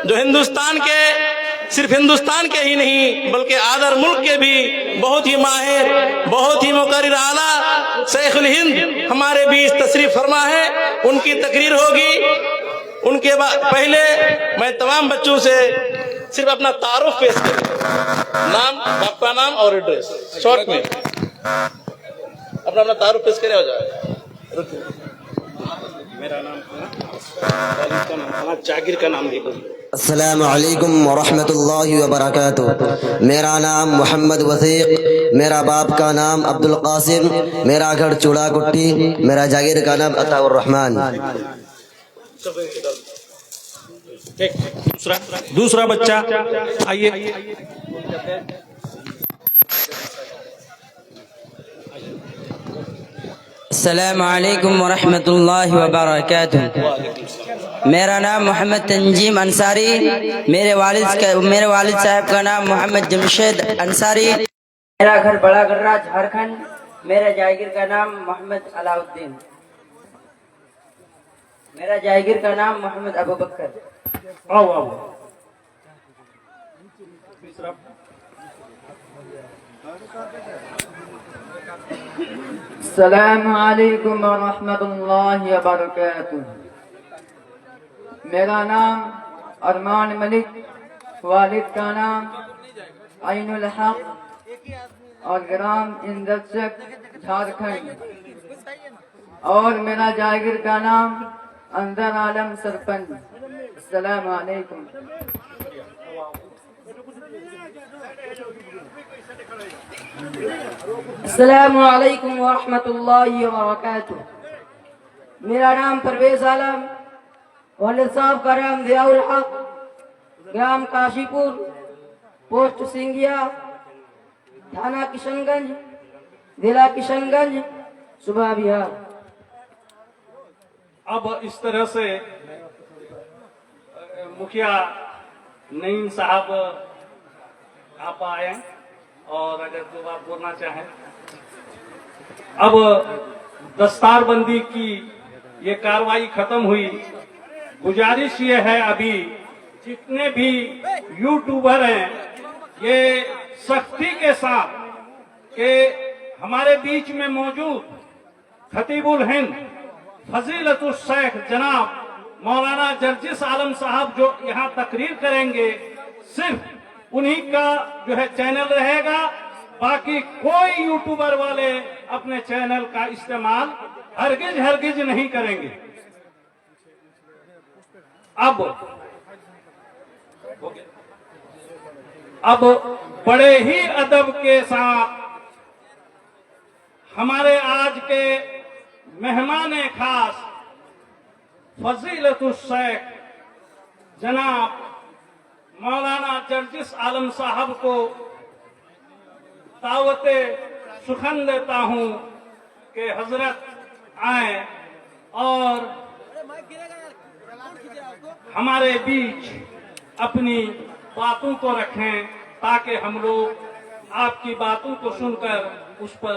जो हिंदुस्तान के, सिर्फ हिंदुस्तान के ही नहीं बल्कि आदर मुल्क के भी बहुत ही माहिर, बहुत ही मुकर्रिर आला शेखुल हिंद हमारे बीच तशरीफ फरमा है। उनकी तकरीर होगी। उनके बाद पहले मैं तमाम बच्चों से सिर्फ अपना तारुफ पेश करें, नाम, बाप का नाम और एड्रेस शॉर्ट में अपना अपना तारुफ पेश करे हो जाए। मेरा नाम जाकिर का नाम भी बोलिए। अस्सलामु अलैकुम वरहमतुल्लाहि वबरकातुह। मेरा नाम मोहम्मद वसीक, मेरा बाप का नाम अब्दुल कासिम, मेरा घर चूड़ा गुट्टी, मेरा जागीर का नाम अताउर रहमान। दूसरा बच्चा आइए। अस्सलामु अलैकुम वरहमतुल्लाहि वबरकातुह। मेरा नाम मोहम्मद तंजीम अंसारी, मेरे वालिद साहब का नाम मोहम्मद जमशेद अंसारी। मेरा घर बड़ा गर्रा झारखंड। मेरे जागीर का नाम मोहम्मद अलाउद्दीन। मेरा जागीर का नाम मोहम्मद अबू बकर। अस्सलामु अलैकुम वरहमतुल्लाहि वबरकातुह। मेरा नाम अरमान मलिक, वालिद का नाम आइनुल हक और ग्राम इंदरचक झारखंड, और मेरा जागीर का नाम अंदर आलम सरपंच। अस्सलामु अलैकुम। अस्सलामु अलैकुम वरहमतुल्लाहि वबरकातुह। मेरा नाम परवेज आलम, वालिद साहब का नाम ज़ियाउल हक, ग्राम काशीपुर, पोस्ट सिंगिया, थाना किशनगंज, जिला किशनगंज सुबह बिहार। अब इस तरह से मुखिया नईम साहब आप आए और अगर दो बात बोलना चाहें। अब दस्तारबंदी की ये कार्रवाई खत्म हुई। गुजारिश ये है अभी जितने भी यूट्यूबर हैं ये सख्ती के साथ के हमारे बीच में मौजूद खतीबुल हिंद फजीलतुल शेख जनाब मौलाना जर्जिस आलम साहब जो यहाँ तकरीर करेंगे, सिर्फ उन्हीं का जो है चैनल रहेगा। बाकी कोई यूट्यूबर वाले अपने चैनल का इस्तेमाल हरगिज नहीं करेंगे। अब बड़े ही अदब के साथ हमारे आज के मेहमान खास फजीलतुल शेख जनाब मौलाना जर्जिस आलम साहब को दावते सुखन देता हूं कि हजरत आए और हमारे बीच अपनी बातों को रखें ताकि हम लोग आपकी बातों को सुनकर उस पर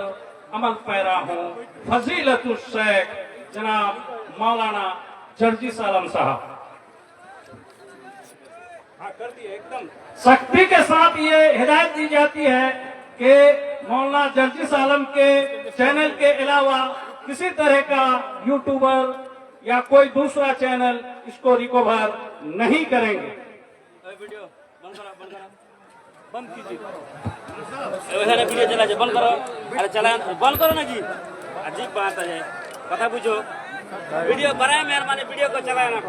अमल पैरा हों। फजीलतुल शेख जनाब मौलाना जर्जिस आलम साहब। हाँ, कर दिए एकदम सख्ती के साथ ये हिदायत दी जाती है कि मौलाना जर्जिस आलम के चैनल के अलावा किसी तरह का यूट्यूबर या कोई दूसरा चैनल इसको रिकवर नहीं करेंगे। वीडियो बंद कीजिए। वीडियो चला बंद करो। अरे चला बंद करो ना जी, अजीब बात है, कथा बुझो। वीडियो बनाए मेहरबानी, वीडियो को चलाए ना।